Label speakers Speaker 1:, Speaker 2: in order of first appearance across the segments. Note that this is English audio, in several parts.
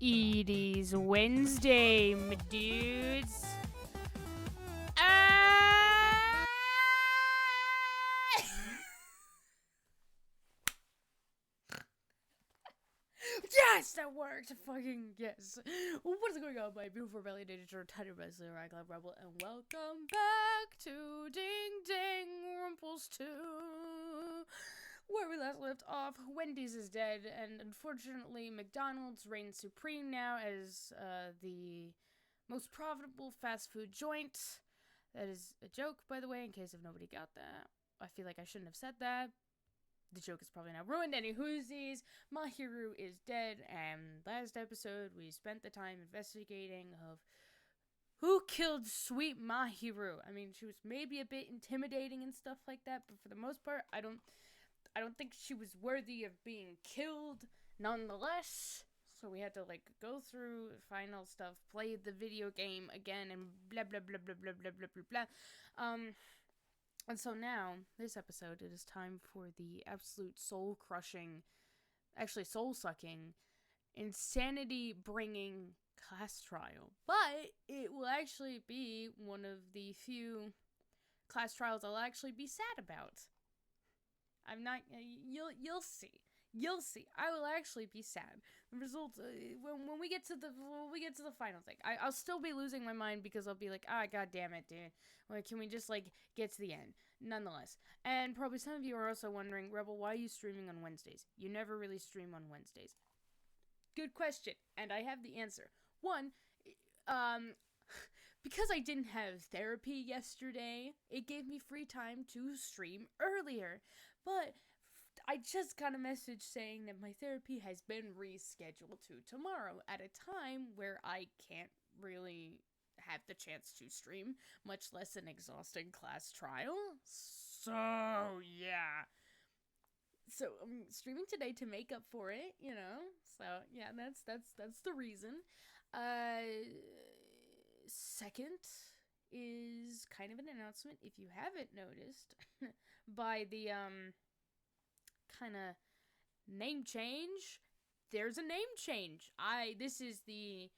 Speaker 1: It is Wednesday, my dudes. Ah! Yes, that worked. Fucking yes. What is going on, my beautiful belly nature, tiny wrestler, I Club Rebel, and welcome back to Ding Ding Rumples 2. Where we last left off, Wendy's is dead, and unfortunately, McDonald's reigns supreme now as the most profitable fast food joint. That is a joke, by the way, in case if nobody got that. I feel like I shouldn't have said that. The joke is probably now ruined. Any whoosies, Mahuri is dead, and last episode we spent the time investigating of who killed sweet Mahuru. I mean, she was maybe a bit intimidating and stuff like that, but for the most part, I don't think she was worthy of being killed nonetheless. So we had to go through final stuff, play the video game again, and blah blah blah blah blah blah blah blah blah. And so now, this episode, it is time for the absolute soul-crushing, actually soul-sucking, insanity-bringing class trial. But it will actually be one of the few class trials I'll actually be sad about. I'm not, you'll see. You'll see. I will actually be sad. The results, when we get to the final thing, I'll still be losing my mind because I'll be like, god damn it, dude. Like, can we just, get to the end? Nonetheless. And probably some of you are also wondering, Rebel, why are you streaming on Wednesdays? You never really stream on Wednesdays. Good question. And I have the answer. One, because I didn't have therapy yesterday, it gave me free time to stream earlier. But I just got a message saying that my therapy has been rescheduled to tomorrow at a time where I can't really have the chance to stream, much less an exhausting class trial. So, yeah. So, I'm streaming today to make up for it, you know? So, yeah, that's the reason. Second is kind of an announcement, if you haven't noticed, by the, kind of name change. There's a name change. This is the,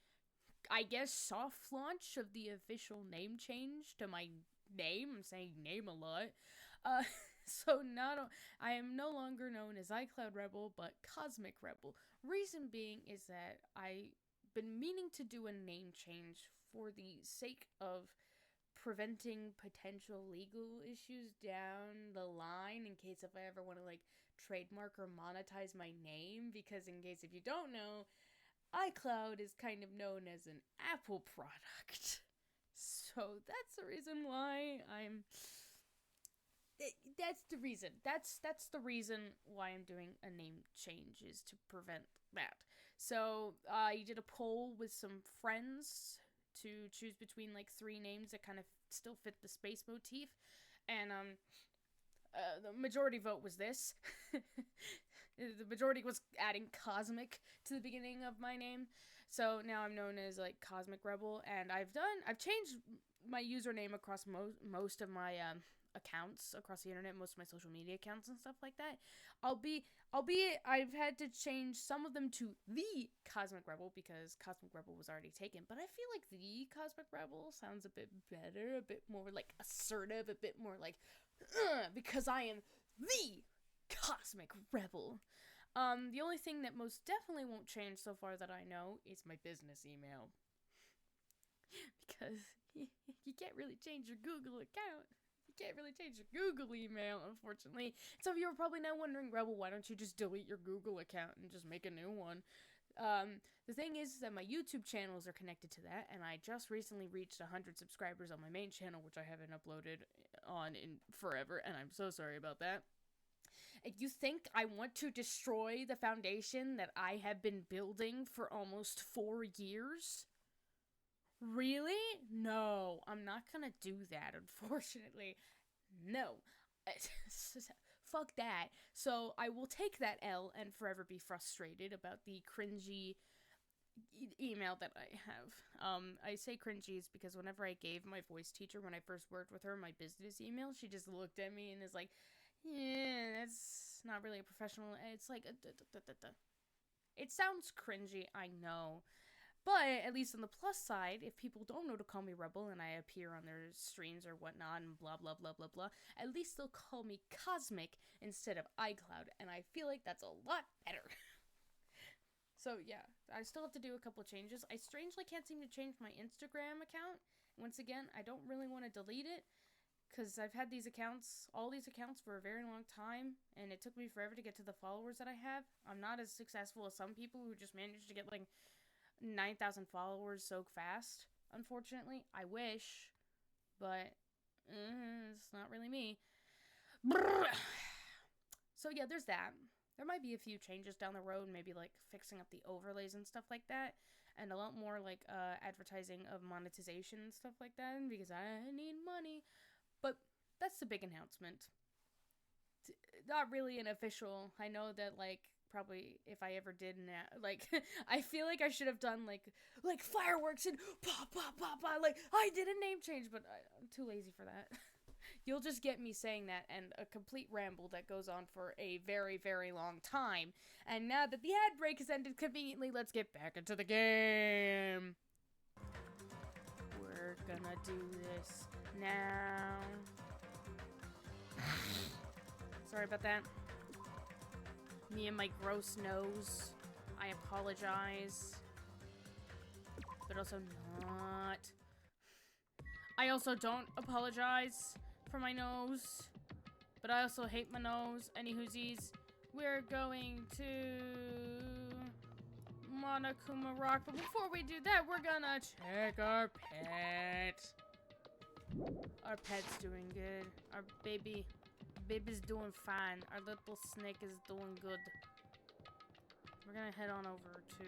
Speaker 1: I guess, soft launch of the official name change to my name. I'm saying name a lot. So I am no longer known as iCloud Rebel, but Cosmic Rebel. Reason being is that I've been meaning to do a name change for the sake of preventing potential legal issues down the line in case if I ever want to trademark or monetize my name, because in case if you don't know, iCloud is kind of known as an Apple product. So that's the reason why that's the reason. That's the reason why I'm doing a name change, is to prevent that. So I did a poll with some friends to choose between three names that kind of still fit the space motif, and the majority vote was this. The majority was adding Cosmic to the beginning of my name, so now I'm known as Cosmic Rebel, and I've changed my username across most of my accounts across the internet, most of my social media accounts and stuff like that. Albeit I've had to change some of them to the Cosmic Rebel because Cosmic Rebel was already taken, but I feel like the Cosmic Rebel sounds a bit better, a bit more assertive, a bit more because I am the Cosmic Rebel. The only thing that most definitely won't change so far that I know is my business email. Because you can't really change your Google account. You can't really change your Google email, unfortunately. Some of you are probably now wondering, Rebel, why don't you just delete your Google account and just make a new one? The thing is that my YouTube channels are connected to that, and I just recently reached 100 subscribers on my main channel, which I haven't uploaded on in forever, and I'm so sorry about that. And you think I want to destroy the foundation that I have been building for almost 4 years? Really? No, I'm not gonna do that, unfortunately. No. Fuck that. So I will take that L and forever be frustrated about the cringy email that I have. I say cringy is because whenever I gave my voice teacher, when I first worked with her, my business email, she just looked at me and is like, yeah, that's not really a professional. It's like, It sounds cringy, I know. But at least on the plus side, if people don't know to call me Rebel and I appear on their streams or whatnot and blah blah blah blah blah, at least they'll call me Cosmic instead of iCloud, and I feel like that's a lot better. So yeah, I still have to do a couple of changes. I strangely can't seem to change my Instagram account. Once again, I don't really want to delete it, because I've had these accounts, all these accounts for a very long time, and it took me forever to get to the followers that I have. I'm not as successful as some people who just managed to get like 9,000 followers so fast, unfortunately. I wish, but it's not really me. So yeah, there's that. There might be a few changes down the road, maybe like fixing up the overlays and stuff like that, and a lot more like advertising of monetization and stuff like that, because I need money. But that's the big announcement. Not really an official. I know that, like, probably if I ever did like, I feel like I should have done like fireworks and pop pop pop pop, like I did a name change, but I'm too lazy for that. You'll just get me saying that and a complete ramble that goes on for a very, very long time. And now that the ad break has ended conveniently, let's get back into the game. We're gonna do this now. Sorry about that. Me and my gross nose. I apologize. But also not. I also don't apologize for my nose. But I also hate my nose. Anywhoosies, we're going to Monokuma Rock. But before we do that, we're gonna check our pet. Our pet's doing good. Our baby's doing fine. Our little snake is doing good. We're gonna head on over to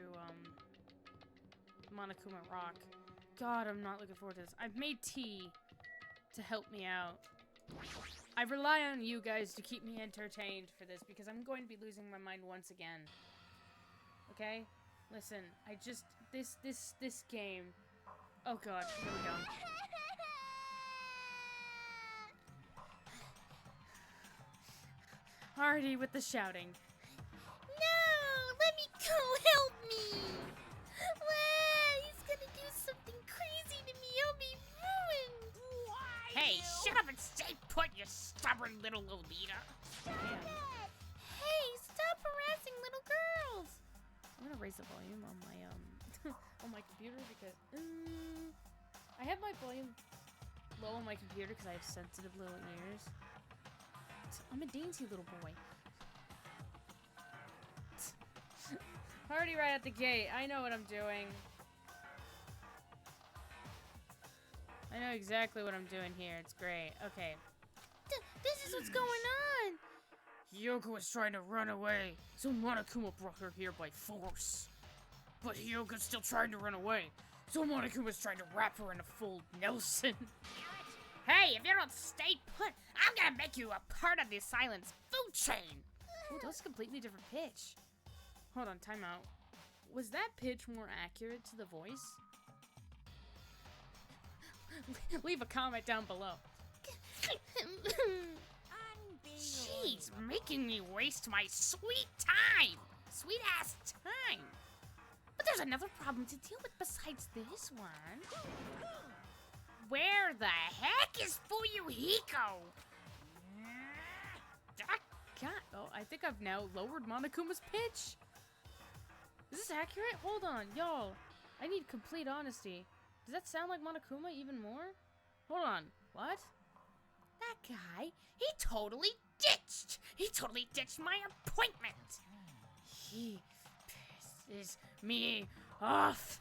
Speaker 1: Monokuma Rock. God, I'm not looking forward to this. I've made tea to help me out. I rely on you guys to keep me entertained for this, because I'm going to be losing my mind once again. Okay? Listen, I just this game. Oh god, here we go. Already with the shouting.
Speaker 2: No! Let me go! Help me! He's gonna do something crazy to me. I'll be ruined.
Speaker 3: Hey, shut up and stay put, you stubborn little Lolita.
Speaker 2: Hey, stop harassing little girls.
Speaker 1: I'm gonna raise the volume on my on my computer because I have my volume low on my computer because I have sensitive little ears. I'm a dainty little boy. Already right at the gate. I know what I'm doing. I know exactly what I'm doing here. It's great. Okay.
Speaker 2: This is what's going on.
Speaker 3: Hyoko was trying to run away, so Monokuma brought her here by force. But Hyoko's still trying to run away, so Monokuma's trying to wrap her in a full Nelson. Hey, if you don't stay put, I'm gonna make you a part of the Silence food chain!
Speaker 1: Oh, that's a completely different pitch. Hold on, time out. Was that pitch more accurate to the voice? Leave a comment down below.
Speaker 3: She's making me waste my sweet time! Sweet ass time! But there's another problem to deal with besides this one. Where the heck is Fuyuhiko?
Speaker 1: God, oh, I think I've now lowered Monokuma's pitch. Is this accurate? Hold on, y'all. I need complete honesty. Does that sound like Monokuma even more? Hold on, what?
Speaker 3: That guy, he totally ditched my appointment. He pisses me off.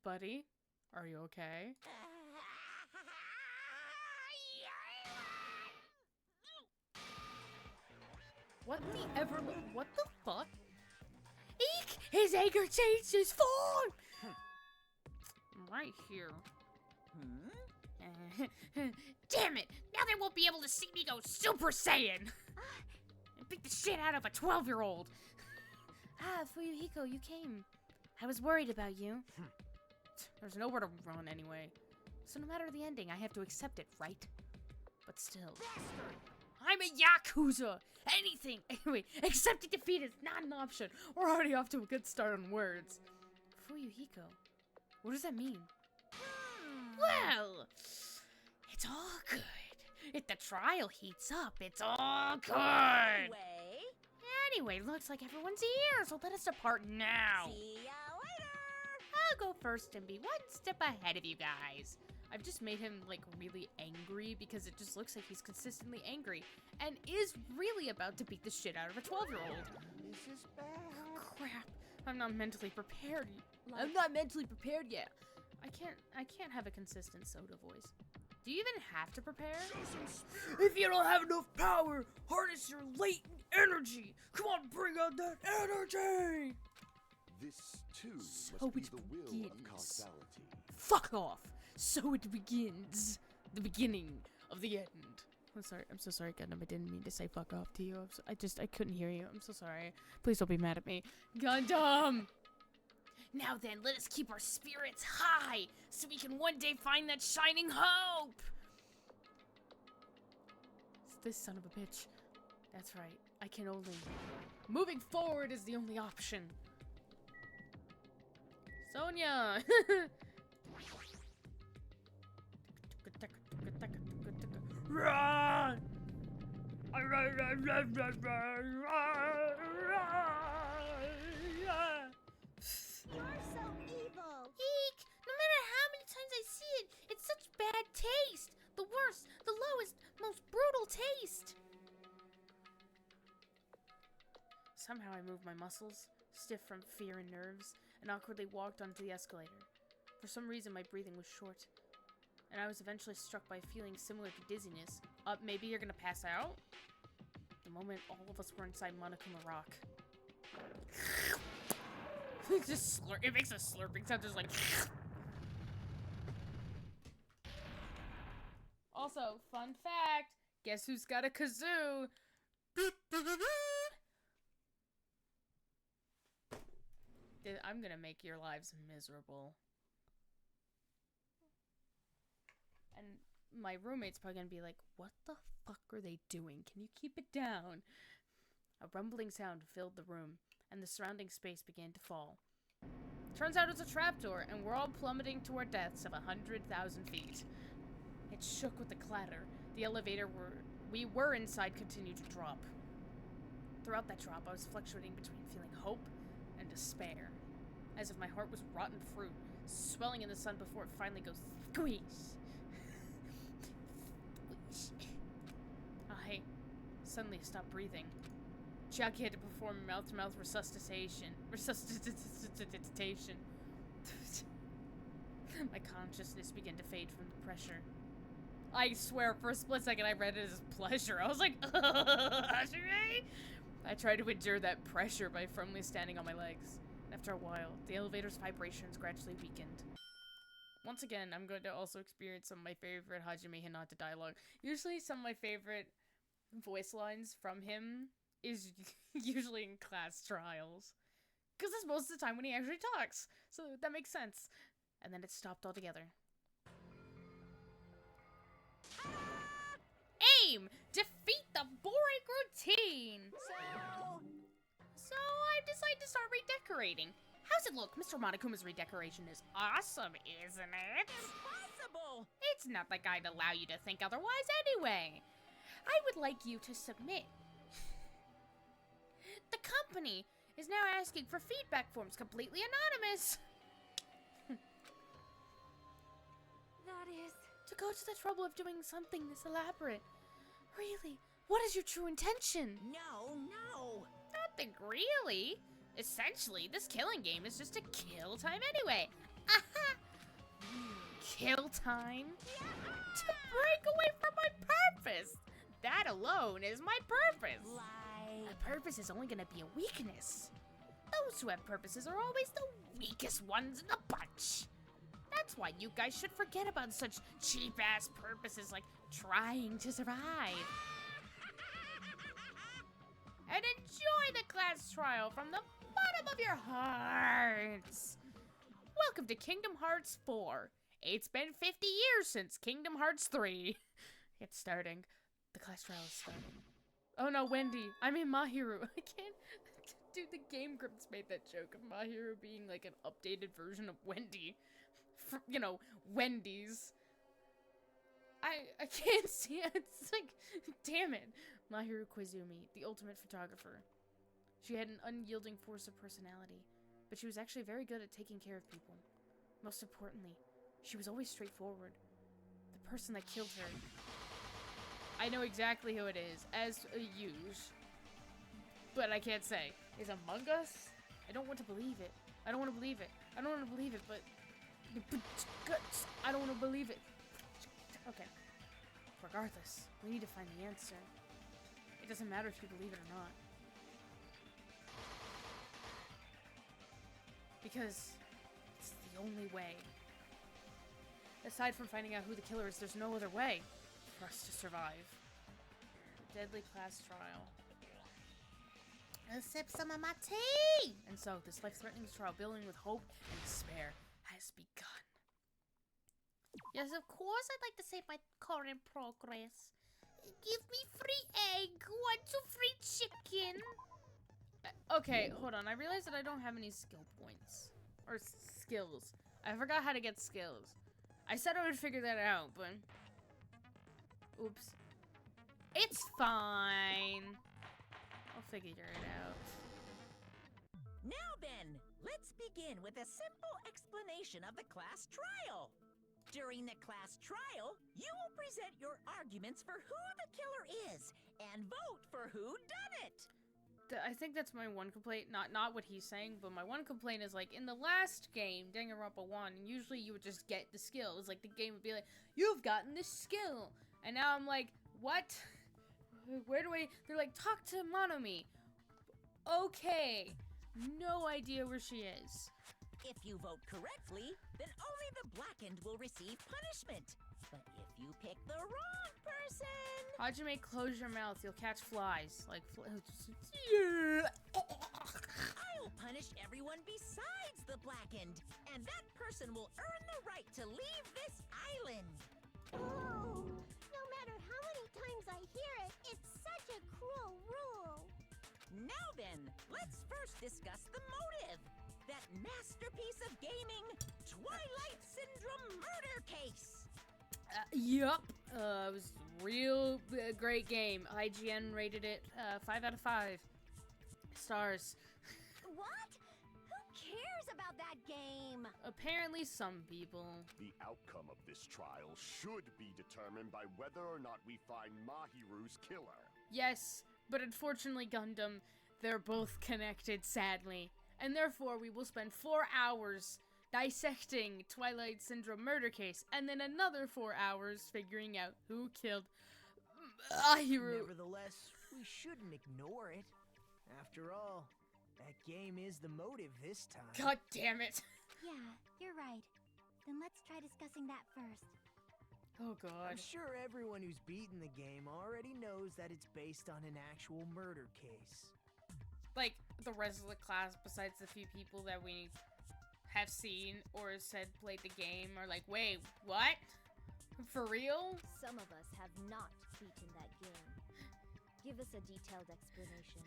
Speaker 1: Buddy, are you okay? What the fuck?
Speaker 2: Eek! His anger changed his form!
Speaker 1: Right here.
Speaker 3: Damn it! Now they won't be able to see me go Super Saiyan! And beat the shit out of a 12-year-old!
Speaker 2: Ah, Fuyuhiko, you came. I was worried about you.
Speaker 1: There's nowhere to run anyway. So no matter the ending, I have to accept it, right? But still. I'm a Yakuza! Anything! Anyway, accepting defeat is not an option. We're already off to a good start on words. Fuyuhiko. What does that mean? Well, it's all good. If the trial heats up, it's all good. Anyway, looks like everyone's here, so let us depart now.
Speaker 2: See ya later.
Speaker 1: I'll go first and be one step ahead of you guys. I've just made him, like, really angry because it just looks like he's consistently angry and is really about to beat the shit out of a 12-year-old.
Speaker 4: This is bad.
Speaker 1: Crap. I'm not mentally prepared. I'm not mentally prepared yet. I can't have a consistent Soda voice. Do you even have to prepare? If you don't have enough power, harness your latent energy. Come on, bring out that energy.
Speaker 4: This too
Speaker 1: So
Speaker 4: must be
Speaker 1: it
Speaker 4: the will of
Speaker 1: begins.
Speaker 4: causality.
Speaker 1: Fuck off. So it begins. The beginning of the end. I'm sorry. I'm so sorry, Gundam. I didn't mean to say fuck off to you. I couldn't hear you. I'm so sorry. Please don't be mad at me. Gundam! Now then, let us keep our spirits high so we can one day find that shining hope! It's this son of a bitch. That's right. I can only... Moving forward is the only option. Sonia! Run!
Speaker 2: You're so evil. Eek! No matter how many times I see it, it's such bad taste. The worst, the lowest, most brutal taste.
Speaker 1: Somehow I moved my muscles, stiff from fear and nerves, and awkwardly walked onto the escalator. For some reason, my breathing was short, and I was eventually struck by a feeling similar to dizziness. Maybe you're gonna pass out? The moment all of us were inside Monokuma Rock. Just slurp. It makes a slurping sound, just like. Also, fun fact: guess who's got a kazoo? I'm gonna make your lives miserable. And my roommate's probably gonna be like, what the fuck are they doing? Can you keep it down? A rumbling sound filled the room, and the surrounding space began to fall. Turns out it's a trapdoor, and we're all plummeting to our deaths of 100,000 feet. It shook with a clatter. The elevator we were inside continued to drop. Throughout that drop, I was fluctuating between feeling hope and despair, as if my heart was rotten fruit, swelling in the sun before it finally goes squeeze. I suddenly stopped breathing. Chucky had to perform mouth-to-mouth resuscitation. My consciousness began to fade from the pressure. I swear, for a split second I read it as pleasure. I was like, Hashime? I tried to endure that pressure by firmly standing on my legs. After a while, the elevator's vibrations gradually weakened. Once again, I'm going to also experience some of my favorite Hajime Hinata dialogue. Usually some of my favorite voice lines from him is usually in class trials. Because that's most of the time when he actually talks. So that makes sense. And then it stopped altogether. Aim! Defeat the boring routine! So I've decided to start redecorating. How's it look? Mr. Monokuma's redecoration is awesome, isn't it?
Speaker 2: Impossible.
Speaker 1: It's not like I'd allow you to think otherwise anyway. I would like you to submit. The company is now asking for feedback forms completely anonymous.
Speaker 2: That is...
Speaker 1: To go to the trouble of doing something this elaborate. Really? What is your true intention?
Speaker 2: No.
Speaker 1: Nothing really. Essentially, this killing game is just a kill time anyway. Aha! Kill time? To break away from my purpose. That alone is my purpose.
Speaker 2: Lie.
Speaker 1: A purpose is only gonna be a weakness. Those who have purposes are always the weakest ones in the bunch. That's why you guys should forget about such cheap-ass purposes like trying to survive. And enjoy the class trial from the bottom of your hearts. Welcome to Kingdom Hearts 4. It's been 50 years since Kingdom Hearts 3. It's starting. The class trial is starting. Oh no, Wendy. I mean Mahuru. I can't. Dude, the Game Grumps made that joke of Mahuru being like an updated version of Wendy. You know, Wendy's. I can't see it. It's like, damn it. Mahuru Koizumi, the ultimate photographer. She had an unyielding force of personality, but she was actually very good at taking care of people. Most importantly, she was always straightforward. The person that killed her, I know exactly who it is, as a use, but I can't say. Is Among Us? I don't want to believe it. I don't want to believe it. I don't want to believe it, but I don't want to believe it. Okay. Regardless, we need to find the answer. It doesn't matter if you believe it or not. Because it's the only way. Aside from finding out who the killer is, there's no other way for us to survive. The deadly class trial.
Speaker 2: A sip some of my tea!
Speaker 1: And so, this life-threatening trial, building with hope and despair, has begun.
Speaker 2: Yes, of course I'd like to save my current progress. Give me free egg, 1, 2 free chicken.
Speaker 1: Okay, hold on. I realized that I don't have any skill points. Or skills. I forgot how to get skills. I said I would figure that out, but... Oops. It's fine. I'll figure it out.
Speaker 5: Now then, let's begin with a simple explanation of the class trial. During the class trial, you will present your arguments for who the killer is and vote for who done it.
Speaker 1: I think that's my one complaint. Not what he's saying, but my one complaint is, like, in the last game, Danganronpa 1, usually you would just get the skills. Like, the game would be like, you've gotten this skill. And now I'm like, what? Where do I... They're like, talk to Monomi. Okay. No idea where she is.
Speaker 5: If you vote correctly, then only the blackened will receive punishment. But if you pick the wrong person...
Speaker 1: Hajime, close your mouth. You'll catch flies. Like,
Speaker 5: I'll punish everyone besides the blackened, and that person will earn the right to leave this island.
Speaker 2: Oh, no matter how many times I hear it, it's such a cruel rule.
Speaker 5: Now then, let's first discuss the motive. That masterpiece of gaming, Twilight Syndrome murder case.
Speaker 1: Yup. It was a real great game. IGN rated it 5 out of 5 stars.
Speaker 2: What? Who cares about that game?
Speaker 1: Apparently some people.
Speaker 4: The outcome of this trial should be determined by whether or not we find Mahiru's killer.
Speaker 1: Yes, but unfortunately, Gundam, they're both connected, sadly. And therefore, we will spend 4 hours dissecting Twilight Syndrome murder case, and then another 4 hours figuring out who killed Mahiru.
Speaker 6: Nevertheless, we shouldn't ignore it. After all, that game is the motive this time.
Speaker 1: God damn it.
Speaker 2: Yeah, you're right. Then let's try discussing that first.
Speaker 1: Oh
Speaker 6: I'm
Speaker 1: god.
Speaker 6: sure everyone who's beaten the game already knows that it's based on an actual murder case.
Speaker 1: Like, the rest of the class, besides the few people that we have seen or said played the game, are like, wait, what? For real?
Speaker 7: Some of us have not beaten that game. Give us a detailed explanation.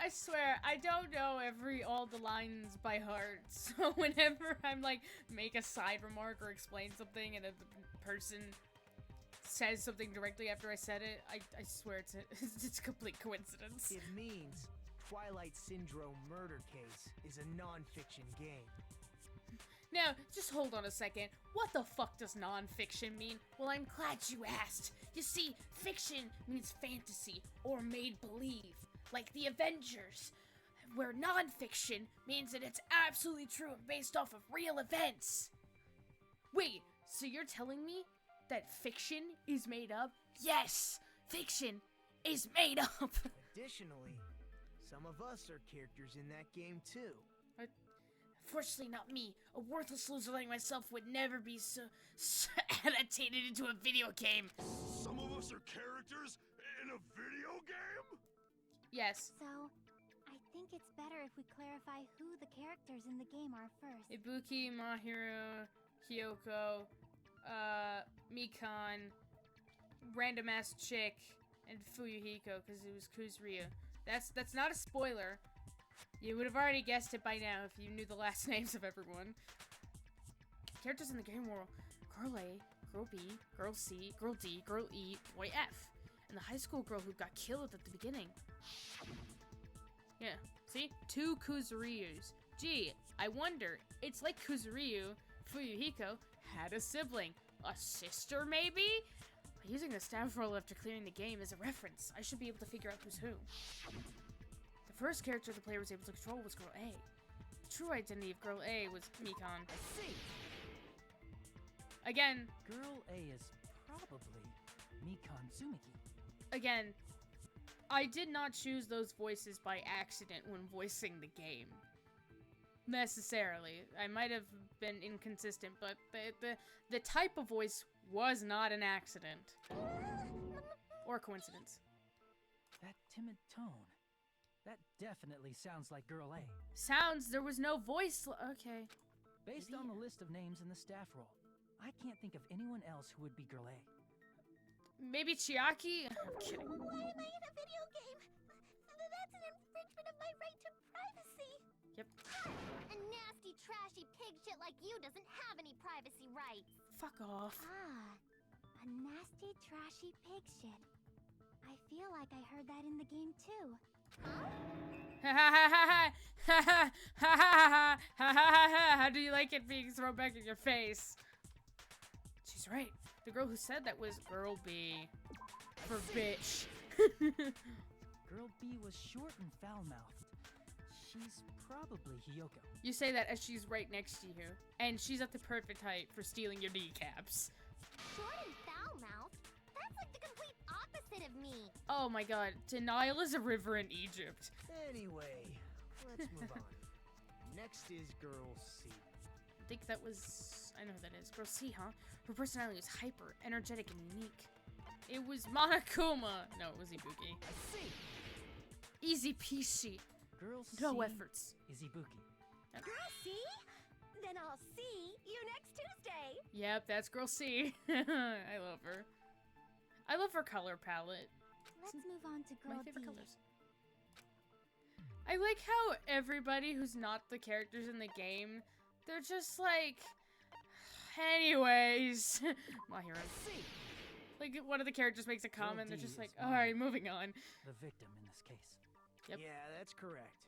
Speaker 1: I swear, I don't know all the lines by heart, so whenever I'm like, make a side remark or explain something and then the person says something directly after I said it, I swear it's a complete coincidence.
Speaker 6: It means Twilight Syndrome Murder Case is a non-fiction game.
Speaker 1: Now, just hold on a second. What the fuck does non-fiction mean? Well, I'm glad you asked. You see, fiction means fantasy or made-believe, like the Avengers, where non-fiction means that it's absolutely true and based off of real events. Wait, so you're telling me that fiction is made up? Yes, fiction is made up.
Speaker 6: Additionally, some of us are characters in that game too.
Speaker 1: Fortunately, not me. A worthless loser like myself would never be so annotated into a video game.
Speaker 4: Some of us are characters in a video game?
Speaker 1: Yes.
Speaker 7: So, I think it's better if we clarify who the characters in the game are first.
Speaker 1: Ibuki, Mahiro, Kyoko, Mikan, random ass chick, and Fuyuhiko because it was Kuzuryu. That's not a spoiler. You would have already guessed it by now if you knew the last names of everyone. Characters in the game world: Girl A, Girl B, Girl C, Girl D, Girl E, Boy F, and the high school girl who got killed at the beginning. Yeah, see? 2 Kuzuryus. Gee, I wonder, it's like Kuzuryu, Fuyuhiko, had a sibling. A sister, maybe? By using the staff roll after clearing the game as a reference, I should be able to figure out who's who. The first character the player was able to control was Girl A. The true identity of Girl A was Mikan.
Speaker 6: I see.
Speaker 1: Again,
Speaker 8: Girl A is probably Mikan Tsumiki.
Speaker 1: again, I did not choose those voices by accident when voicing the game. Necessarily. I might have been inconsistent, but the type of voice was not an accident. Or coincidence.
Speaker 8: That timid tone. That definitely sounds like Girl A.
Speaker 1: Sounds, there was no voice. Okay.
Speaker 8: Based on the list of names in the staff roll, I can't think of anyone else who would be Girl A.
Speaker 1: Maybe Chiaki? I'm kidding.
Speaker 2: Why am I in a video game? That's an infringement of my right to privacy.
Speaker 1: Yep.
Speaker 2: A nasty, trashy pig shit like you doesn't have any privacy rights.
Speaker 1: Fuck off.
Speaker 2: Ah, a nasty, trashy pig shit. I feel like I heard that in the game too.
Speaker 1: Ha ha ha ha ha ha ha ha ha ha. How do you like it being thrown back in your face? She's right. The girl who said that was Girl B. For bitch.
Speaker 8: Girl B was short and foul-mouthed. She's probably Hiyoko.
Speaker 1: You say that as she's right next to you, and she's at the perfect height for stealing your kneecaps.
Speaker 2: Short and foul-mouthed? That's like the complete opposite of me.
Speaker 1: Oh my god, Denial is a river in Egypt.
Speaker 6: Anyway, let's move on. Next is Girl C.
Speaker 1: I think that was... I know who that is. Girl C, huh? Her personality was hyper, energetic, and unique. It was Monokuma. No, it was Ibuki.
Speaker 6: I see.
Speaker 1: Easy peasy.
Speaker 8: Girl C
Speaker 1: No efforts.
Speaker 8: is Ibuki.
Speaker 5: Girl, see? Then I'll see you next Tuesday.
Speaker 1: Yep, that's Girl C. I love her. I love her color palette.
Speaker 2: Let's move on to
Speaker 1: My
Speaker 2: Girl
Speaker 1: favorite
Speaker 2: D.
Speaker 1: colors. I like how everybody who's not the characters in the game, they're just like... Anyways. Mahuri. Like, one of the characters makes a comment, they're
Speaker 8: D
Speaker 1: just like,
Speaker 8: is
Speaker 1: alright, moving on.
Speaker 8: The victim in this case.
Speaker 1: Yep.
Speaker 6: Yeah, that's correct.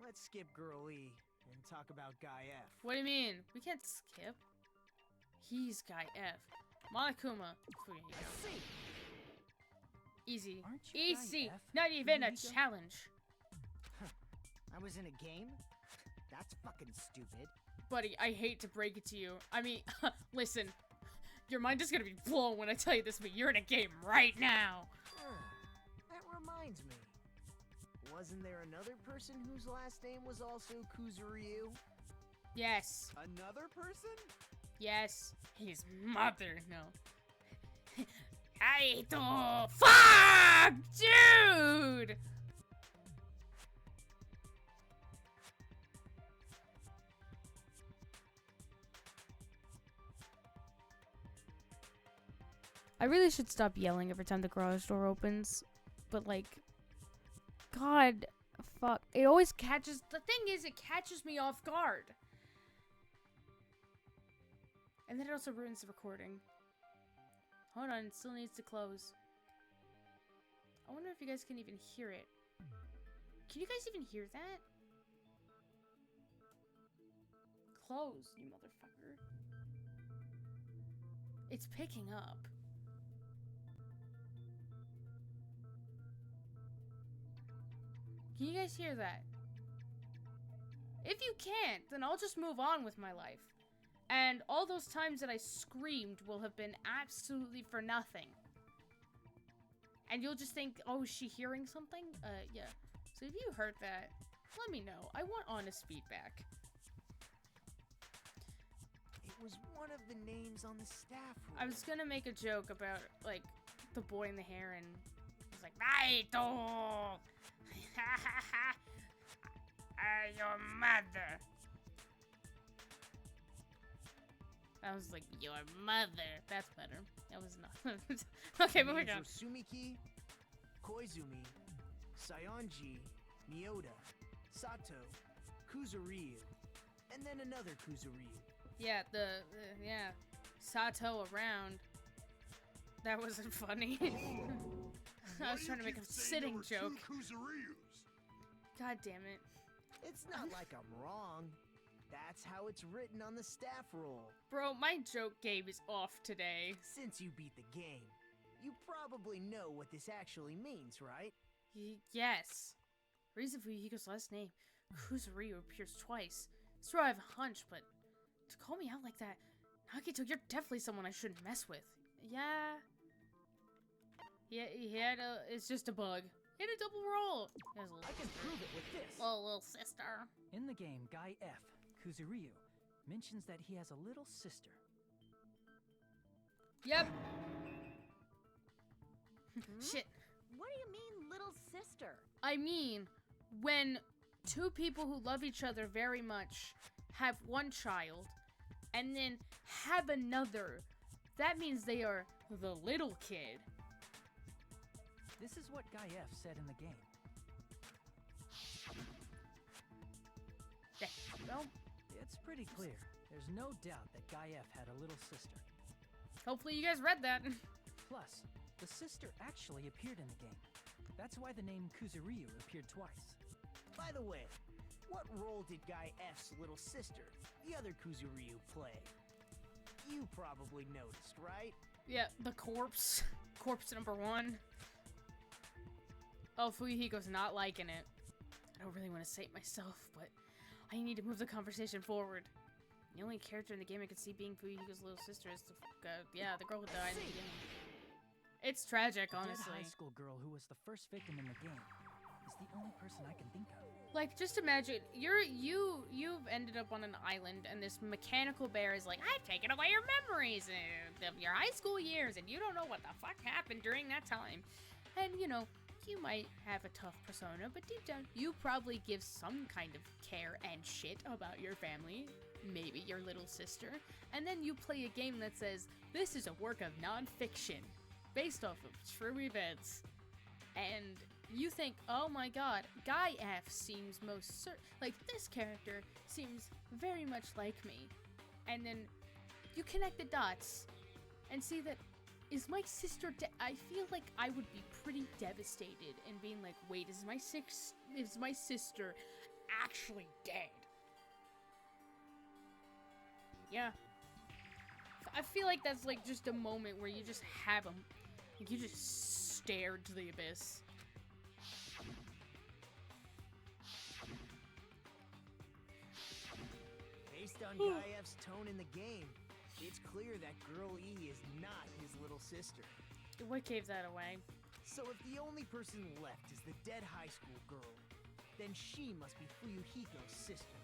Speaker 6: Let's skip Girl E and talk about Guy F.
Speaker 1: What do you mean? We can't skip. He's Guy F. Monokuma. Fuyuhiko. Easy.
Speaker 8: Aren't you Guy
Speaker 1: Easy.
Speaker 8: F,
Speaker 1: Not even a
Speaker 8: Fuyuhiko?
Speaker 1: challenge.
Speaker 6: I was in a game? That's fucking stupid.
Speaker 1: Buddy, I hate to break it to you. I mean, listen. Your mind is gonna be blown when I tell you this, but you're in a game right now.
Speaker 6: That reminds me. Wasn't there another person whose last name was also Kuzuryu?
Speaker 1: Yes.
Speaker 4: Another person?
Speaker 1: Yes. His mother. No. Aito. Fuck! Dude! I really should stop yelling every time the garage door opens. But, like, God, fuck. It always catches... The thing is, it catches me off guard. And then it also ruins the recording. Hold on, it still needs to close. I wonder if you guys can even hear it. Can you guys even hear that? Close, you motherfucker. It's picking up. Can you guys hear that? If you can't, then I'll just move on with my life. And all those times that I screamed will have been absolutely for nothing. And you'll just think, oh, is she hearing something? Yeah. So if you heard that, let me know. I want honest feedback.
Speaker 6: It was one of the names on the staff roll.
Speaker 1: I was gonna make a joke about, like, the boy in the hair and he's like, Naito! Your mother. I was like, your mother. That's better. That was not. Okay, moving on.
Speaker 6: Sumiki, Koizumi, Sayonji, Miyota, Sato, Kuzuryu, and then another Kuzuryu.
Speaker 1: Yeah, yeah, Sato around. That wasn't funny. I was trying to make a sitting joke. God damn it.
Speaker 6: It's not like I'm wrong. That's how it's written on the staff roll.
Speaker 1: Bro, my joke game is off today.
Speaker 6: Since you beat the game, you probably know what this actually means, right?
Speaker 1: Yes. Reason for Yuhiko's last name, Kuzuryu, appears twice. So I have a hunch, but to call me out like that, Nagito, you're definitely someone I shouldn't mess with. Yeah. Yeah, it's just a bug. Hit a double roll.
Speaker 8: I can prove it with this.
Speaker 1: Little sister.
Speaker 8: In the game, Guy F, Kuzuryu, mentions that he has a little sister.
Speaker 1: Yep. Shit.
Speaker 5: What do you mean, little sister?
Speaker 1: I mean, when two people who love each other very much have one child, and then have another, that means they are the little kid.
Speaker 8: This is what Guy F said in the game.
Speaker 1: Well,
Speaker 8: It's pretty clear. There's no doubt that Guy F had a little sister.
Speaker 1: hopefully you guys read that.
Speaker 8: Plus, the sister actually appeared in the game. That's why the name Kuzuryu appeared twice.
Speaker 6: By the way, what role did Guy F's little sister, the other Kuzuryu, play? You probably noticed, right?
Speaker 1: Yeah, the corpse. Corpse number 1. Oh, Fuyuhiko's not liking it. I don't really want to say it myself, but I need to move the conversation forward. The only character in the game I could see being Fuyuhiko's little sister is the girl who died in the beginning. It's tragic,
Speaker 8: The dead
Speaker 1: honestly.
Speaker 8: high school girl who was the first victim in the game is the only person I can think of.
Speaker 1: Like, just imagine you've ended up on an island, and this mechanical bear is like, I've taken away your memories of your high school years, and you don't know what the fuck happened during that time. And you know, you might have a tough persona, but deep down, you probably give some kind of care and shit about your family, maybe your little sister, and then you play a game that says, this is a work of non-fiction, based off of true events, and you think, oh my god, Guy F seems most like this character seems very much like me, and then you connect the dots and see that, is my sister I feel like I would be pretty devastated and being like, wait, is my sister actually dead? Yeah. I feel like that's like just a moment where you just have them, like you just stare to the abyss.
Speaker 6: Based on Guy F's tone in the game, it's clear that Girl E is not his little sister.
Speaker 1: What gave that away?
Speaker 6: So if the only person left is the dead high school girl, then she must be Fuyuhiko's sister.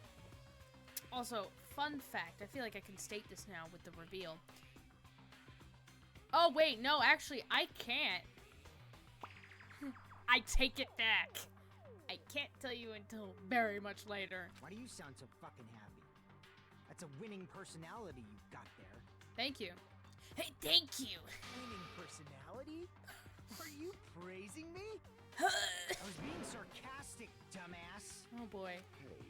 Speaker 1: Also, fun fact, I feel like I can state this now with the reveal. Oh wait, no, actually, I can't. I take it back. I can't tell you until very much later.
Speaker 6: Why do you sound so fucking happy? That's a winning personality you've got there.
Speaker 1: Thank you. Hey, thank you.
Speaker 6: Winning personality? Are you praising me? I was being sarcastic, dumbass.
Speaker 1: Oh boy.
Speaker 4: Hey,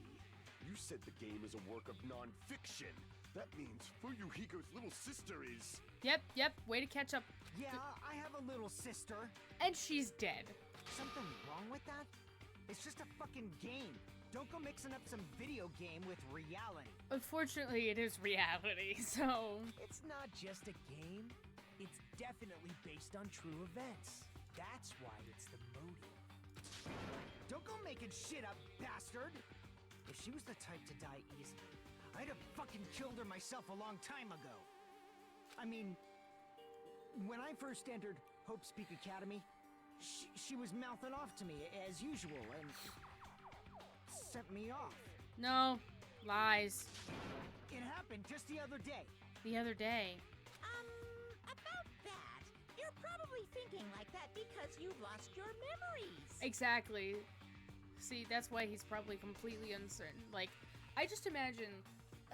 Speaker 4: you said the game is a work of non-fiction. That means Fuyuhiko's little sister is...
Speaker 1: Yep, way to catch up.
Speaker 6: Yeah, I have a little sister.
Speaker 1: And she's dead.
Speaker 6: Something wrong with that? It's just a fucking game. Don't go mixing up some video game with reality.
Speaker 1: Unfortunately, it is reality, so...
Speaker 6: It's not just a game. It's definitely based on true events. That's why it's the motive. Don't go making shit up, bastard! If she was the type to die easily, I'd have fucking killed her myself a long time ago. I mean, when I first entered Hope's Peak Academy, she was mouthing off to me as usual and sent me off.
Speaker 1: No, lies.
Speaker 6: It happened just the other day.
Speaker 1: The other day.
Speaker 5: About that, you're probably thinking like that because you've lost your memories.
Speaker 1: Exactly. See, that's why he's probably completely uncertain. Like, I just imagine...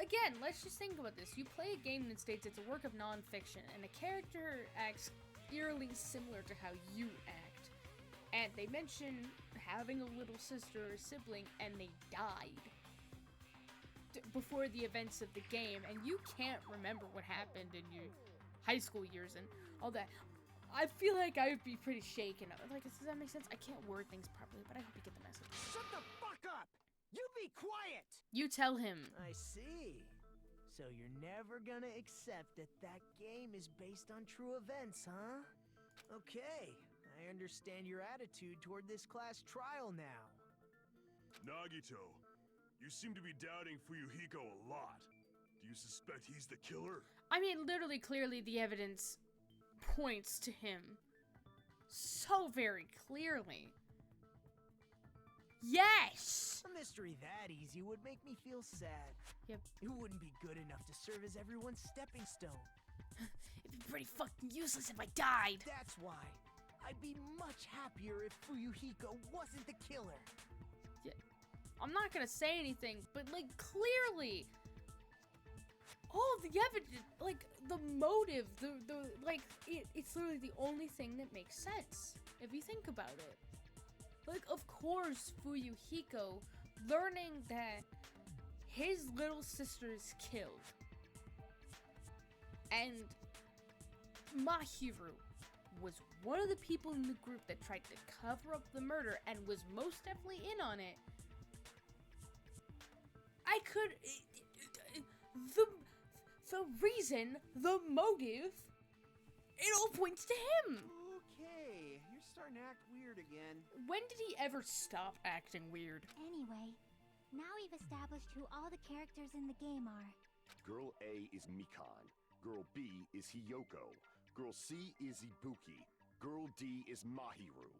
Speaker 1: Again, let's just think about this. You play a game that states it's a work of non-fiction, and a character acts eerily similar to how you act. And they mention having a little sister or sibling, and they died before the events of the game, and you can't remember what happened in your high school years and all that. I feel like I would be pretty shaken. Like, does that make sense? I can't word things properly, but I hope you get the message.
Speaker 6: Shut the fuck up! You be quiet!
Speaker 1: You tell him.
Speaker 6: I see. So you're never gonna accept that that game is based on true events, huh? Okay, I understand your attitude toward this class trial now.
Speaker 4: Nagito, you seem to be doubting Fuyuhiko a lot. Do you suspect he's the killer?
Speaker 1: I mean, literally, clearly, the evidence points to him. So very clearly. Yes!
Speaker 6: A mystery that easy would make me feel sad.
Speaker 1: Yep.
Speaker 6: It wouldn't be good enough to serve as everyone's stepping stone.
Speaker 1: It'd be pretty fucking useless if I died.
Speaker 6: That's why. I'd be much happier if Fuyuhiko wasn't the killer.
Speaker 1: Yeah. I'm not gonna say anything, but, like, clearly, all the evidence, like, the motive, it's literally the only thing that makes sense, if you think about it. Like, of course, Fuyuhiko, learning that his little sister is killed, and Mahuri was one of the people in the group that tried to cover up the murder and was most definitely in on it. The reason, the motive, it all points to him.
Speaker 6: Okay, you're starting to act weird again.
Speaker 1: When did he ever stop acting weird?
Speaker 2: Anyway, now we've established who all the characters in the game are.
Speaker 4: Girl A is Mikan. Girl B is Hiyoko. Girl C is Ibuki. Girl D is Mahiru.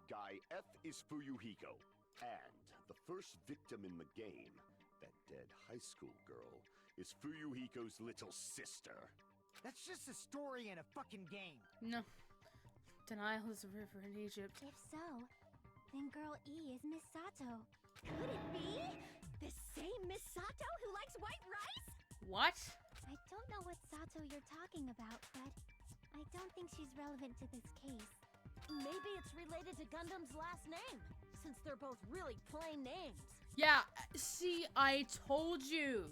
Speaker 4: Guy F is Fuyuhiko. And the first victim in the game, that dead high school girl, is Fuyuhiko's little sister.
Speaker 6: That's just a story in a fucking game.
Speaker 1: No. Denial is a river in Egypt.
Speaker 2: If so, then Girl E is Miss Sato. Could it be? The same Miss Sato who likes white rice?
Speaker 1: What?
Speaker 2: I don't know what Sato you're talking about, but I don't think she's relevant to this case.
Speaker 9: Maybe it's related to Gundam's last name, since they're both really plain names.
Speaker 1: Yeah, see, I told you.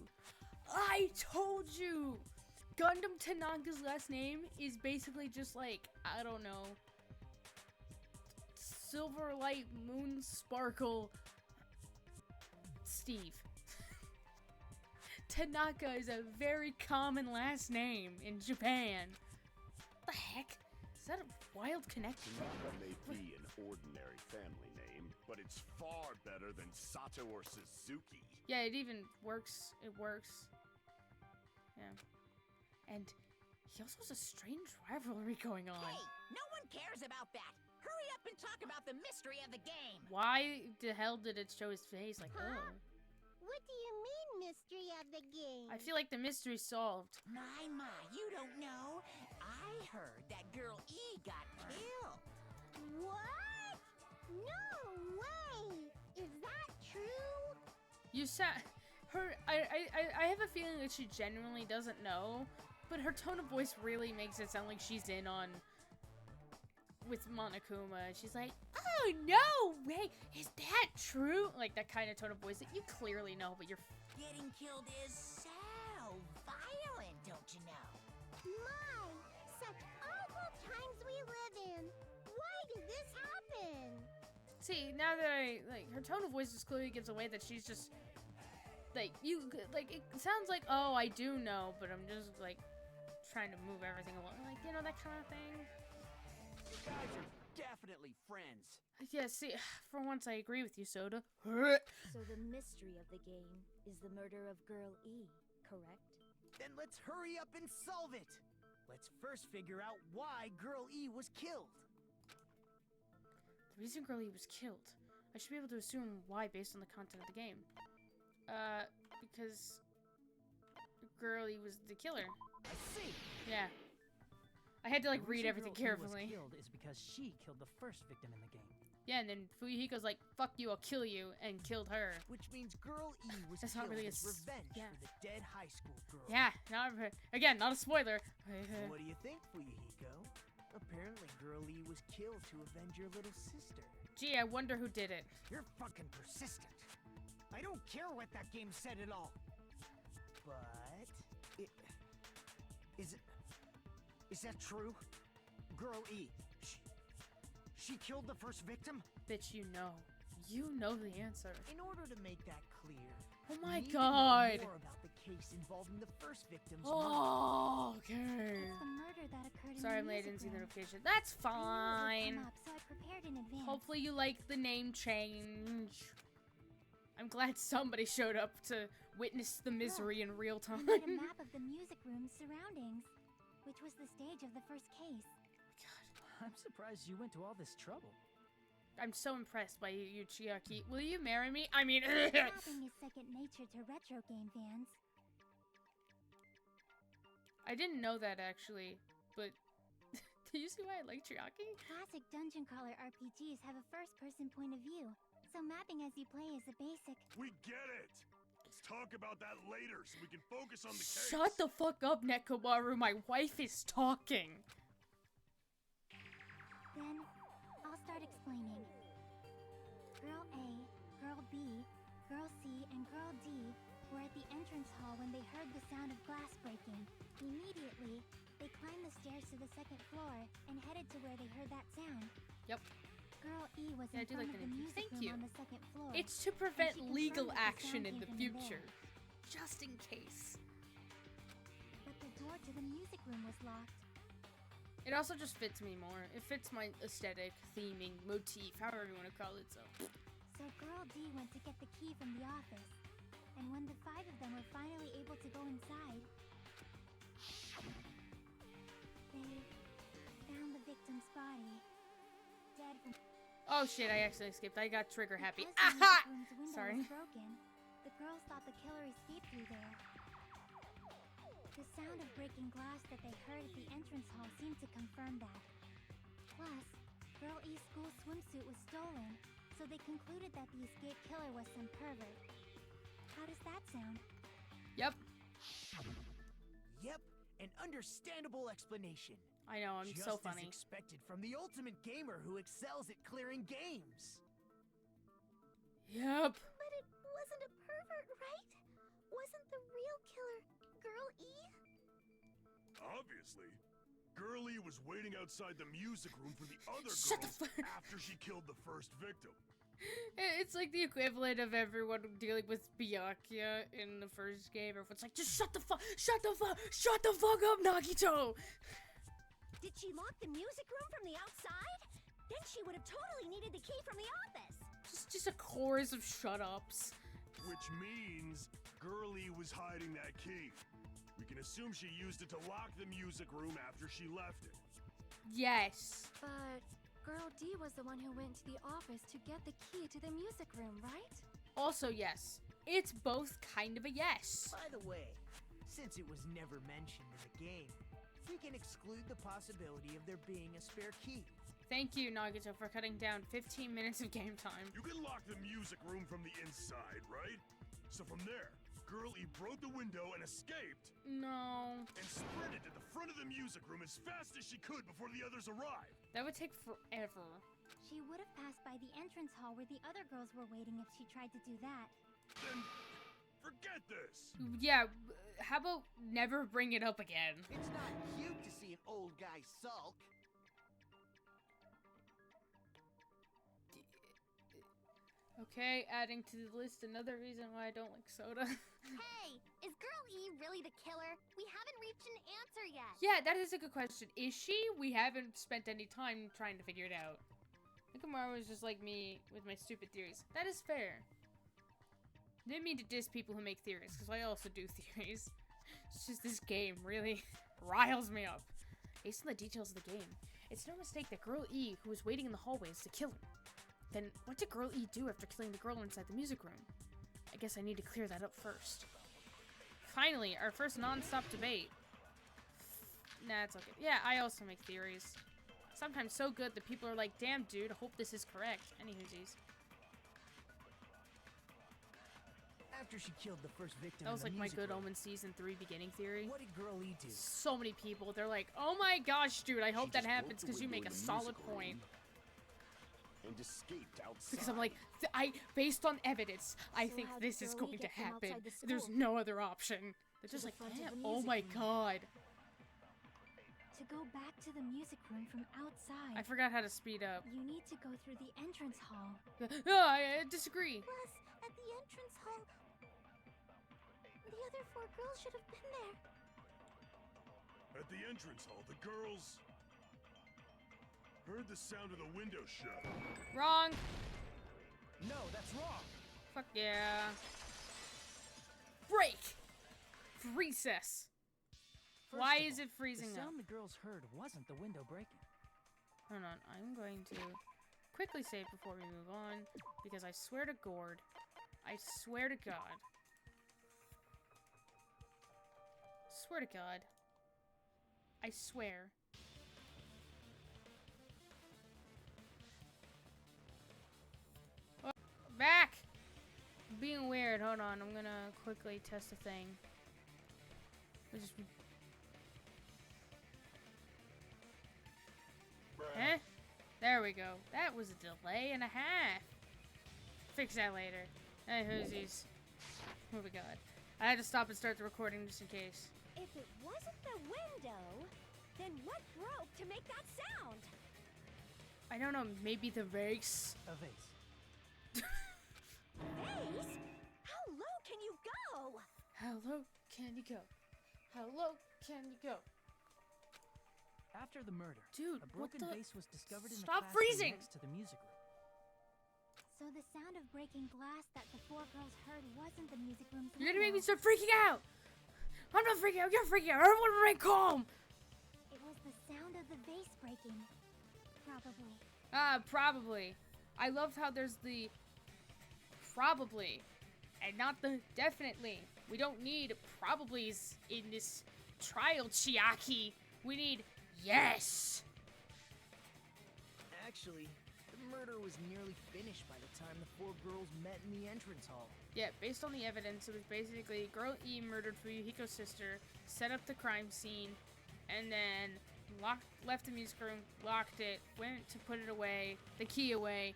Speaker 1: Gundam Tanaka's last name is basically just like, I don't know, Silver Light Moon Sparkle Steve. Tanaka is a very common last name in Japan. What the heck? Is that a wild connection?
Speaker 4: Tanaka may be an ordinary family name, but it's far better than Sato or Suzuki.
Speaker 1: Yeah, it even works. It works. Yeah. And he also has a strange rivalry going on.
Speaker 5: Hey, no one cares about that. Hurry up and talk about the mystery of the game.
Speaker 1: Why the hell did it show his face? Like,
Speaker 2: Huh?
Speaker 1: oh.
Speaker 2: What do you mean, mystery of the game?
Speaker 1: I feel like the mystery's solved.
Speaker 5: My, you don't know. I heard that Girl E got killed.
Speaker 2: What? No way! Is that true?
Speaker 1: You said her. I have a feeling that she genuinely doesn't know, but her tone of voice really makes it sound like she's in on with Monokuma. She's like, "Oh no way! Is that true?" Like that kind of tone of voice that you clearly know, but you're.
Speaker 5: Getting killed is so violent, don't you know?
Speaker 2: My, such awful times we live in. Why did this happen?
Speaker 1: See, now that her tone of voice just clearly gives away that she's just like it sounds like, oh, I do know, but I'm just like trying to move everything along, like, you know, that kind of thing.
Speaker 6: You guys are definitely friends.
Speaker 1: Yeah, see, for once I agree with you, Soda.
Speaker 7: So the mystery of the game is the murder of Girl E, correct?
Speaker 6: Then let's hurry up and solve it. Let's first figure out why Girl E was killed.
Speaker 1: The reason Girl E was killed. I should be able to assume why based on the content of the game. Because Girl E was the killer.
Speaker 6: I see.
Speaker 1: Yeah. I had to like
Speaker 8: The
Speaker 1: read
Speaker 8: reason
Speaker 1: everything
Speaker 8: Girl E
Speaker 1: carefully.
Speaker 8: was killed is because she killed the first victim in the game.
Speaker 1: Yeah, and then Fuyuhiko's like, "Fuck you, I'll kill you," and killed her.
Speaker 6: Which means Girl E was
Speaker 1: That's not
Speaker 6: killed
Speaker 1: really
Speaker 6: as
Speaker 1: a
Speaker 6: revenge
Speaker 1: yeah.
Speaker 6: for the dead high school girl.
Speaker 1: Yeah, not a spoiler.
Speaker 6: What do you think, Fuyuhiko? Apparently, Girl E was killed to avenge your little sister.
Speaker 1: Gee, I wonder who did it.
Speaker 6: You're fucking persistent. I don't care what that game said at all. But is that true? Girl E, she killed the first victim?
Speaker 1: Bitch, you know. You know the answer.
Speaker 6: In order to make that clear,
Speaker 1: Oh
Speaker 6: we
Speaker 1: my
Speaker 6: need to know
Speaker 1: god.
Speaker 6: more about the case involving the first victim's
Speaker 1: Oh, okay.
Speaker 2: It's the murder that occurred
Speaker 1: Sorry,
Speaker 2: in
Speaker 1: I'm
Speaker 2: the
Speaker 1: late. I didn't see the
Speaker 2: music room.
Speaker 1: notification. That's
Speaker 2: I knew it would
Speaker 1: fine.
Speaker 2: come up, so I prepared in advance.
Speaker 1: Hopefully you like the name change. I'm glad somebody showed up to witness the misery in real
Speaker 2: I
Speaker 1: time.
Speaker 2: made a map of the music room's surroundings, which was the stage of the first case.
Speaker 8: I'm surprised you went to all this trouble.
Speaker 1: I'm so impressed by you, Chiaki. Will you marry me? I mean,
Speaker 2: Mapping is second nature to retro game fans.
Speaker 1: I didn't know that actually, but do you see why I like Chiaki?
Speaker 2: Classic dungeon crawler RPGs have a first-person point of view, so mapping as you play is a basic.
Speaker 4: We get it! Let's talk about that later so we can focus on the case.
Speaker 1: Shut the fuck up, Nekomaru. My wife is talking.
Speaker 2: Then, I'll start explaining. Girl A, Girl B, Girl C, and Girl D were at the entrance hall when they heard the sound of glass breaking. Immediately, they climbed the stairs to the second floor and headed to where they heard that sound.
Speaker 1: Yep.
Speaker 2: Girl E was
Speaker 1: Yeah, I
Speaker 2: in
Speaker 1: do
Speaker 2: front
Speaker 1: like
Speaker 2: of
Speaker 1: the
Speaker 2: the
Speaker 1: name.
Speaker 2: music
Speaker 1: Thank
Speaker 2: room
Speaker 1: you.
Speaker 2: on the second floor.
Speaker 1: It's to prevent
Speaker 2: she confirmed
Speaker 1: legal
Speaker 2: that the
Speaker 1: action
Speaker 2: sound
Speaker 1: in
Speaker 2: came
Speaker 1: the
Speaker 2: from in
Speaker 1: future.
Speaker 2: there.
Speaker 1: Just in case.
Speaker 2: But the door to the music room was locked.
Speaker 1: It also just fits me more. It fits my aesthetic, theming, motif, however you want to call it, so.
Speaker 2: So Girl D went to get the key from the office. And when the 5 of them were finally able to go inside, they found the victim's body. Dead from...
Speaker 1: Oh shit, I actually skipped. I got trigger happy.
Speaker 2: Because the
Speaker 1: Aha!
Speaker 2: music room's window
Speaker 1: Sorry.
Speaker 2: was broken, the girls thought the killer escaped through there. The sound of breaking glass that they heard at the entrance hall seemed to confirm that. Plus, Girl E's school swimsuit was stolen, so they concluded that the escaped killer was some pervert. How does that sound?
Speaker 1: Yep.
Speaker 6: Yep, an understandable explanation.
Speaker 1: I know, I'm
Speaker 6: Just
Speaker 1: so
Speaker 6: as
Speaker 1: funny.
Speaker 6: expected from the ultimate gamer who excels at clearing games.
Speaker 1: Yep.
Speaker 2: But it wasn't a pervert, right? Wasn't the real killer Girl E?
Speaker 4: Obviously. Girl E was waiting outside the music room for the other
Speaker 1: Shut the
Speaker 4: girls
Speaker 1: fuck-
Speaker 4: after she killed the first victim.
Speaker 1: It's like the equivalent of everyone dealing with Byakuya in the first game. Everyone's like, just shut the fuck up, Nagito!
Speaker 2: Did she lock the music room from the outside? Then she would have totally needed the key from the office.
Speaker 1: Just a chorus of shut-ups.
Speaker 4: Which means Girl E was hiding that key. We can assume she used it to lock the music room after she left it.
Speaker 1: Yes.
Speaker 10: But Girl D was the one who went to the office to get the key to the music room, right?
Speaker 1: Also, yes. It's both kind of a yes.
Speaker 6: By the way, since it was never mentioned in the game, we can exclude the possibility of there being a spare key.
Speaker 1: Thank you, Nagito, for cutting down 15 minutes of game time.
Speaker 4: You can lock the music room from the inside, right? So from there, Girl E broke the window and escaped,
Speaker 1: No.
Speaker 4: and sprinted to the front of the music room as fast as she could before the others arrived.
Speaker 1: That would take forever.
Speaker 2: She would have passed by the entrance hall where the other girls were waiting if she tried to do that.
Speaker 4: Then, forget this.
Speaker 1: Yeah, how about never bring it up again?
Speaker 6: It's not cute to see an old guy sulk.
Speaker 1: Okay, adding to the list another reason why I don't like soda.
Speaker 2: Hey, is Girl E really the killer? We haven't reached an answer yet.
Speaker 1: Yeah, that is a good question. Is she? We haven't spent any time trying to figure it out. Nikomaru was just like me with my stupid theories. That is fair. Didn't mean to diss people who make theories, because I also do theories. It's just this game really riles me up. Based on the details of the game, it's no mistake that Girl E, who was waiting in the hallways to kill him. Then, what did Girl E do after killing the girl inside the music room? I guess I need to clear that up first. Finally, our first non-stop debate. Nah, it's okay. Yeah, I also make theories. Sometimes so good that people are like, damn dude, hope this is correct. Anywhoosies.
Speaker 6: after she killed the first victim.
Speaker 1: That was
Speaker 6: in the
Speaker 1: like my
Speaker 6: music
Speaker 1: Good
Speaker 6: room,
Speaker 1: Omen season 3 beginning theory.
Speaker 6: What did Girl E do?
Speaker 1: So many people, they're like, oh my gosh, dude, I hope
Speaker 4: She
Speaker 1: that
Speaker 4: just broke
Speaker 1: happens
Speaker 4: the
Speaker 1: because you
Speaker 4: window
Speaker 1: make a
Speaker 4: in the
Speaker 1: solid
Speaker 4: music room
Speaker 1: point.
Speaker 4: And escaped outside.
Speaker 1: Because I'm like, based on evidence, I
Speaker 7: So
Speaker 1: think
Speaker 7: how did
Speaker 1: this is
Speaker 7: Girl E
Speaker 1: going to
Speaker 7: get from
Speaker 1: happen.
Speaker 7: outside the
Speaker 1: There's
Speaker 7: school?
Speaker 1: no other option. They're just
Speaker 7: the
Speaker 1: like,
Speaker 7: front of
Speaker 1: damn,
Speaker 7: the
Speaker 1: oh
Speaker 7: music
Speaker 1: my
Speaker 7: room.
Speaker 1: god.
Speaker 2: To go back to the music room from outside,
Speaker 1: I forgot how to speed up.
Speaker 2: you need to go through the entrance hall.
Speaker 1: No, I disagree.
Speaker 2: Plus, at the entrance hall, the other 4 girls should have been there.
Speaker 4: At the entrance hall, the girls heard the sound of the window shut.
Speaker 1: Wrong.
Speaker 6: No, that's wrong.
Speaker 1: Fuck yeah. Break. Recess.
Speaker 8: First
Speaker 1: Why
Speaker 8: of
Speaker 1: is
Speaker 8: all,
Speaker 1: it freezing
Speaker 8: The
Speaker 1: up?
Speaker 8: sound the girls heard wasn't the window breaking.
Speaker 1: Hold on, I'm going to quickly save before we move on, because I swear to Gord, I swear to God, swear to God, I swear. Oh, back! I'm being weird, hold on, I'm gonna quickly test a thing. Let's just... Huh? There we go. That was a delay and a half. Fix that later. Hey, whoosies. Oh my god. I had to stop and start the recording just in case.
Speaker 9: If it wasn't the window, then what broke to make that sound?
Speaker 1: I don't know, maybe the vase?
Speaker 8: A vase.
Speaker 9: Vase? How low can you go?
Speaker 1: How low can you go? How low can you go?
Speaker 8: After the murder,
Speaker 1: Dude,
Speaker 8: a
Speaker 1: what
Speaker 8: broken
Speaker 1: the...
Speaker 8: vase was discovered in the
Speaker 1: Stop
Speaker 8: classroom
Speaker 1: freezing!
Speaker 8: next to the music room.
Speaker 2: So the sound of breaking glass that the 4 girls heard wasn't the music room's
Speaker 1: You're gonna make me
Speaker 2: window.
Speaker 1: start freaking out! I'm not freaking out, you're freaking out! Everyone remain calm!
Speaker 2: It was the sound of the vase breaking. Probably.
Speaker 1: Probably. I love how there's the probably and not the definitely. We don't need probablys in this trial, Chiaki. We need yes.
Speaker 6: Actually, the murder was nearly finished by the time the 4 girls met in the entrance hall.
Speaker 1: Yeah, based on the evidence, it was basically Girl E murdered Fuyuhiko's sister, set up the crime scene, and then left the music room, locked it, went to put it away, the key away,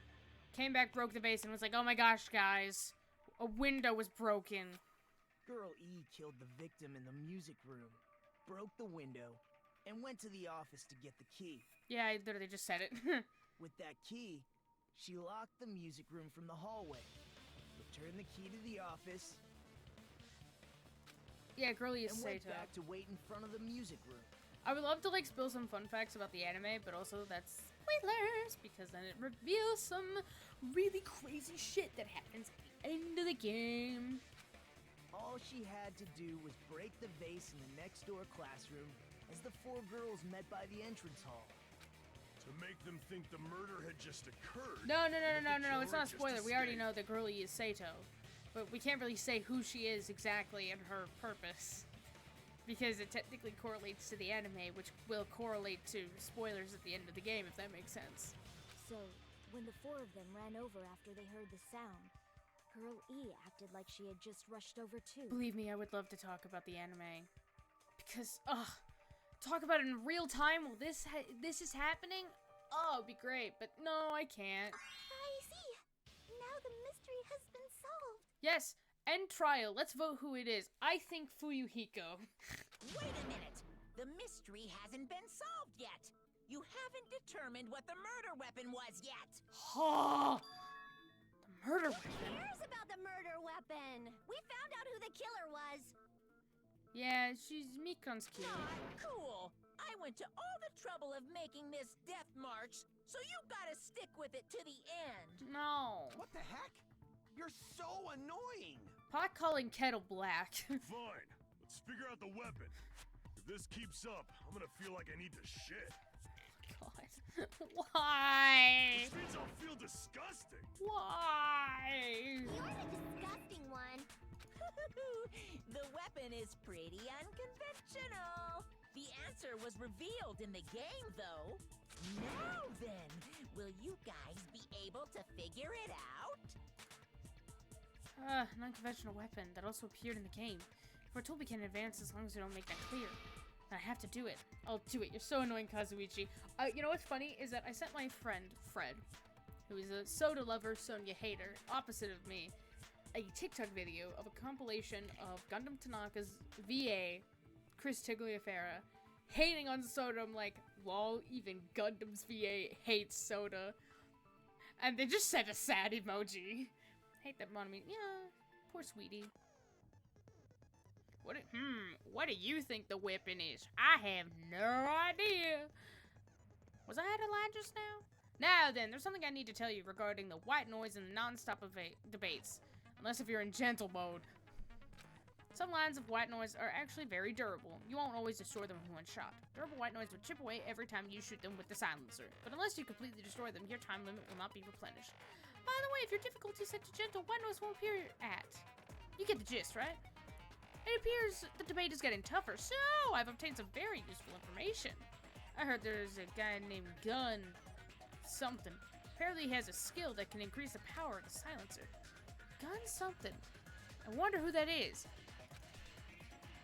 Speaker 1: came back, broke the vase, and was like, oh my gosh, guys, a window was broken.
Speaker 6: Girl E killed the victim in the music room, broke the window, and went to the office to get the key.
Speaker 1: Yeah, I literally just said it.
Speaker 6: With that key, she locked the music room from the hallway, returned the key to the office,
Speaker 1: Yeah, Girly is
Speaker 6: and went
Speaker 1: Sato.
Speaker 6: back to wait in front of the music room.
Speaker 1: I would love to like spill some fun facts about the anime, but also that's spoilers because then it reveals some really crazy shit that happens at the end of the game.
Speaker 6: All she had to do was break the vase in the next door classroom as the 4 girls met by the entrance hall.
Speaker 4: To make them think the murder had just occurred.
Speaker 1: No,
Speaker 4: and that the
Speaker 1: it's not a
Speaker 4: killer just
Speaker 1: spoiler. We already
Speaker 4: escaped.
Speaker 1: know that Girly is Sato, but we can't really say who she is exactly and her purpose because it technically correlates to the anime, which will correlate to spoilers at the end of the game, if that makes sense.
Speaker 7: So, when the 4 of them ran over after they heard the sound, Girl E acted like she had just rushed over too.
Speaker 1: Believe me, I would love to talk about the anime because, talk about it in real time while this is happening. Oh, it'd be great, but no, I can't.
Speaker 2: I see. Now the mystery has been solved.
Speaker 1: Yes, end trial. Let's vote who it is. I think Fuyuhiko.
Speaker 5: Wait a minute! The mystery hasn't been solved yet! You haven't determined what the murder weapon was yet!
Speaker 1: Oh, the murder
Speaker 9: Who
Speaker 1: weapon.
Speaker 9: cares about the murder weapon? We found out who the killer was.
Speaker 1: Yeah, she's Mikon's kid.
Speaker 5: Not cool! I went to all the trouble of making this death march, so you gotta stick with it to the end!
Speaker 1: No.
Speaker 6: What the heck? You're so annoying!
Speaker 1: Pot calling kettle black.
Speaker 4: Fine. Let's figure out the weapon. If this keeps up, I'm gonna feel like I need to shit.
Speaker 1: God. Why?
Speaker 4: Which means I'll feel disgusting.
Speaker 1: Why?
Speaker 9: You're the disgusting one.
Speaker 5: The weapon is pretty unconventional. The answer was revealed in the game, though. Now then, will you guys be able to figure it out?
Speaker 1: An unconventional weapon that also appeared in the game. We're told we can advance as long as we don't make that clear. I have to do it. I'll do it. You're so annoying, Kazuichi. You know what's funny is that I sent my friend, Fred, who is a soda lover, Sonya hater, opposite of me, a TikTok video of a compilation of Gundam Tanaka's VA, Chris Tagliaferra, hating on soda. I'm like, lol, even Gundam's VA hates soda. And they just sent a sad emoji. Hate that Monomi. Yeah, poor sweetie. What do you think the weapon is? I have no idea. Was I out of line just now? Now then, there's something I need to tell you regarding the white noise and the non-stop debates. Unless if you're in gentle mode. Some lines of white noise are actually very durable. You won't always destroy them with one shot. Durable white noise will chip away every time you shoot them with the silencer. But unless you completely destroy them, your time limit will not be replenished. By the way, if your difficulty is set to gentle, white noise won't appear at. You get the gist, right? It appears the debate is getting tougher, so I've obtained some very useful information. I heard there's a guy named Gun something. Apparently he has a skill that can increase the power of the silencer. Gun something. I wonder who that is.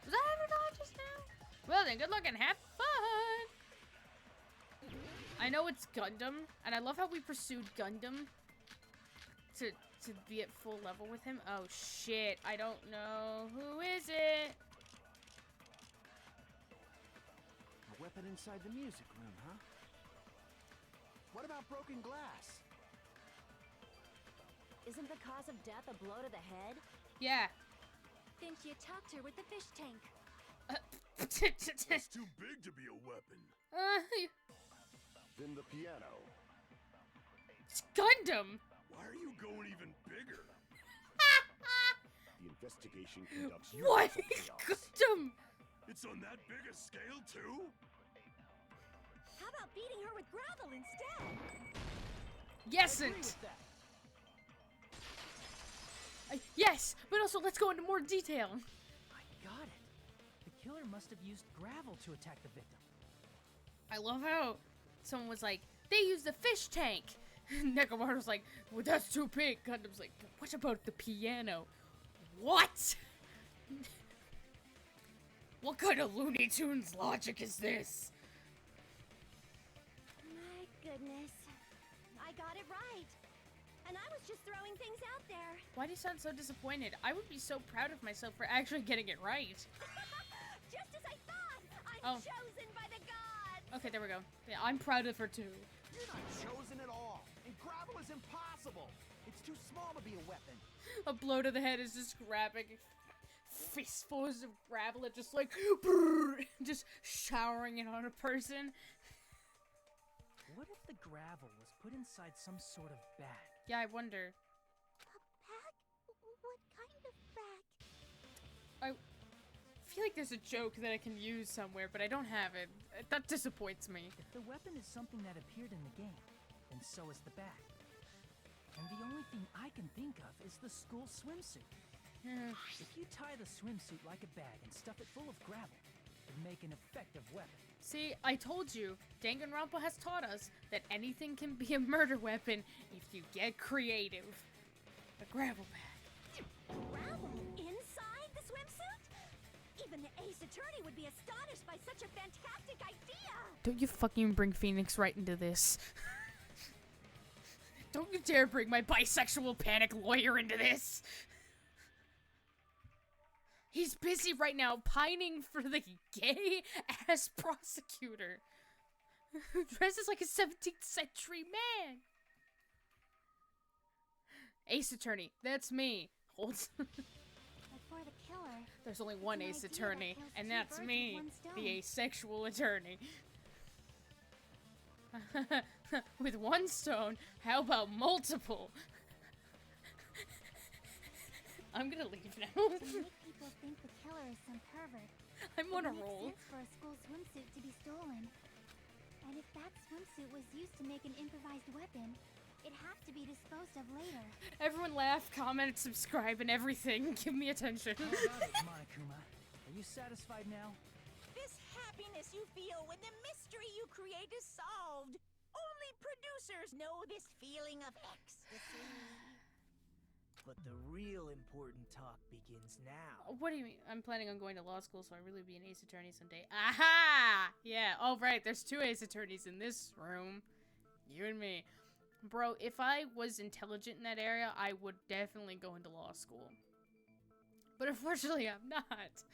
Speaker 1: Was I ever not just now? Well then, good luck and have fun! I know it's Gundam, and I love how we pursued Gundam to be at full level with him. Oh shit, I don't know. Who is it?
Speaker 6: A weapon inside the music room, huh? What about broken glass?
Speaker 9: Isn't the cause of death a blow to the head?
Speaker 1: Yeah.
Speaker 10: Think you attacked her with the fish tank.
Speaker 4: It's too big to be a weapon. Then the piano.
Speaker 1: It's Gundam!
Speaker 4: Why are you going even bigger? The investigation conducts
Speaker 1: What
Speaker 4: universal
Speaker 1: is
Speaker 4: chaos.
Speaker 1: Gundam?
Speaker 4: It's on that big a scale too?
Speaker 9: How about beating her with gravel instead?
Speaker 1: Yesn't! Yes, but also let's go into more detail.
Speaker 8: I got it. The killer must have used gravel to attack the victim.
Speaker 1: I love how someone was like, they used the fish tank. Nekomaru's like, well, that's too big. Gundam's like, but what about the piano? What? What kind of Looney Tunes logic is this?
Speaker 2: My goodness. I got it right. And I was just throwing things out there.
Speaker 1: Why do you sound so disappointed? I would be so proud of myself for actually getting it right.
Speaker 2: Just as I thought! I'm
Speaker 1: Oh.
Speaker 2: chosen by the gods!
Speaker 1: Okay, there we go. Yeah, I'm proud of her too.
Speaker 6: You're not chosen at all. And gravel is impossible. It's too small to be a weapon.
Speaker 1: A blow to the head is just grabbing fistfuls of gravel and just like, brrr, just showering it on a person.
Speaker 8: What if the gravel was put inside some sort of bag?
Speaker 1: Yeah, I wonder.
Speaker 2: A bag? What kind of bag?
Speaker 1: I feel like there's a joke that I can use somewhere, but I don't have it. That disappoints me.
Speaker 8: If the weapon is something that appeared in the game, then so is the bag. And the only thing I can think of is the school swimsuit. If you tie the swimsuit like a bag and stuff it full of gravel, it'd make an effective weapon.
Speaker 1: See, I told you, Danganronpa has taught us that anything can be a murder weapon if you get creative. A gravel bag.
Speaker 2: Gravel inside the swimsuit? Even the Ace Attorney would be astonished by such a fantastic idea!
Speaker 1: Don't you fucking bring Phoenix right into this. Don't you dare bring my bisexual panic lawyer into this. He's busy right now pining for the gay-ass prosecutor who dresses like a 17th century man. Ace Attorney, that's me. Hold.
Speaker 2: But for the killer,
Speaker 1: There's only one
Speaker 2: an
Speaker 1: Ace
Speaker 2: idea that
Speaker 1: Attorney,
Speaker 2: kills
Speaker 1: and
Speaker 2: two
Speaker 1: that's
Speaker 2: birds
Speaker 1: me,
Speaker 2: with one stone.
Speaker 1: the asexual attorney. With one stone, how about multiple? I'm gonna leave now.
Speaker 2: To make people think the killer is some pervert,
Speaker 1: I'm on a
Speaker 2: it makes
Speaker 1: roll.
Speaker 2: sense for a school swimsuit to be stolen. And if that swimsuit was used to make an improvised weapon, it'd have to be disposed of later.
Speaker 1: Everyone laugh, comment, subscribe, and everything. Give me attention.
Speaker 8: How about it, Monokuma? Are you satisfied now?
Speaker 5: This happiness you feel when the mystery you create is solved. Only producers know this feeling of ecstasy.
Speaker 6: But the real important talk begins now.
Speaker 1: What do you mean? I'm planning on going to law school, so I really be an ace attorney someday. Aha! Yeah, oh right, there's 2 ace attorneys in this room. You and me. Bro, if I was intelligent in that area, I would definitely go into law school. But unfortunately, I'm not.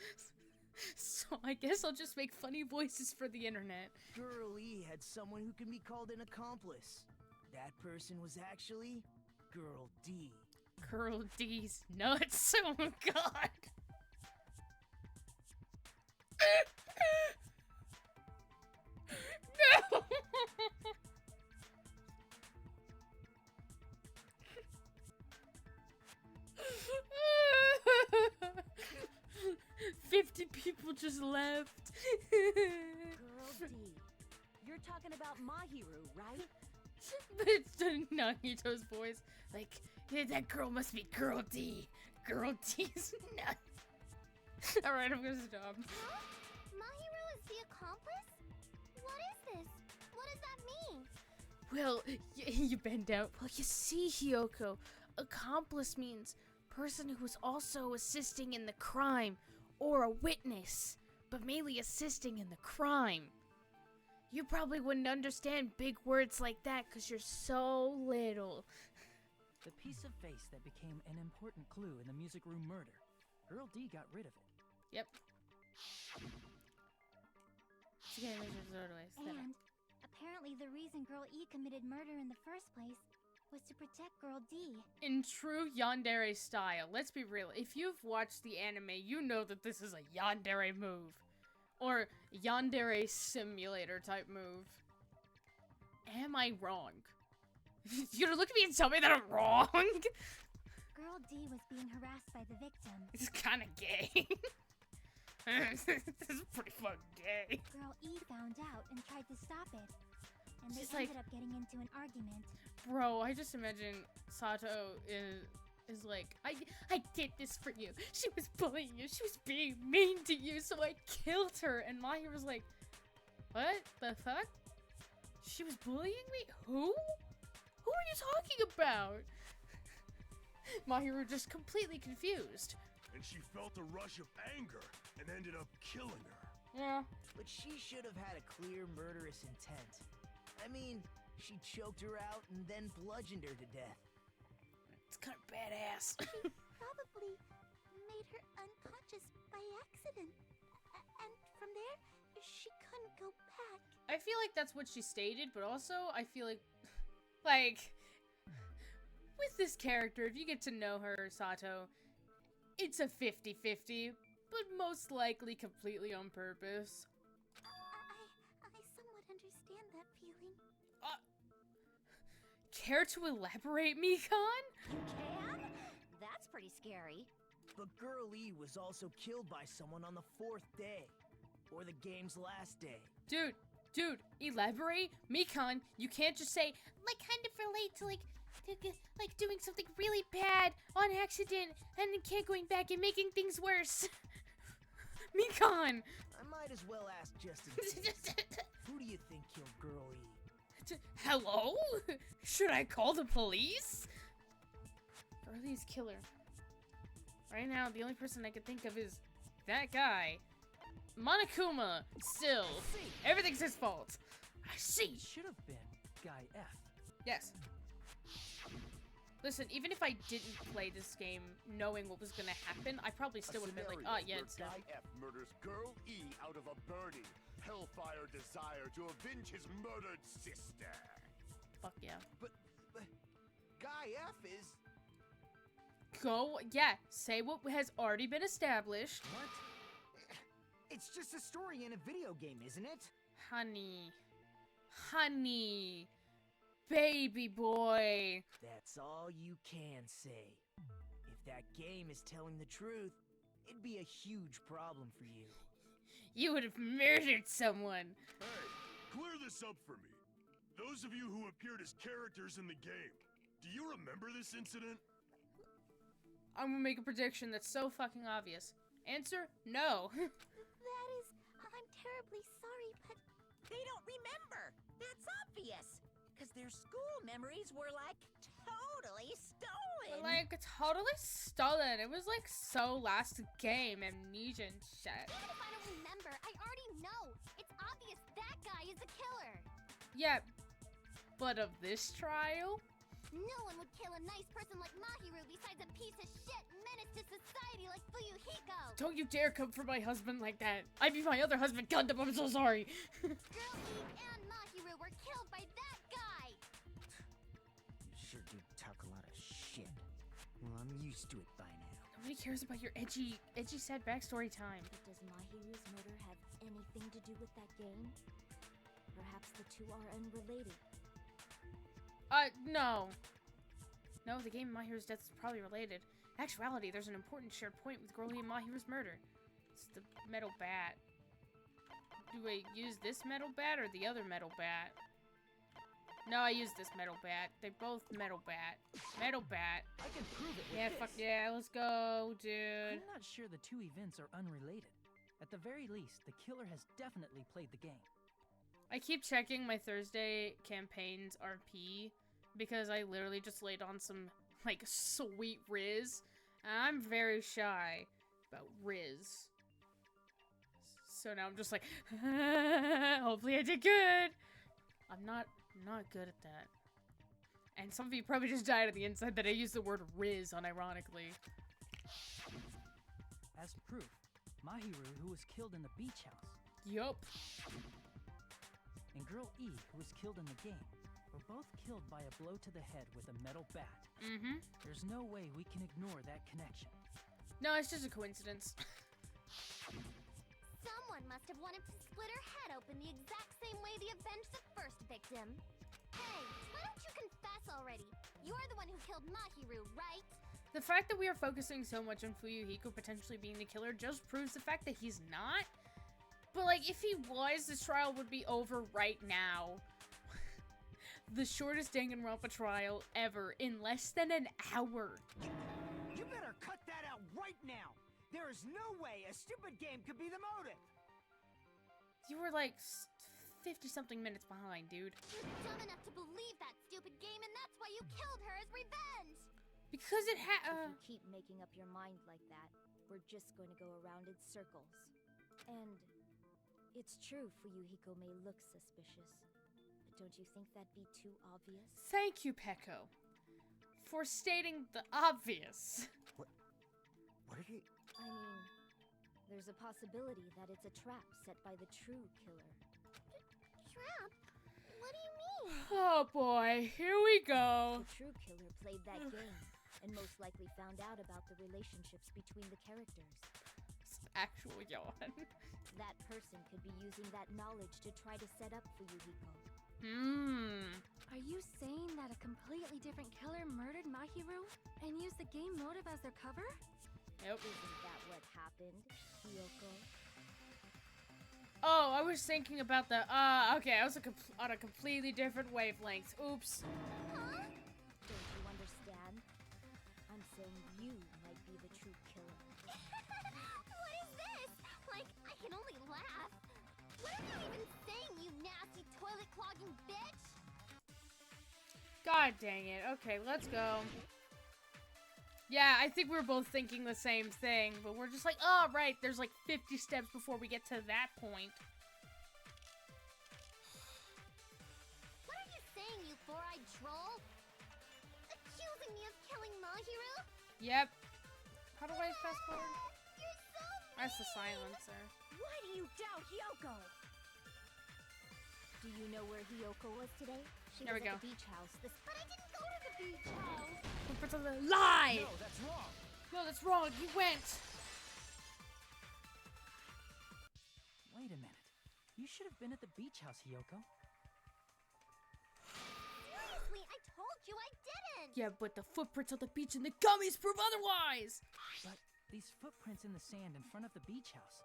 Speaker 1: So I guess I'll just make funny voices for the internet.
Speaker 6: Girl E had someone who can be called an accomplice. That person was actually Girl D.
Speaker 1: Girl D's nuts. Oh my god. No. 50 people just left.
Speaker 9: Girl D. You're talking about Mahuru, right?
Speaker 1: It's Nagito's voice. Like, yeah, that girl must be Girl D. Girl D's nuts. Alright, I'm gonna stop.
Speaker 2: Huh? Mahiro is the accomplice? What is this? What does that mean?
Speaker 1: Well, you bend out. Well, you see, Hiyoko, accomplice means person who is also assisting in the crime, or a witness, but mainly assisting in the crime. You probably wouldn't understand big words like that because you're so little.
Speaker 8: The piece of face that became an important clue in the music room murder. Girl D got rid of it.
Speaker 1: Yep.
Speaker 2: And apparently the reason Girl E committed murder in the first place was to protect Girl D.
Speaker 1: In true yandere style, let's be real, if you've watched the anime, you know that this is a yandere move. Or yandere simulator type move. Am I wrong? You're gonna look at me and tell me that I'm wrong?
Speaker 2: Girl D was being harassed by the victim.
Speaker 1: It's kinda gay. This is pretty fucking gay.
Speaker 2: Girl E found out and tried to stop it. And they
Speaker 1: She's like,
Speaker 2: ended up getting into an argument.
Speaker 1: Bro, I just imagine Sato is like, I did this for you. She was bullying you. She was being mean to you, so I killed her. And Mahiro was like, what the fuck? She was bullying me? Who? Who are you talking about? Mahiro just completely confused.
Speaker 11: And she felt a rush of anger and ended up killing her.
Speaker 1: Yeah.
Speaker 6: But she should have had a clear murderous intent. I mean, she choked her out and then bludgeoned her to death.
Speaker 1: It's kind of badass.
Speaker 2: Probably made her unconscious by accident. And from there, she couldn't go back.
Speaker 1: I feel like that's what she stated, but also I feel like, with this character, if you get to know her, Sato, it's a 50-50, but most likely completely on purpose.
Speaker 2: I somewhat understand that feeling.
Speaker 1: Care to elaborate, Mikan?
Speaker 9: You can? That's pretty scary.
Speaker 6: But Girl E was also killed by someone on the 4th day. Or the game's last day.
Speaker 1: Dude, elaborate? Mikan, you can't just say, kind of relate to, doing something really bad on accident and then can't going back and making things worse. Mikan!
Speaker 6: I might as well ask just in case. Who do you think killed Girl E?
Speaker 1: Hello? Should I call the police? Girlie's killer. Right now, the only person I can think of is that guy. Monokuma, still. Everything's his fault. I see.
Speaker 8: It should have been Guy F.
Speaker 1: Yes. Listen, even if I didn't play this game knowing what was gonna happen, I probably still would have been like, oh yeah, it's
Speaker 4: Guy F murders Girl E out of a burning, hellfire desire to avenge his murdered sister.
Speaker 1: Fuck yeah.
Speaker 6: But Guy F is...
Speaker 1: Say what has already been established.
Speaker 6: What? It's just a story in a video game, isn't it?
Speaker 1: Honey, baby boy.
Speaker 6: That's all you can say. If that game is telling the truth, it'd be a huge problem for you.
Speaker 1: You would have murdered someone.
Speaker 11: Hey, clear this up for me. Those of you who appeared as characters in the game, do you remember this incident?
Speaker 1: I'm gonna make a prediction that's so fucking obvious. Answer, no.
Speaker 2: That is, I'm terribly sorry, but...
Speaker 5: They don't remember! That's obvious! Because their school memories were, like, totally stolen.
Speaker 1: Like, totally stolen. It was like so last game, amnesia and shit.
Speaker 2: Even if I don't remember, I already know. It's obvious that guy is the killer.
Speaker 1: Yeah, but of this trial?
Speaker 2: No one would kill a nice person like Mahuru besides a piece of shit menace to society like Fuyuhiko.
Speaker 1: Don't you dare come for my husband like that. I mean my other husband, Gundam, I'm so sorry.
Speaker 2: Girl Eve and Mahuru were killed by that guy.
Speaker 6: You sure do talk a lot of shit. Well, I'm used to it by now.
Speaker 1: Nobody cares about your edgy sad backstory time.
Speaker 7: But does Mahiru's murder have anything to do with that game? Perhaps the two are unrelated.
Speaker 1: No. No, the game and Mahiru's death is probably related. In actuality, there's an important shared point with Girlie and Mahiru's murder. It's the metal bat. Do I use this metal bat or the other metal bat? No, I use this metal bat. They both metal bat. Metal bat.
Speaker 8: I can prove it with
Speaker 1: Yeah,
Speaker 8: this.
Speaker 1: fuck yeah, let's go, dude.
Speaker 8: I'm not sure the two events are unrelated. At the very least, the killer has definitely played the game.
Speaker 1: I keep checking my Thursday campaigns RP because I literally just laid on some, like, sweet Riz. And I'm very shy about Riz. So now I'm just like, hopefully I did good. I'm not good at that. And some of you probably just died at the inside that I used the word Riz unironically.
Speaker 8: As proof, Mahiru, who was killed in the beach house,
Speaker 1: Yup.
Speaker 8: and Girl E, who was killed in the game, were both killed by a blow to the head with a metal bat.
Speaker 1: Mm-hmm.
Speaker 8: There's no way we can ignore that connection.
Speaker 1: No, it's just a coincidence.
Speaker 2: Someone must have wanted to split her head open the exact same way they avenged the first victim. Hey, why don't you confess already? You're the one who killed Mahiru, right?
Speaker 1: The fact that we are focusing so much on Fuyuhiko potentially being the killer just proves the fact that he's not. But, like, if he was, this trial would be over right now. The shortest Danganronpa trial ever in less than an hour.
Speaker 6: You better cut that out right now! There is no way a stupid game could be the motive!
Speaker 1: You were, like, 50-something minutes behind, dude.
Speaker 2: You're dumb enough to believe that stupid game, and that's why you killed her as revenge!
Speaker 1: Because it
Speaker 7: If you keep making up your mind like that, we're just going to go around in circles. And it's true Fuyuhiko may look suspicious, but don't you think that'd be too obvious?
Speaker 1: Thank you, Peko, for stating the obvious.
Speaker 6: What are you...
Speaker 7: I mean, there's a possibility that it's a trap set by the true killer.
Speaker 2: Trap? What do you mean?
Speaker 1: Oh boy, here we go.
Speaker 7: The true killer played that game, and most likely found out about the relationships between the characters.
Speaker 1: Actual yawn.
Speaker 7: That person could be using that knowledge to try to set up Fuyuhiko.
Speaker 10: Are you saying that a completely different killer murdered Mahiru and used the game motive as their cover?
Speaker 1: Nope.
Speaker 7: Isn't that what happened, Hiyoko?
Speaker 1: Oh, I was thinking about the, okay, I was on a completely different wavelength. Oops.
Speaker 2: Huh?
Speaker 7: Don't you understand? I'm saying you might be the true killer.
Speaker 2: What is this? Like, I can only laugh. What are you even saying, you nasty toilet-clogging bitch?
Speaker 1: God dang it. Okay, let's go. Yeah, I think we were both thinking the same thing, but we're just like, oh, right, there's like 50 steps before we get to that point.
Speaker 2: What are you saying, you four-eyed troll? Accusing me of killing Mahiru?
Speaker 1: Yep. How do I fast forward?
Speaker 2: You're so
Speaker 1: That's the
Speaker 2: mean.
Speaker 1: silencer.
Speaker 7: Why do you doubt Hiyoko? Do you know where Hiyoko was today? She
Speaker 1: There
Speaker 7: was
Speaker 1: we
Speaker 7: at
Speaker 1: go.
Speaker 7: the beach house.
Speaker 2: But I didn't go to the beach house.
Speaker 1: Lie!
Speaker 6: No, that's wrong!
Speaker 1: No, that's wrong. You went.
Speaker 8: Wait a minute. You should have been at the beach house, Hiyoko.
Speaker 2: Seriously, I told you I didn't.
Speaker 1: Yeah, but the footprints on the beach and the gummies prove otherwise.
Speaker 8: But these footprints in the sand in front of the beach house,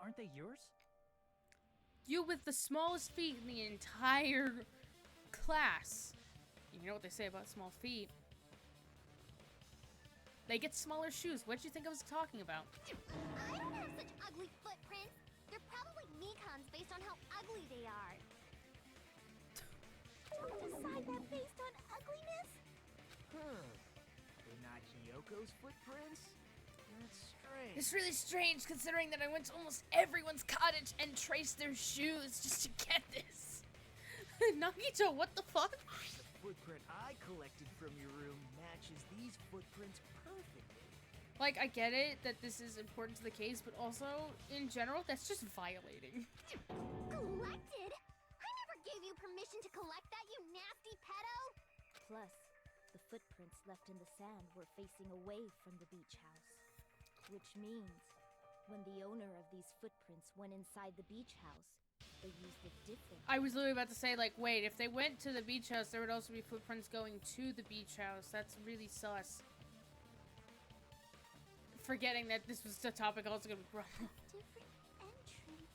Speaker 8: aren't they yours?
Speaker 1: You with the smallest feet in the entire class. You know what they say about small feet. They get smaller shoes. What did you think I was talking about?
Speaker 2: I don't have such ugly footprints. They're probably Mikan's based on how ugly they are. Don't decide that based on ugliness.
Speaker 6: Hiyoko's footprints? That's strange.
Speaker 1: It's really strange considering that I went to almost everyone's cottage and traced their shoes just to get this. Nagito, what the fuck?
Speaker 6: The footprint I collected from your room matches these footprints perfectly.
Speaker 1: Like, I get it that this is important to the case, but also, in general, that's just violating.
Speaker 2: Collected? I never gave you permission to collect that, you nasty pedo!
Speaker 7: Plus, the footprints left in the sand were facing away from the beach house. Which means, when the owner of these footprints went inside the beach house, they used a different...
Speaker 1: I was literally about to say, like, wait, if they went to the beach house, there would also be footprints going to the beach house. That's really sus. Forgetting that this was the topic also gonna be brought up.
Speaker 2: Different entrance.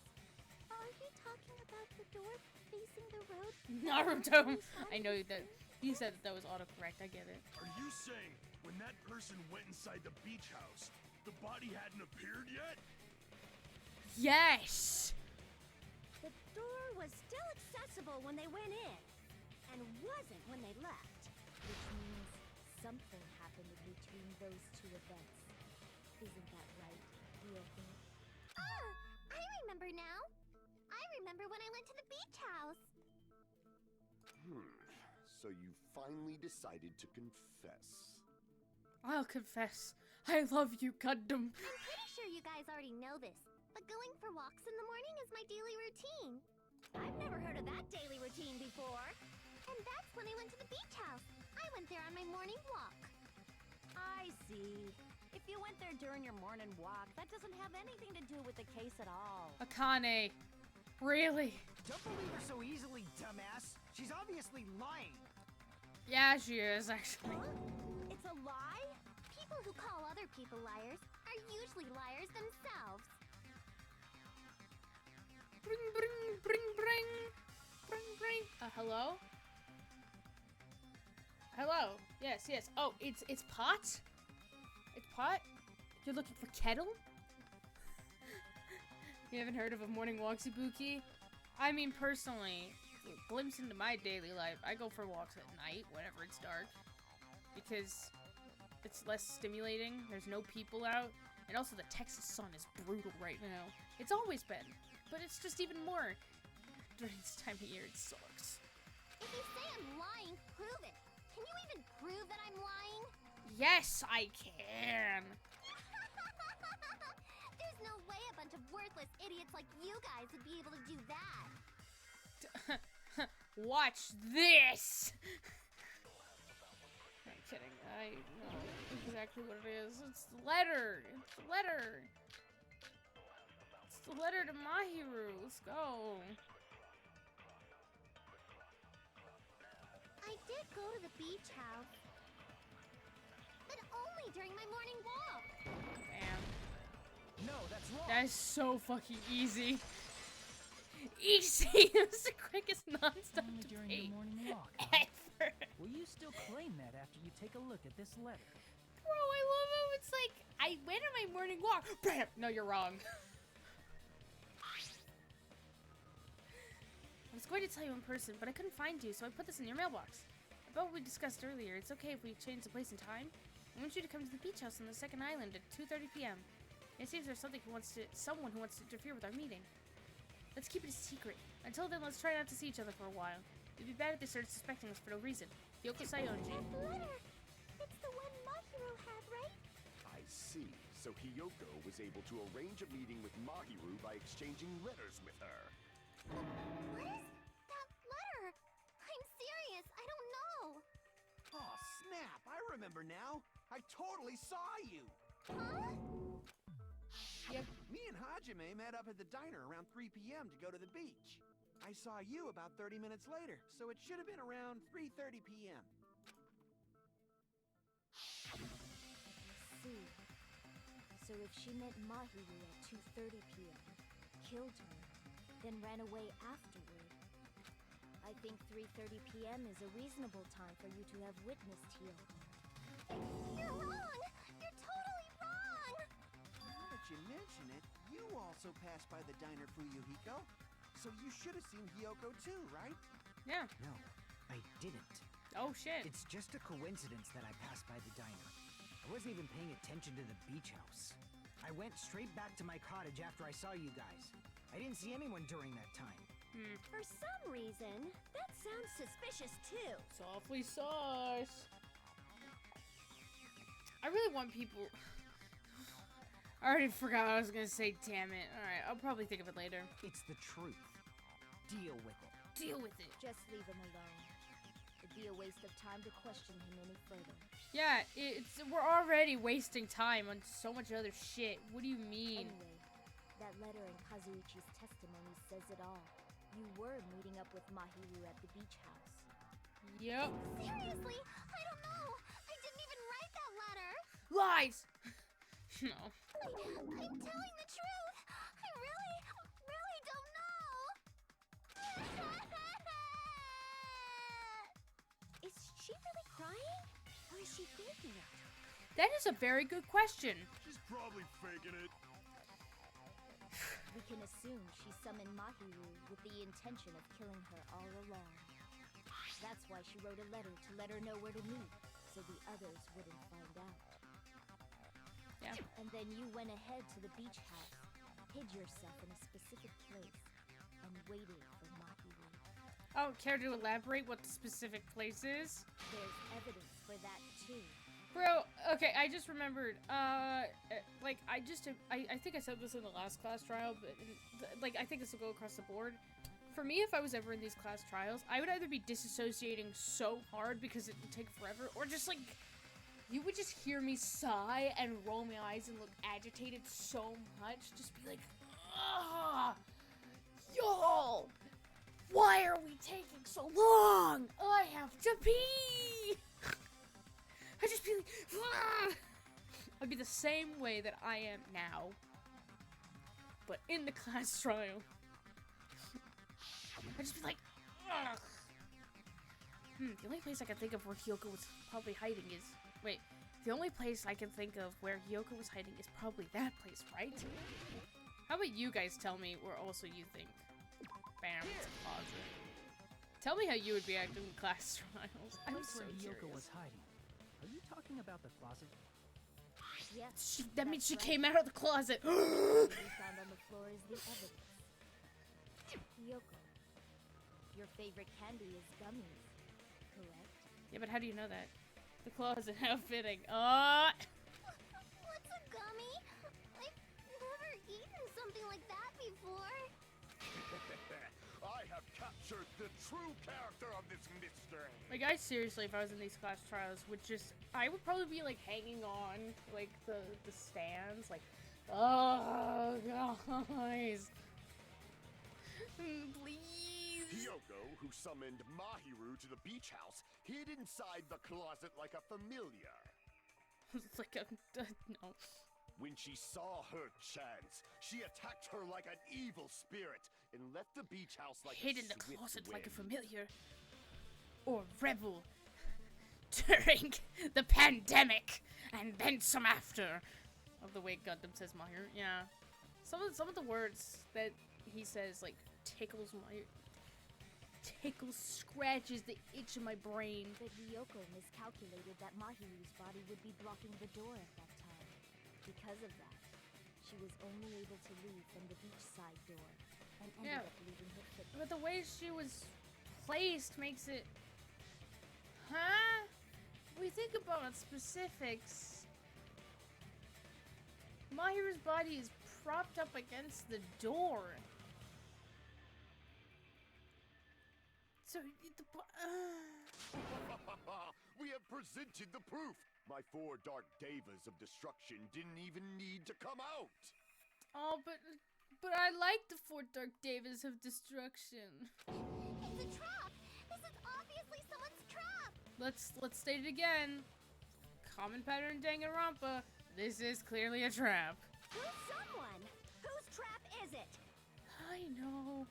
Speaker 2: Are you talking about the door facing the road?
Speaker 1: Naruto! I know that you said that was autocorrect, I get it.
Speaker 11: Are you saying when that person went inside the beach house, the body hadn't appeared yet?
Speaker 1: Yes!
Speaker 9: The door was still accessible when they went in, and wasn't when they left.
Speaker 7: Which means something happened in between those two events. Isn't that right, Ryoko?
Speaker 2: Ah! I remember now! I remember when I went to the beach house!
Speaker 4: So you finally decided to confess.
Speaker 1: I'll confess. I love you, Gundam.
Speaker 2: I'm pretty sure you guys already know this, but going for walks in the morning is my daily routine.
Speaker 9: I've never heard of that daily routine before.
Speaker 2: And that's when I went to the beach house. I went there on my morning walk.
Speaker 9: I see. If you went there during your morning walk, that doesn't have anything to do with the case at all.
Speaker 1: Akane. Really?
Speaker 6: Don't believe her so easily, dumbass. She's obviously lying.
Speaker 1: Yeah, she is, actually.
Speaker 9: It's a lie?
Speaker 2: People who call other people liars are usually liars themselves.
Speaker 1: Bring, bring, bring, bring. Bring, bring. Hello? Hello? Yes, yes. Oh, it's Pot? It's Pot? You're looking for Kettle? You haven't heard of a morning walk, Ibuki? I mean, personally, a glimpse into my daily life, I go for walks at night, whenever it's dark. Because it's less stimulating, there's no people out, and also the Texas sun is brutal right now. It's always been, but it's just even more during this time of year. It sucks.
Speaker 2: If you say I'm lying, prove it. Can you even prove that I'm lying?
Speaker 1: Yes, I can.
Speaker 2: There's no way a bunch of worthless idiots like you guys would be able to do that.
Speaker 1: Watch this. I'm kidding. I know exactly what it is. It's the letter. It's the letter. It's the letter to Mahuru. Let's go.
Speaker 2: I did go to the beach house, but only during my morning walk.
Speaker 1: Damn.
Speaker 6: No, that's wrong.
Speaker 1: That is so fucking easy. Easy. It was the quickest non-stop
Speaker 8: Only during
Speaker 1: debate
Speaker 8: your morning walk, huh?
Speaker 1: ever.
Speaker 8: Will you still claim that after you take a look at this letter?
Speaker 1: Bro, I love how it's like, I went on my morning walk. Bam! No, you're wrong. I was going to tell you in person, but I couldn't find you, so I put this in your mailbox. About what we discussed earlier, it's okay if we change the place and time. I want you to come to the beach house on the second island at 2:30 p.m. It seems there's someone who wants to interfere with our meeting. Let's keep it a secret. Until then, let's try not to see each other for a while. It'd be bad if they started suspecting us for no reason. Yoko Sayonji.
Speaker 2: That letter! It's the one Mahiro had, right?
Speaker 4: I see. So Hiyoko was able to arrange a meeting with Mahiru by exchanging letters with her.
Speaker 2: What is that letter? I'm serious, I don't know.
Speaker 6: Oh, snap. I remember now. I totally saw you.
Speaker 2: Huh?
Speaker 1: Yep.
Speaker 12: Me and Hajime met up at the diner around 3 p.m. to go to the beach. I saw you about 30 minutes later, so it should have been around 3:30 p.m.
Speaker 7: See. So if she met Mahiri at 2:30 p.m., killed her, then ran away afterward, I think 3:30 p.m. is a reasonable time for you to have witnessed Hiyoko.
Speaker 2: You're wrong! You're totally wrong!
Speaker 12: Now that you mention it, you also passed by the diner, Fuyuhiko. So you should have seen Hiyoko too, right?
Speaker 1: Yeah.
Speaker 6: No, I didn't.
Speaker 1: Oh shit.
Speaker 6: It's just a coincidence that I passed by the diner. I I wasn't even paying attention to the beach house. I went straight back to my cottage after I saw you guys. I didn't see anyone during that time.
Speaker 9: For some reason, that sounds suspicious too.
Speaker 1: Softly sauce. I really want people. I already forgot what I was gonna say, damn it. Alright, I'll probably think of it later.
Speaker 6: It's the truth. Deal with it.
Speaker 1: Deal with it.
Speaker 7: Just leave him alone. It'd be a waste of time to question him any further.
Speaker 1: Yeah, we're already wasting time on so much other shit. What do you mean?
Speaker 7: Anyway, that letter in Kazuichi's testimony says it all. You were meeting up with Mahuru at the beach house.
Speaker 1: Yep.
Speaker 2: Seriously, I don't know. I didn't even write that letter.
Speaker 1: Lies! No.
Speaker 2: I'm telling the truth. I really don't know.
Speaker 7: Is she really crying? Or is she faking it?
Speaker 1: That is a very good question.
Speaker 11: She's probably faking it.
Speaker 7: We can assume she summoned Mahuru with the intention of killing her all along. That's why she wrote a letter to let her know where to meet, so the others wouldn't find out.
Speaker 1: Yeah.
Speaker 7: And then you went ahead to the beach house, hid yourself in a specific place, and waited for Mahuru.
Speaker 1: Oh, care to elaborate what the specific place is?
Speaker 7: There's evidence for that too.
Speaker 1: Bro, okay, I just remembered, like, I think I said this in the last class trial, but, like, I think this will go across the board. For me, if I was ever in these class trials, I would either be disassociating so hard because it would take forever, or just, like, you would just hear me sigh and roll my eyes and look agitated so much, just be like, ugh, y'all, why are we taking so long? I have to pee! I'd just be like, ah! I'd be the same way that I am now, but in the class trial. I'd just be like, ugh. The only place I can think of where Hyoko was probably hiding is, wait, the only place I can think of where Hyoko was hiding is probably that place, right? How about you guys tell me where also you think? Bam, it's a closet. Tell me how you would be acting in class trials. I'm
Speaker 8: Place
Speaker 1: so
Speaker 8: where Hyoko
Speaker 1: curious.
Speaker 8: was hiding. Are you talking about the closet?
Speaker 7: Yes.
Speaker 1: That means she
Speaker 7: that's
Speaker 1: came
Speaker 7: right.
Speaker 1: out of the closet.
Speaker 7: What we found on the floor is the evidence. Hyoko, your favorite candy is gummies, correct?
Speaker 1: Yeah, but how do you know that? The closet, how fitting.
Speaker 2: What's a gummy? I've never eaten something like that before.
Speaker 4: I have captured the true character of this mystery.
Speaker 1: Like, I seriously, if I was in these class trials, would just, I would probably be, like, hanging on, like, the stands, like, oh, guys. Please.
Speaker 4: Hyoko, who summoned Mahuru to the beach house, hid inside the closet like a familiar.
Speaker 1: It's like a, no.
Speaker 4: When she saw her chance, she attacked her like an evil spirit and left the beach house like
Speaker 1: Hid
Speaker 4: a
Speaker 1: in the
Speaker 4: swift
Speaker 1: closet
Speaker 4: wind.
Speaker 1: like a familiar. Or rebel. During the pandemic. And then some after. Of the way Gundam says Mahir. Yeah. Some of the words that he says, like, tickles, scratches the itch of my brain.
Speaker 7: But Ryoko miscalculated that Mahiru's body would be blocking the door at that time. Because of that, she was only able to leave from the beachside door, and ended up leaving her footprint.
Speaker 1: But the way she was placed makes it... Huh? If we think about specifics... Mahiru's body is propped up against the door. So,
Speaker 4: We have presented the proof! My 4 Dark Devas of Destruction didn't even need to come out!
Speaker 1: Oh, but I like the 4 Dark Devas of Destruction.
Speaker 2: It's a trap! This is obviously someone's trap!
Speaker 1: Let's state it again. Common pattern Danganronpa. This is clearly a trap.
Speaker 9: Who's someone? Whose trap is it?
Speaker 1: I know.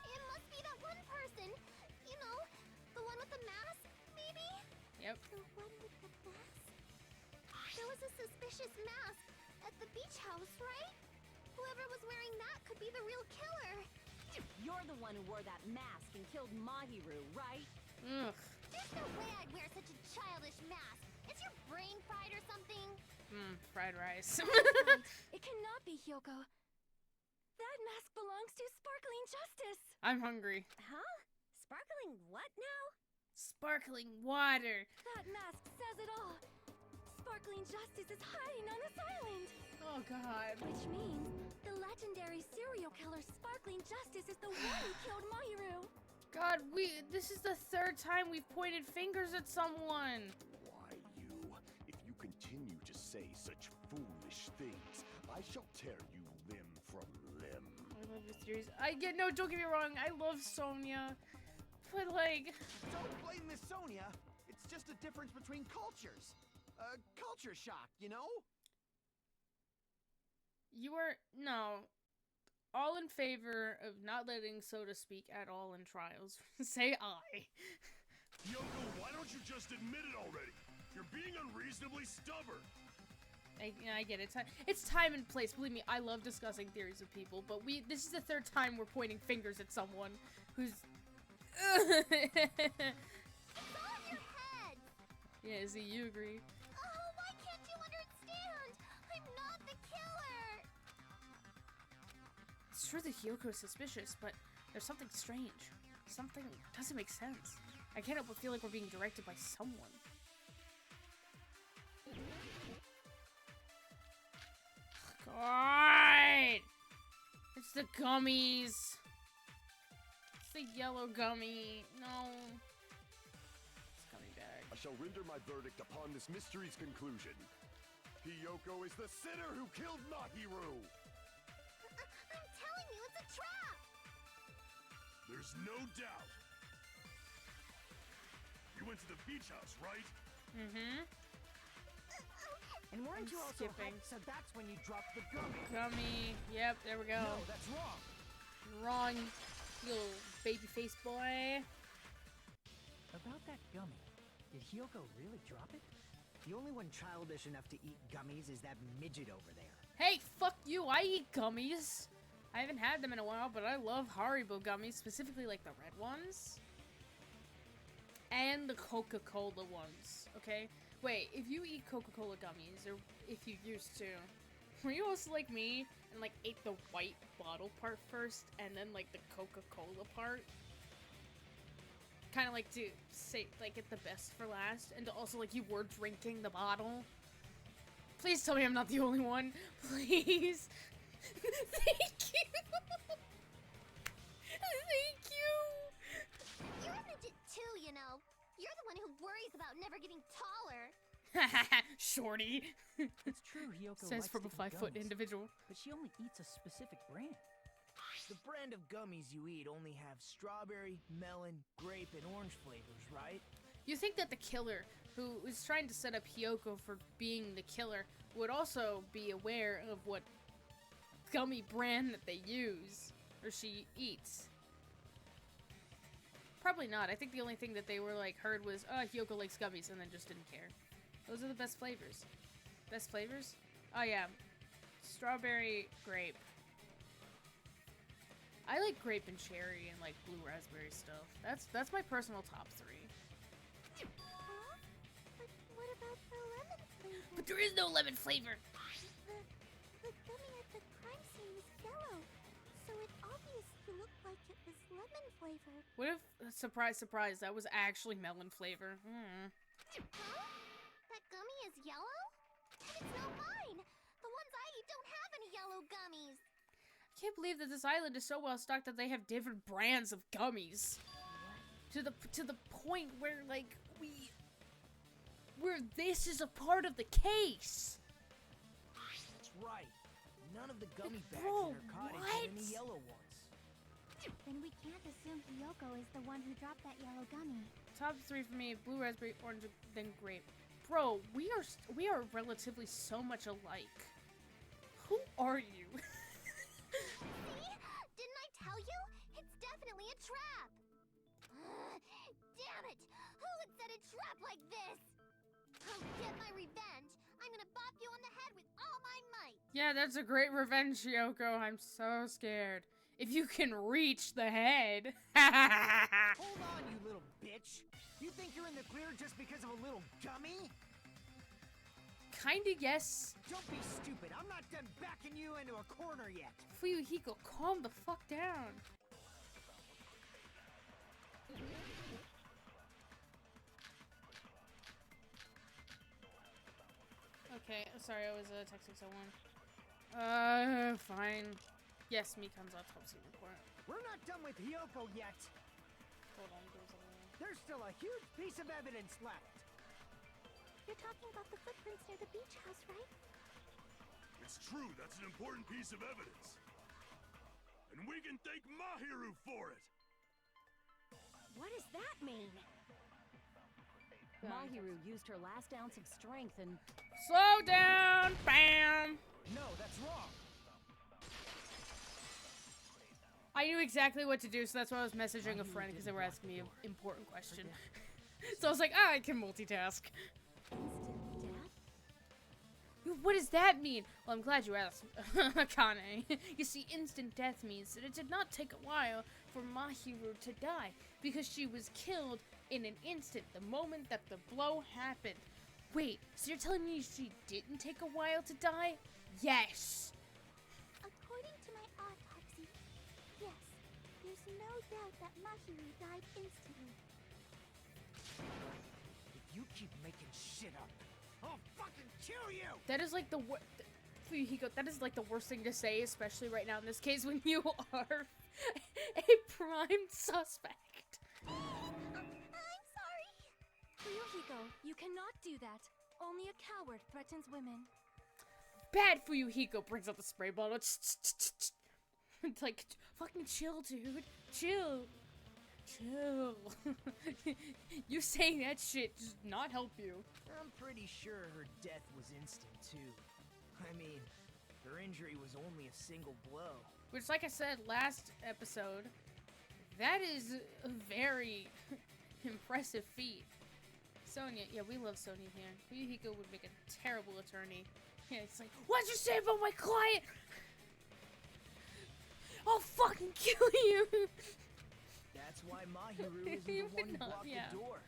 Speaker 2: It must be that one person. You know, the one with the mask, maybe?
Speaker 1: Yep.
Speaker 2: The one with the mask? There was a suspicious mask at the beach house, right? Whoever was wearing that could be the real killer.
Speaker 9: You're the one who wore that mask and killed Mahiru, right?
Speaker 1: Ugh.
Speaker 2: There's no way I'd wear such a childish mask.
Speaker 10: Is your brain fried or something?
Speaker 1: Fried rice.
Speaker 10: It cannot be Hyoko. That mask belongs to Sparkling Justice.
Speaker 1: I'm hungry.
Speaker 5: Huh? Sparkling what now?
Speaker 1: Sparkling water.
Speaker 10: That mask says it all. Sparkling Justice is hiding on this island.
Speaker 1: Oh god.
Speaker 10: Which means the legendary serial killer Sparkling Justice is the one who killed Mahiru.
Speaker 1: God, this is the third time we've pointed fingers at someone.
Speaker 4: Why, you? If you continue to say such foolish things, I shall tear you limb from limb.
Speaker 1: I love this series. Don't get me wrong, I love Sonya. But like...
Speaker 12: Don't blame Miss Sonia. It's just a difference between cultures. Culture shock, you know?
Speaker 1: No. All in favor of not letting Soda speak at all in trials. Say aye.
Speaker 11: Yoko, why don't you just admit it already? You're being unreasonably stubborn.
Speaker 1: I get it. It's time and place. Believe me, I love discussing theories with people, but this is the third time we're pointing fingers at someone who's...
Speaker 10: It's all in your head.
Speaker 1: Yeah, Z, you agree.
Speaker 10: Oh, why can't you understand? I'm not the killer.
Speaker 1: It's true that Hyoko is suspicious, but there's something strange. Something doesn't make sense. I can't help but feel like we're being directed by someone. God! It's the gummies. It's the yellow gummy. No. It's gummy bag.
Speaker 4: I shall render my verdict upon this mystery's conclusion. Hyoko is the sinner who killed Mahiru!
Speaker 10: I'm telling you, it's a trap.
Speaker 11: There's no doubt. You went to the beach house, right?
Speaker 1: Mm-hmm.
Speaker 6: And weren't you also
Speaker 1: skipping.
Speaker 6: hyped, so that's when you dropped the gummy?
Speaker 1: Gummy. Yep, there we go.
Speaker 6: No, that's wrong.
Speaker 1: Wrong, you little baby face boy.
Speaker 8: About that gummy, did Hyoko really drop it?
Speaker 6: The only one childish enough to eat gummies is that midget over there.
Speaker 1: Hey, fuck you, I eat gummies. I haven't had them in a while, but I love Haribo gummies, specifically like the red ones. And the Coca-Cola ones, okay? Wait, if you eat Coca-Cola gummies, or if you used to, were you also like me and like ate the white bottle part first and then like the Coca-Cola part? Kind of like to say, like, get the best for last, and to also like you were drinking the bottle? Please tell me I'm not the only one. Please. Thank you. Thank you.
Speaker 10: You're a midget too, you know. You're the one who worries about never getting taller.
Speaker 1: Shorty.
Speaker 8: It's true Hyoko
Speaker 1: Says
Speaker 8: likes
Speaker 1: from a
Speaker 8: to eat
Speaker 1: 5-foot
Speaker 8: gummies,
Speaker 1: individual.
Speaker 8: but she only eats a specific brand.
Speaker 6: The brand of gummies you eat only have strawberry, melon, grape, and orange flavors, right?
Speaker 1: You think that the killer, who is trying to set up Hyoko for being the killer, would also be aware of what gummy brand that they use, or she eats? Probably not. I think the only thing that they were like heard was, Hyoko likes gummies, and then just didn't care. Those are the best flavors. Best flavors? Oh yeah. Strawberry, grape. I like grape and cherry and like blue raspberry stuff. That's my personal top 3.
Speaker 10: Huh? But what about the lemon flavor?
Speaker 1: But there is no lemon flavor!
Speaker 10: The gummy at the crime scene was yellow, so it obviously looked like it was lemon flavored.
Speaker 1: What if, surprise, surprise, that was actually melon flavor?
Speaker 10: Huh? That gummy is yellow? And it's not mine! The ones I eat don't have any yellow gummies!
Speaker 1: I can't believe that this island is so well stocked that they have different brands of gummies. To the point where, like, where this is a part of the case.
Speaker 6: That's right. None of the gummy bags
Speaker 1: Bro,
Speaker 6: in her cottage
Speaker 1: what?
Speaker 6: had any yellow ones.
Speaker 2: Then we can't assume Hyoko is the one who dropped that yellow gummy.
Speaker 1: Top 3 for me: blue raspberry, orange, then grape. Bro, we are relatively so much alike. Who are you?
Speaker 10: See? Didn't I tell you? It's definitely a trap! Damn it! Who would set a trap like this? I'll get my revenge! I'm gonna bop you on the head with all my might!
Speaker 1: Yeah, that's a great revenge, Hyoko. I'm so scared. If you can reach the head.
Speaker 6: Hold on, you little bitch! You think you're in the clear just because of a little gummy?
Speaker 1: kinda yes.
Speaker 6: Don't be stupid. I'm not done backing you into a corner yet.
Speaker 1: Fuyuhiko, calm the fuck down. Okay, sorry, I was texting someone. Fine. Yes, Mikan's autopsy report.
Speaker 6: We're not done with Hyoko yet.
Speaker 1: Hold on, there's a...
Speaker 6: There's still a huge piece of evidence left.
Speaker 2: You're talking about the footprints near the beach house, right?
Speaker 11: It's true, that's an important piece of evidence. And we can thank Mahuri for it!
Speaker 9: What does that mean? Mahuri used her last ounce of strength and...
Speaker 1: Slow down! Bam!
Speaker 6: No, that's wrong.
Speaker 1: I knew exactly what to do, so that's why I was messaging a friend because they were asking me an important question. So I was like, I can multitask.
Speaker 2: Instant death?
Speaker 1: What does that mean? Well, I'm glad you asked, Kane. You see, instant death means that it did not take a while for Mahuru to die, because she was killed in an instant, the moment that the blow happened. Wait, so you're telling me she didn't take a while to die? Yes!
Speaker 2: According to my autopsy, yes, there's no doubt that Mahuru died instantly.
Speaker 6: If you keep making shit up, I'll fucking kill you!
Speaker 1: That is like the worst. Fuyuhiko, that is like the worst thing to say, especially right now in this case when you are a prime suspect.
Speaker 2: I'm sorry.
Speaker 10: Fuyuhiko, you cannot do that. Only a coward threatens women.
Speaker 1: Bad Fuyuhiko brings out the spray bottle. It's like, fucking chill, dude. Chill. Chill. You saying that shit does not help you.
Speaker 6: I'm pretty sure her death was instant, too. I mean, her injury was only a single blow.
Speaker 1: Which, like I said last episode, that is a very impressive feat. Sonya, yeah, we love Sonya here. Fuyuhiko would make a terrible attorney. Yeah, it's like, what'd you say about my client? I'll fucking kill you!
Speaker 6: That's why Mahuru isn't the one who blocked the door.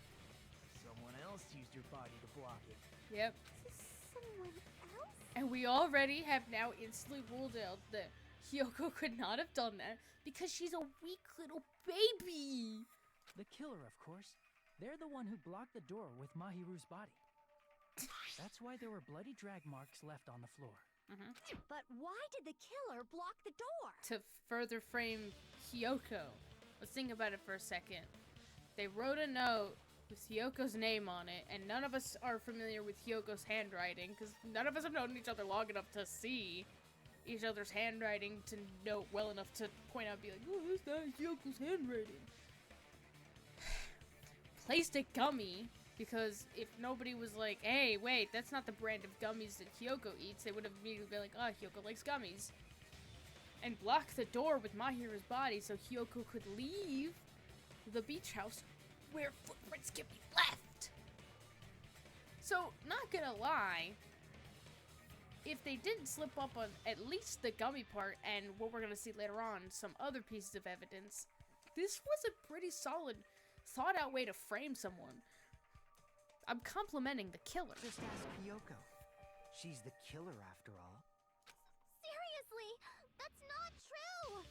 Speaker 6: Someone else used your body to block it.
Speaker 1: Yep.
Speaker 2: Someone else?
Speaker 1: And we already have now instantly ruled out that Hyoko could not have done that because she's a weak little baby.
Speaker 8: The killer, of course. They're the one who blocked the door with Mahiru's body. That's why there were bloody drag marks left on the floor.
Speaker 9: But why did the killer block the door?
Speaker 1: To further frame Hyoko. Let's think about it for a second. They wrote a note with Hyoko's name on it, and none of us are familiar with Hyoko's handwriting, because none of us have known each other long enough to see each other's handwriting to know well enough to point out and be like, oh, that's not Hyoko's handwriting. Placed a gummy, because if nobody was like, hey, wait, that's not the brand of gummies that Hyoko eats, they would have immediately been like, oh, Hyoko likes gummies. And block the door with Mahiru's body so Hyoko could leave the beach house where footprints can be left. So, not gonna lie, if they didn't slip up on at least the gummy part and what we're gonna see later on, some other pieces of evidence, this was a pretty solid, thought out way to frame someone. I'm complimenting the killer.
Speaker 6: Just ask Hyoko. She's the killer after all.
Speaker 2: Seriously, that's not true!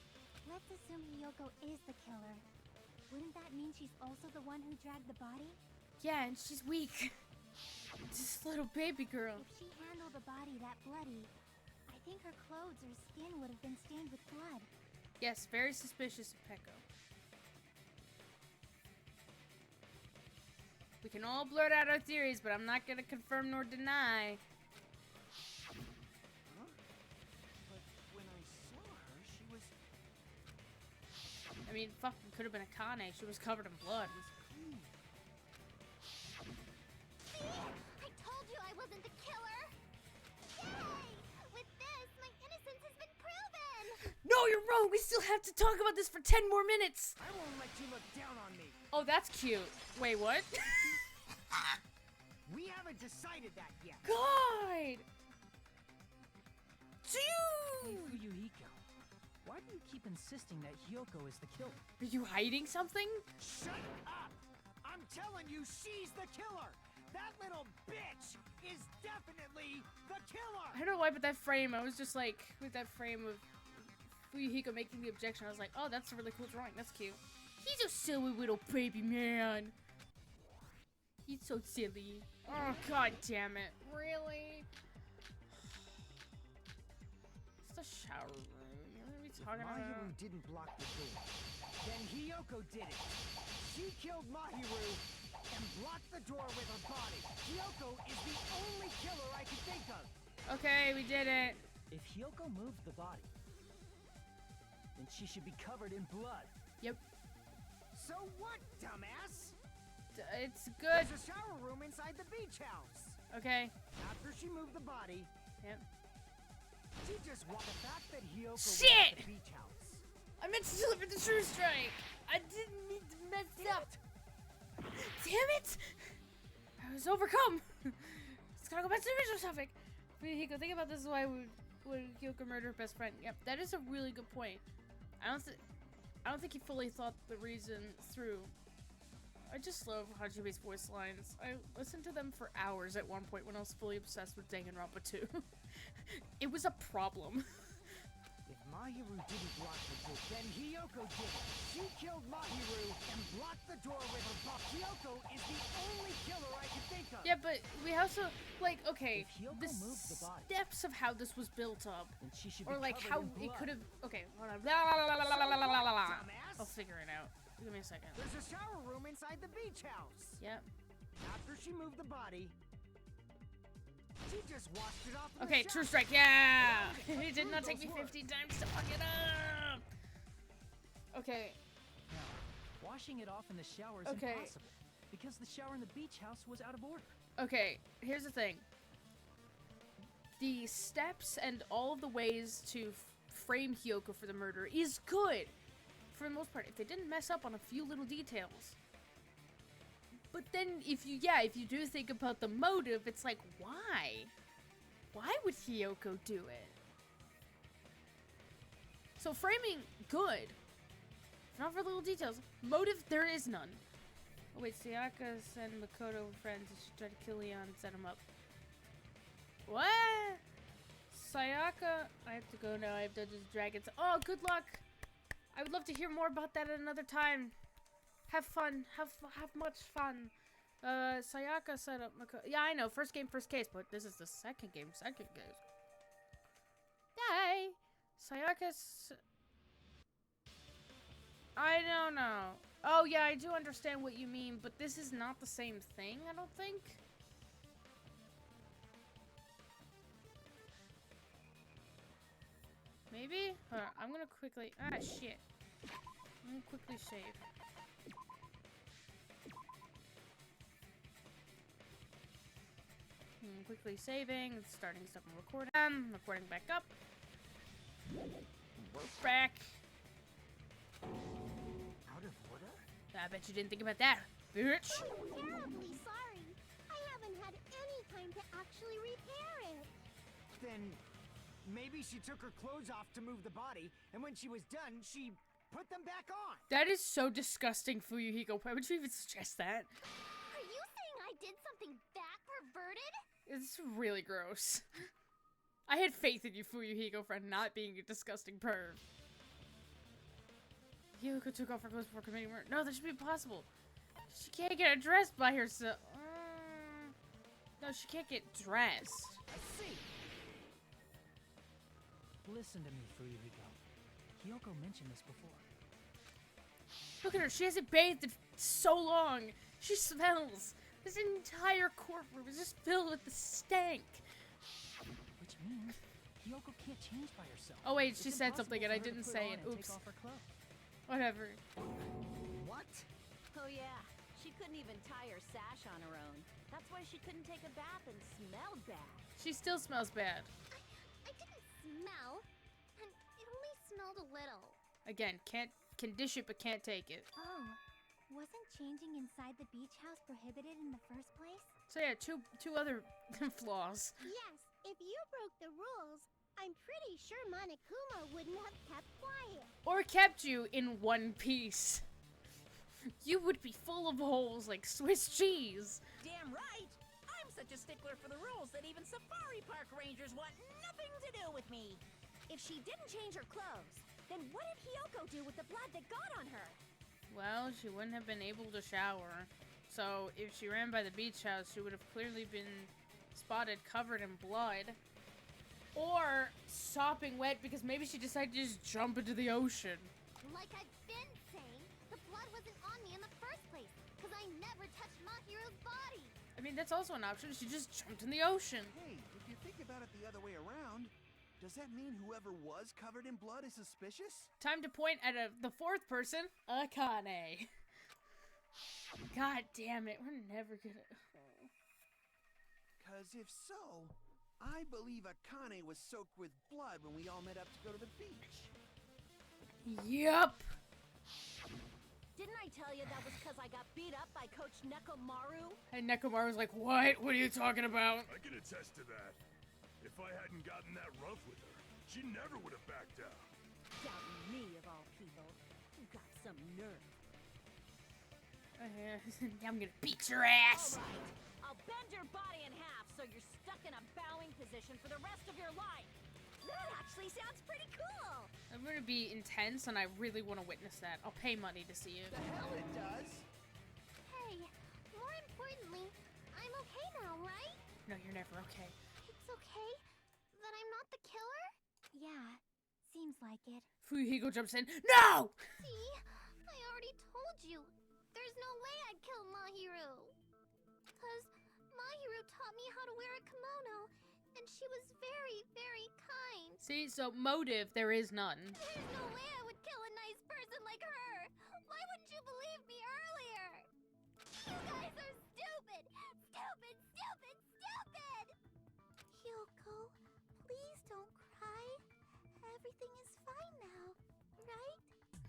Speaker 2: Let's assume Hyoko is the killer. Wouldn't that mean she's also the one who dragged the body?
Speaker 1: Yeah, and she's weak. This little baby girl.
Speaker 2: If she handled a body that bloody, I think her clothes or skin would have been stained with blood.
Speaker 1: Yes, very suspicious of Peko. We can all blurt out our theories, but I'm not gonna confirm nor deny.
Speaker 12: Huh? But when I saw her, she was...
Speaker 1: I mean, fuck, it could have been a Kane. She was covered in blood.
Speaker 2: See? I told you I wasn't the killer! Yay! With this, my innocence has been proven!
Speaker 1: No, you're wrong! We still have to talk about this for 10 more minutes!
Speaker 6: I won't let you look down on me.
Speaker 1: Oh, that's cute. Wait, what?
Speaker 6: We haven't decided that yet.
Speaker 1: God!
Speaker 8: Hey,
Speaker 1: Dude!
Speaker 8: Fuyuhiko, why do you keep insisting that Hyoko is the killer?
Speaker 1: Are you hiding something?
Speaker 6: Shut up! I'm telling you, she's the killer! That little bitch is definitely the killer!
Speaker 1: I don't know why, but that frame, I was just like, with that frame of Fuyuhiko making the objection, I was like, oh, that's a really cool drawing. That's cute. He's a silly little baby man. He's so silly. Oh, god damn it. Really? It's the shower room. You know what are we talking about?
Speaker 6: Mahiru didn't block the door. Then Hiyoko did it. She killed Mahiru and blocked the door with her body. Hiyoko is the only killer I can think of.
Speaker 1: Okay, we did it.
Speaker 8: If Hiyoko moved the body, then she should be covered in blood.
Speaker 1: Yep.
Speaker 6: So what, dumbass?
Speaker 1: It's good.
Speaker 6: There's a shower room inside the beach house.
Speaker 1: Okay.
Speaker 6: After she moved the body,
Speaker 1: Yep.
Speaker 6: she just walked the fact that Hiyoko was
Speaker 1: Shit!
Speaker 6: at the beach house.
Speaker 1: I meant to deliver the true strike. I didn't mean to mess up. Damn it! I was overcome. Let's gotta go back to the original topic. Hiko, think about this: why would Hiyoko murder her best friend? Yep, that is a really good point. I don't think he fully thought the reason through. I just love Hajime's voice lines. I listened to them for hours at one point when I was fully obsessed with Danganronpa 2. It was a problem.
Speaker 6: If Mahiru didn't block the door, then Hiyoko did it. She killed Mahiru and blocked the door with her buck. Hiyoko is the only killer I can think of.
Speaker 1: Yeah, but we also, like, okay,
Speaker 8: If Hiyoko
Speaker 1: the
Speaker 8: moved the body,
Speaker 1: steps of how this was built up,
Speaker 8: then she should
Speaker 1: or
Speaker 8: be
Speaker 1: like
Speaker 8: covered
Speaker 1: how
Speaker 8: in
Speaker 1: it
Speaker 8: blood.
Speaker 1: could have. Okay, hold on. I'll
Speaker 6: Dumbass.
Speaker 1: figure it out. Give me a second.
Speaker 6: There's a shower room inside the beach house.
Speaker 1: Yep.
Speaker 6: After she moved the body, she just washed it off in
Speaker 1: Okay,
Speaker 6: the
Speaker 1: true
Speaker 6: shower.
Speaker 1: strike. Yeah. It did not take me 15 times to fuck it up. Okay.
Speaker 8: Now, washing it off in the shower is
Speaker 1: Okay.
Speaker 8: impossible because the shower in the beach house was out of order.
Speaker 1: Okay. Here's the thing. The steps and all of the ways to frame Hiyoko for the murder is good. For the most part, if they didn't mess up on a few little details. But then, if you do think about the motive, it's like, why? Why would Hiyoko do it? So framing, good. If not for little details. Motive, there is none. Oh wait, Sayaka sent Makoto friends and she tried to kill Leon and set him up. What? Sayaka, I have to go now. I have Dungeons and Dragons. Oh, good luck. I would love to hear more about that at another time. Have fun. Have much fun. Sayaka set up Makoto. Yeah, I know. First game, first case, but this is the second game, second case. Hey! Sayaka's... I don't know. Oh, yeah, I do understand what you mean, but this is not the same thing, I don't think. Maybe? Hold on, I'm gonna quickly... Ah, shit. I'm gonna quickly save. Quickly saving, starting stuff and recording. Recording back up. We're back.
Speaker 6: Out of order?
Speaker 1: I bet you didn't think about that, bitch.
Speaker 2: I'm terribly sorry. I haven't had any time to actually repair it.
Speaker 6: Then maybe she took her clothes off to move the body, and when she was done, she put them back on.
Speaker 1: That is so disgusting, Fuyuhiko. Why would you even suggest that?
Speaker 2: Are you saying I did something that perverted?
Speaker 1: It's really gross. I had faith in you, Fuyuhiko, for not being a disgusting perv. Hiyoko took off her clothes before committing murder. No, that should be impossible. She can't get dressed by herself. No, she can't get dressed.
Speaker 6: I see.
Speaker 8: Listen to me, Fuyuhiko. Hiyoko mentioned this before.
Speaker 1: Look at her. She hasn't bathed in so long. She smells. This entire courtroom is just filled with the stank.
Speaker 8: Which means Hiyoko can't change by herself.
Speaker 1: Oh wait,
Speaker 8: It's
Speaker 1: she said
Speaker 8: impossible
Speaker 1: something and
Speaker 8: for
Speaker 1: I
Speaker 8: her to
Speaker 1: didn't
Speaker 8: put
Speaker 1: say
Speaker 8: on
Speaker 1: it.
Speaker 8: and
Speaker 1: Oops.
Speaker 8: Take off her clothes.
Speaker 1: Whatever.
Speaker 6: What?
Speaker 9: Oh yeah, she couldn't even tie her sash on her own. That's why she couldn't take a bath and smelled bad.
Speaker 1: She still smells bad.
Speaker 2: I didn't smell, and it only smelled a little.
Speaker 1: Again, can dish it but can't take it.
Speaker 2: Oh, wasn't changing inside the beach house prohibited in the first place?
Speaker 1: So yeah, two other flaws.
Speaker 2: Yes, if you broke the rules, I'm pretty sure Monokuma wouldn't have kept quiet.
Speaker 1: Or kept you in one piece. You would be full of holes like Swiss cheese.
Speaker 5: Damn right! such a stickler for the rules that even safari park rangers want nothing to do with me.
Speaker 9: If she didn't change her clothes, then what did Hiyoko do with the blood that got on her?
Speaker 1: Well, she wouldn't have been able to shower. So if she ran by the beach house, she would have clearly been spotted covered in blood. Or sopping wet because maybe she decided to just jump into the ocean.
Speaker 2: Like I've been saying, the blood wasn't on me in the first place, because I never touched Mahiru's body.
Speaker 1: I mean, that's also an option. She just jumped in the ocean.
Speaker 12: Hey, if you think about it the other way around, does that mean whoever was covered in blood is suspicious?
Speaker 1: Time to point at the fourth person, Akane. God damn it, we're never gonna...
Speaker 12: Because if so, I believe Akane was soaked with blood when we all met up to go to the beach.
Speaker 1: Yup.
Speaker 9: Didn't I tell you that was because I got beat up by Coach Nekomaru?
Speaker 1: And Nekomaru's like, what? What are you talking about?
Speaker 11: I can attest to that. If I hadn't gotten that rough with her, she never would have backed down.
Speaker 9: Doubting me, of all people. You got some nerve.
Speaker 1: I'm gonna beat your ass.
Speaker 9: All right. I'll bend your body in half so you're stuck in a bowing position for the rest of your life. That actually sounds pretty cool.
Speaker 1: I'm gonna be intense and I really want to witness that. I'll pay money to see it.
Speaker 12: The hell it does!
Speaker 2: Hey, more importantly, I'm okay now, right?
Speaker 1: No, you're never okay.
Speaker 2: It's okay that I'm not the killer?
Speaker 10: Yeah, seems like it.
Speaker 1: Fuyuhiko jumps in. No!
Speaker 2: See? I already told you. There's no way I'd kill Mahiru. Because Mahiru taught me how to wear a kimono, and she was very, very kind.
Speaker 1: See, so motive, there is none.
Speaker 2: There's no way I would kill a nice person like her. Why wouldn't you believe me earlier? You guys are stupid! Stupid, stupid, stupid! Hyoko, please don't cry. Everything is fine now, right?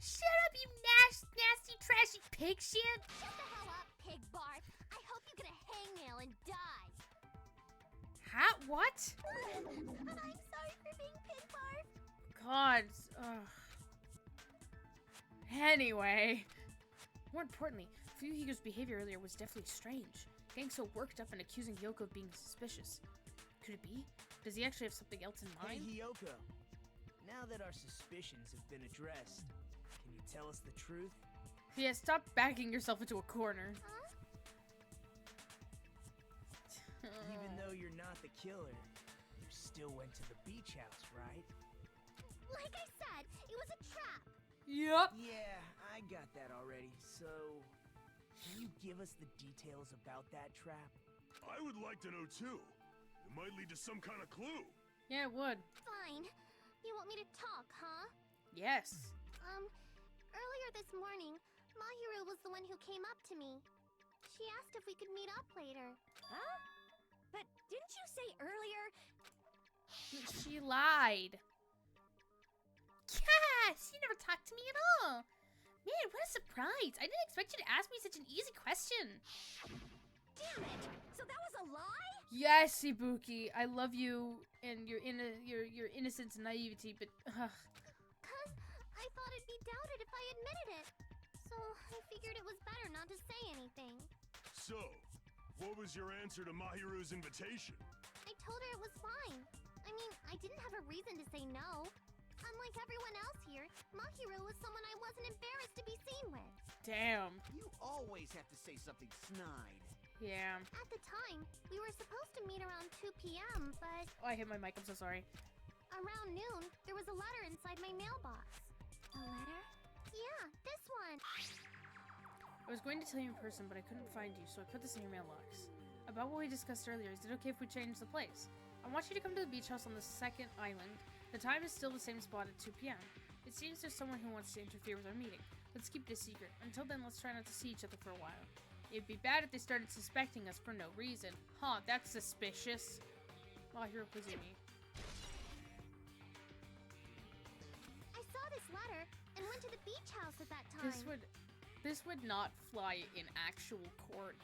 Speaker 1: Shut up, you nasty, trashy pig shit!
Speaker 2: Shut the hell up, pig barf. I hope you get a hangnail and die.
Speaker 1: Huh? What?
Speaker 2: I'm sorry for being pig barf.
Speaker 1: God. Ugh. Anyway. More importantly, Fuyuhiko's behavior earlier was definitely strange. Getting so worked up and accusing Hyoko of being suspicious. Could it be? Does he actually have something else in
Speaker 6: Hey,
Speaker 1: mind?
Speaker 6: Hiyoko. Now that our suspicions have been addressed, can you tell us the truth?
Speaker 1: Yeah, stop backing yourself into a corner.
Speaker 2: Huh?
Speaker 6: Even though you're not the killer, you still went to the beach house, right?
Speaker 2: Like I said, it was a trap.
Speaker 1: Yup.
Speaker 6: Yeah, I got that already. So, can you give us the details about that trap?
Speaker 11: I would like to know too. It might lead to some kind of clue.
Speaker 1: Yeah, it would.
Speaker 2: Fine. You want me to talk, huh?
Speaker 1: Yes.
Speaker 2: Earlier this morning, Mahiru was the one who came up to me. She asked if we could meet up later.
Speaker 9: Huh? But didn't you say earlier?
Speaker 1: She lied. Yeah, she never talked to me at all. Man, what a surprise. I didn't expect you to ask me such an easy question.
Speaker 9: Damn it! So that was a lie?
Speaker 1: Yes, Ibuki, I love you and your innocence and naivety, but
Speaker 2: Cause I thought it'd be doubted if I admitted it. So I figured it was better not to say anything.
Speaker 11: So, what was your answer to Mahiru's invitation?
Speaker 2: I told her it was fine. I mean, I didn't have a reason to say no. Unlike everyone else here, Mahiru was someone I wasn't embarrassed to be seen with.
Speaker 1: damn.
Speaker 12: You always have to say something snide.
Speaker 1: Yeah.
Speaker 2: At the time, we were supposed to meet around 2 p.m., but
Speaker 1: Oh, I hit my mic, I'm so sorry.
Speaker 2: around noon, there was a letter inside my mailbox.
Speaker 10: A letter?
Speaker 2: Yeah, this one.
Speaker 1: I was going to tell you in person, but I couldn't find you, so I put this in your mailbox. About what we discussed earlier, is it okay if we change the place? I want you to come to the beach house on the second island. The time is still the same spot at 2 p.m. It seems there's someone who wants to interfere with our meeting. Let's keep it a secret. Until then, let's try not to see each other for a while. It'd be bad if they started suspecting us for no reason. Huh, that's suspicious. Mahiro Kazumi.
Speaker 2: I saw this letter and went to the beach house at that time.
Speaker 1: This would not fly in actual court.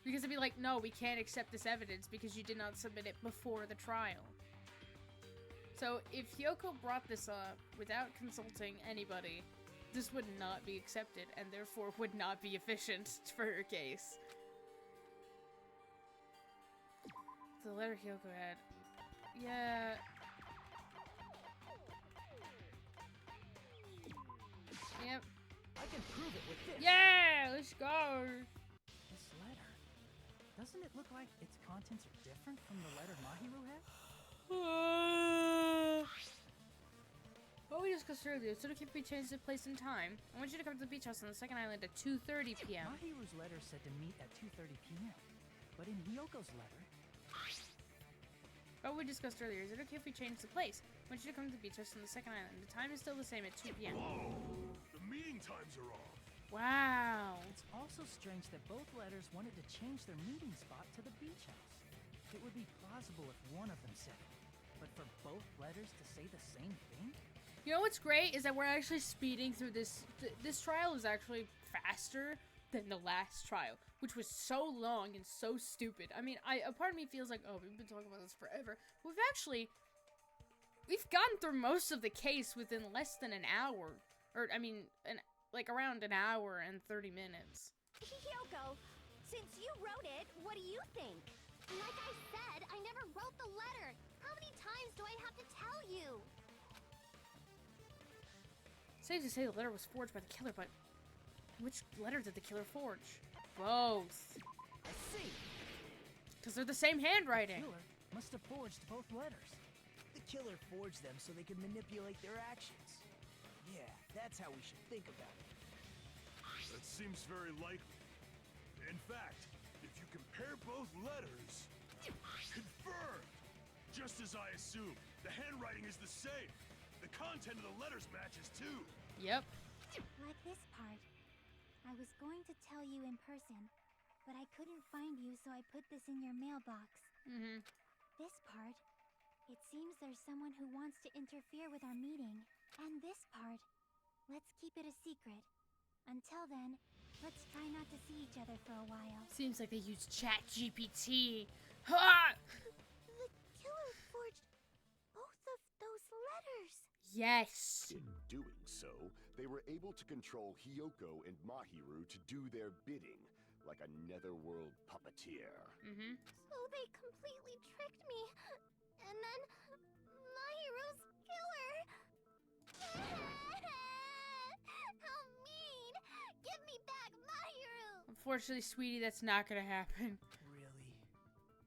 Speaker 1: Because it'd be like, no, we can't accept this evidence because you did not submit it before the trial. So if Hyoko brought this up without consulting anybody, this would not be accepted and therefore would not be efficient for her case. The letter Hyoko had. Yeah. Yep.
Speaker 8: I can prove it with this.
Speaker 1: Yeah, let's go.
Speaker 8: This letter. Doesn't it look like its contents are different from the letter Mahiro had?
Speaker 1: What we discussed earlier, so to keep we changed the place and time. I want you to come to the beach house on the second island at 2:30 p.m.
Speaker 8: Mahiru's letter said to meet at 2:30 p.m. But in Hyoko's letter...
Speaker 1: What we discussed earlier, is it okay if we change the place? I want you to come to the beach house on the second island. The time is still the same at 2 p.m.
Speaker 11: Whoa! The meeting times are off.
Speaker 1: Wow.
Speaker 8: It's also strange that both letters wanted to change their meeting spot to the beach house. It would be plausible if one of them said it. But for both letters to say the same thing?
Speaker 1: You know what's great is that we're actually speeding through this. This trial is actually faster than the last trial, which was so long and so stupid. I mean, a part of me feels like, oh, we've been talking about this forever. We've gotten through most of the case within less than an hour. Or, I mean, like around an hour and 30 minutes.
Speaker 2: Hyoko, since you wrote it, what do you think? Like I said, I never wrote the letter. How many times do I have to tell you?
Speaker 1: Safe to say the letter was forged by the killer, but which letter did the killer forge? Both.
Speaker 8: I see.
Speaker 1: Because they're the same handwriting.
Speaker 8: The killer must have forged both letters.
Speaker 6: The killer forged them so they could manipulate their actions. Yeah, that's how we should think about it.
Speaker 11: That seems very likely. In fact, if you compare both letters... Confirmed! Just as I assumed, the handwriting is the same. The content of the letters matches too.
Speaker 1: Yep.
Speaker 2: Like this part. I was going to tell you in person, but I couldn't find you, so I put this in your mailbox.
Speaker 1: Mm-hmm.
Speaker 2: This part. It seems there's someone who wants to interfere with our meeting. And this part. Let's keep it a secret. Until then, let's try not to see each other for a while.
Speaker 1: Seems like they used ChatGPT. Ha!
Speaker 2: The killer forged both of those letters.
Speaker 1: Yes.
Speaker 4: In doing so, they were able to control Hyoko and Mahiro to do their bidding, like a netherworld puppeteer.
Speaker 1: Mm-hmm.
Speaker 2: So they completely tricked me. And then Mahiru's killer. How mean! Give me back Mahiru!
Speaker 1: Unfortunately, sweetie, that's not gonna happen.
Speaker 6: Really?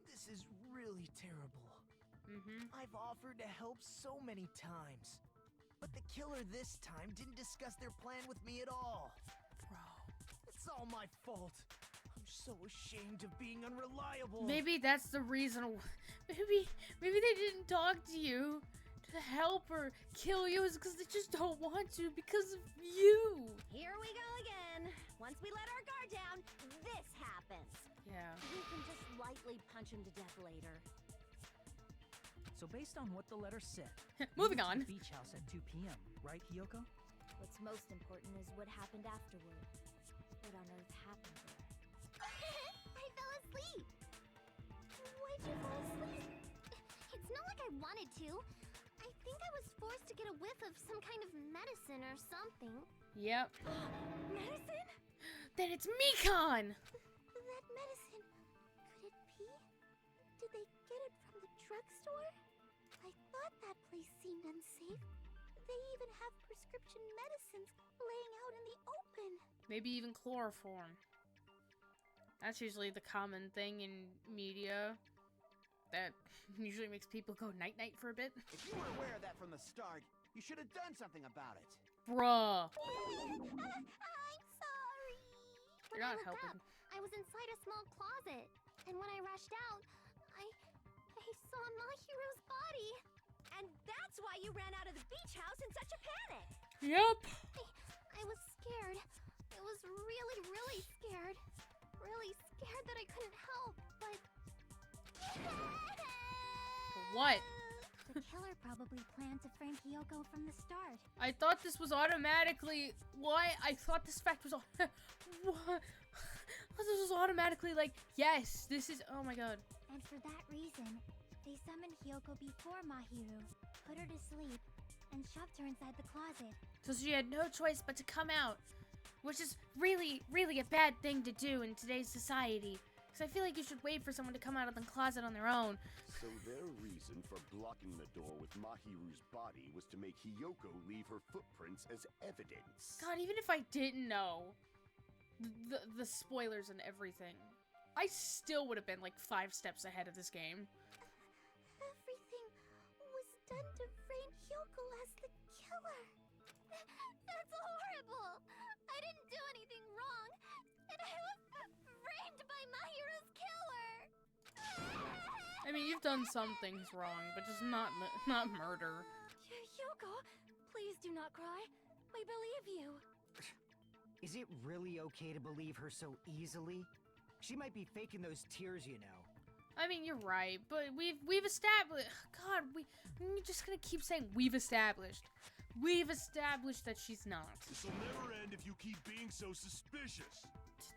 Speaker 6: This is really terrible.
Speaker 1: Mm-hmm.
Speaker 6: I've offered to help so many times. But the killer this time didn't discuss their plan with me at all.
Speaker 1: Bro.
Speaker 6: It's all my fault. I'm so ashamed of being unreliable.
Speaker 1: Maybe that's the reason. Maybe they didn't talk to you to help or kill you is because they just don't want to because of you.
Speaker 9: Here we go again. Once we let our guard down, this happens.
Speaker 1: Yeah.
Speaker 9: We can just lightly punch him to death later.
Speaker 8: So based on what the letter said,
Speaker 1: Moving
Speaker 8: we went
Speaker 1: on.
Speaker 8: to the beach house at 2 p.m., right, Hyoko?
Speaker 7: What's most important is what happened afterward. What on earth happened there?
Speaker 2: I fell asleep. Why'd you fall asleep? It's not like I wanted to. I think I was forced to get a whiff of some kind of medicine or something.
Speaker 1: Yep.
Speaker 2: Medicine?
Speaker 1: Then it's Mikan!
Speaker 2: That medicine. Could it be? Did they get it from the drugstore? I thought that place seemed unsafe. They even have prescription medicines laying out in the open.
Speaker 1: Maybe even chloroform. That's usually the common thing in media that usually makes people go night-night for a bit.
Speaker 12: If you were aware of that from the start, you should have done something about it.
Speaker 1: Bruh.
Speaker 2: I'm sorry.
Speaker 1: You're
Speaker 2: When
Speaker 1: not
Speaker 2: I looked
Speaker 1: helping.
Speaker 2: up, I was inside a small closet, and when I rushed out, I saw Mahiro's body.
Speaker 9: And that's why you ran out of the beach house in such a panic.
Speaker 1: Yep.
Speaker 2: I was scared. I was really, really scared. Really scared that I couldn't help, but...
Speaker 1: What?
Speaker 2: The killer probably planned to frame Hyoko from the start.
Speaker 1: I thought this was automatically... What? I thought this fact was... What? I thought this was automatically like, yes, this is... Oh my god.
Speaker 2: And for that reason, they summoned Hyoko before Mahiru, put her to sleep, and shoved her inside the closet.
Speaker 1: So she had no choice but to come out. Which is really, really a bad thing to do in today's society. Because I feel like you should wait for someone to come out of the closet on their own.
Speaker 4: So their reason for blocking the door with Mahiru's body was to make Hiyoko leave her footprints as evidence.
Speaker 1: God, even if I didn't know the spoilers and everything, I still would have been like 5 steps ahead of this game.
Speaker 2: Everything was done to frame Hyoko as the killer. That's horrible! I didn't do anything wrong, and I was framed by Mahiru's killer!
Speaker 1: I mean, you've done some things wrong, but just not murder.
Speaker 10: Hyoko, please do not cry. We believe you.
Speaker 6: Is it really okay to believe her so easily? She might be faking those tears, you know.
Speaker 1: I mean, you're right, but we've established. God, we're just gonna keep saying we've established. We've established that she's not.
Speaker 11: This'll never end if you keep being so suspicious.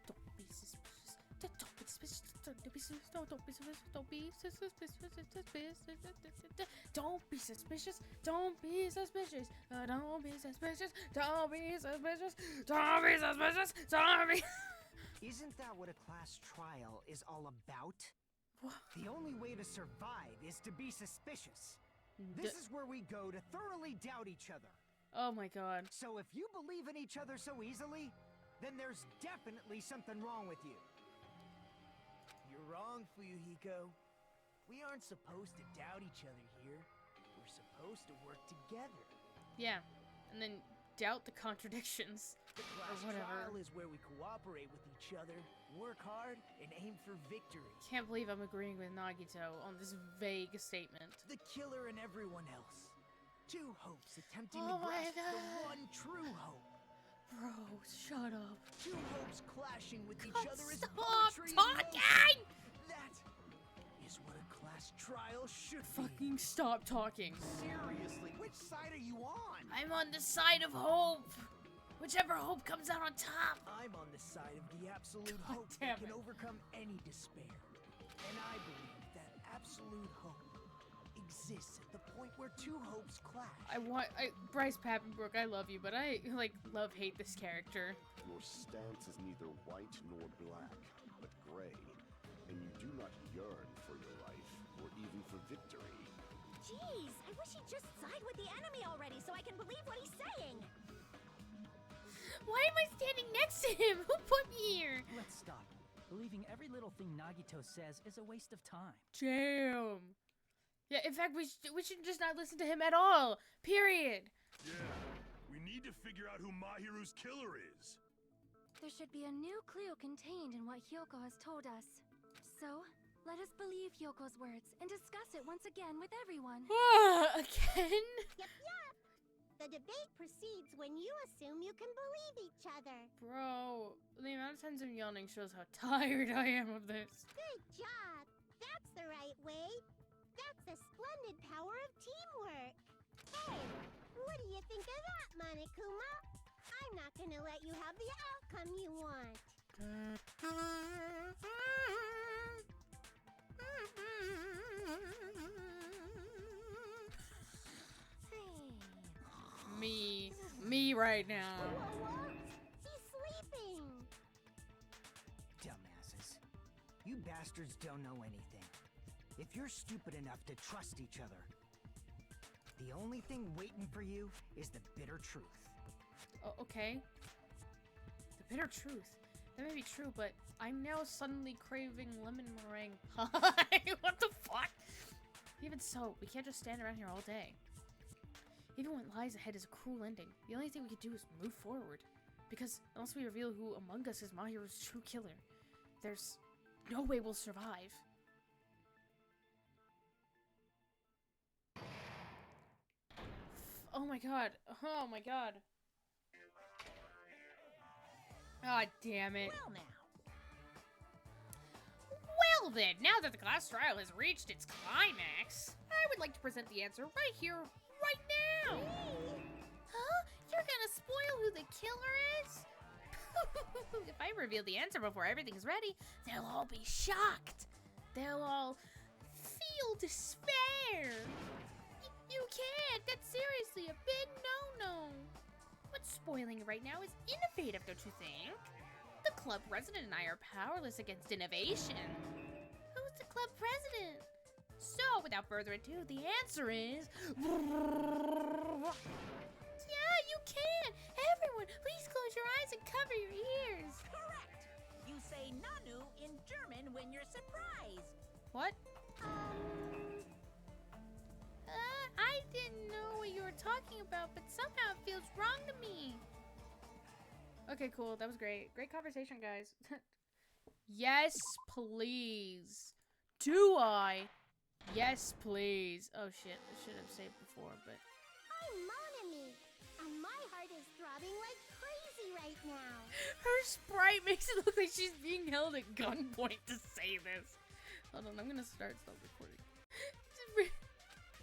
Speaker 1: Don't be suspicious. Don't be suspicious. Don't be suspicious. Don't be suspicious. Don't be suspicious. Don't be suspicious. Don't be suspicious. Don't be suspicious. Don't be suspicious. Don't be suspicious. Don't be.
Speaker 6: Isn't that what a class trial is all about?
Speaker 1: What?
Speaker 6: The only way to survive is to be suspicious. This is where we go to thoroughly doubt each other.
Speaker 1: Oh my god.
Speaker 6: So if you believe in each other so easily, then there's definitely something wrong with you.
Speaker 13: You're wrong, Fuyuhiko. We aren't supposed to doubt each other here. We're supposed to work together.
Speaker 1: Yeah, and then doubt the contradictions.
Speaker 13: The class trial is where we cooperate with each other, work hard, and aim for victory.
Speaker 1: Can't believe I'm agreeing with Nagito on this vague statement.
Speaker 13: The killer and everyone else. 2 hopes attempting
Speaker 1: Oh
Speaker 13: to
Speaker 1: my
Speaker 13: grasp
Speaker 1: God.
Speaker 13: the one true hope.
Speaker 1: Bro, shut up.
Speaker 13: 2 hopes clashing with each
Speaker 1: God,
Speaker 13: other is
Speaker 1: stop
Speaker 13: poetry in
Speaker 1: talking!
Speaker 13: motion. That is what a class trial should
Speaker 1: Fucking stop talking.
Speaker 12: Seriously, which side are you on?
Speaker 1: I'm on the side of hope. Whichever hope comes out on top.
Speaker 13: I'm on the side of the absolute
Speaker 1: God
Speaker 13: hope
Speaker 1: damn
Speaker 13: that can
Speaker 1: it.
Speaker 13: overcome any despair. And I believe that absolute hope exists at the point where 2 hopes clash.
Speaker 1: Bryce Papenbrook, I love you, but I, love-hate this character.
Speaker 4: Your stance is neither white nor black, but gray. And you do not yearn for your life, or even for victory.
Speaker 9: Jeez, I wish he'd just side with the enemy already so I can believe what he's saying.
Speaker 1: Why am I standing next to him? Who put me here?
Speaker 8: Let's stop. Believing every little thing Nagito says is a waste of time.
Speaker 1: Damn. Yeah, in fact, we should just not listen to him at all. Period.
Speaker 11: Yeah, we need to figure out who Mahiru's killer is.
Speaker 10: There should be a new clue contained in what Hyoko has told us. So, let us believe Hyoko's words and discuss it once again with everyone.
Speaker 1: Again?
Speaker 2: Yep. The debate proceeds when you assume you can believe each other.
Speaker 1: Bro, the amount of times I'm yawning shows how tired I am of this.
Speaker 2: Good job. That's the right way. That's the splendid power of teamwork. Hey, what do you think of that, Monokuma? I'm not gonna let you have the outcome you want. Me
Speaker 1: right now.
Speaker 2: Whoa. He's sleeping.
Speaker 6: Dumbasses. You bastards don't know anything. If you're stupid enough to trust each other, the only thing waiting for you is the bitter truth.
Speaker 1: Oh, okay. The bitter truth. That may be true, but I'm now suddenly craving lemon meringue pie. What the fuck? Even so, we can't just stand around here all day. Even what lies ahead is a cruel ending. The only thing we can do is move forward. Because unless we reveal who among us is Mahiru's true killer, there's no way we'll survive. Oh my god. Oh my god. Ah, damn it.
Speaker 5: Well now.
Speaker 1: Well then, now that the class trial has reached its climax, I would like to present the answer right here, right now! Huh? You're gonna spoil who the killer is? If I reveal the answer before everything's ready, they'll all be shocked. They'll all feel despair. You can't. That's seriously a big no-no. But spoiling it right now is innovative, don't you think? The club president and I are powerless against innovation. Who's the club president? So, without further ado, the answer is... Yeah, you can! Everyone, please close your eyes and cover your ears!
Speaker 5: Correct! You say Nanu in German when you're surprised.
Speaker 1: What? I didn't know what you were talking about, but somehow it feels wrong to me. Okay, cool. That was great. Great conversation, guys. Yes, please. Do I? Yes, please. Oh, shit. I should have saved before, but...
Speaker 2: I'm Monami, and my heart is throbbing like crazy right now.
Speaker 1: Her sprite makes it look like she's being held at gunpoint to say this. Hold on, I'm gonna stop recording.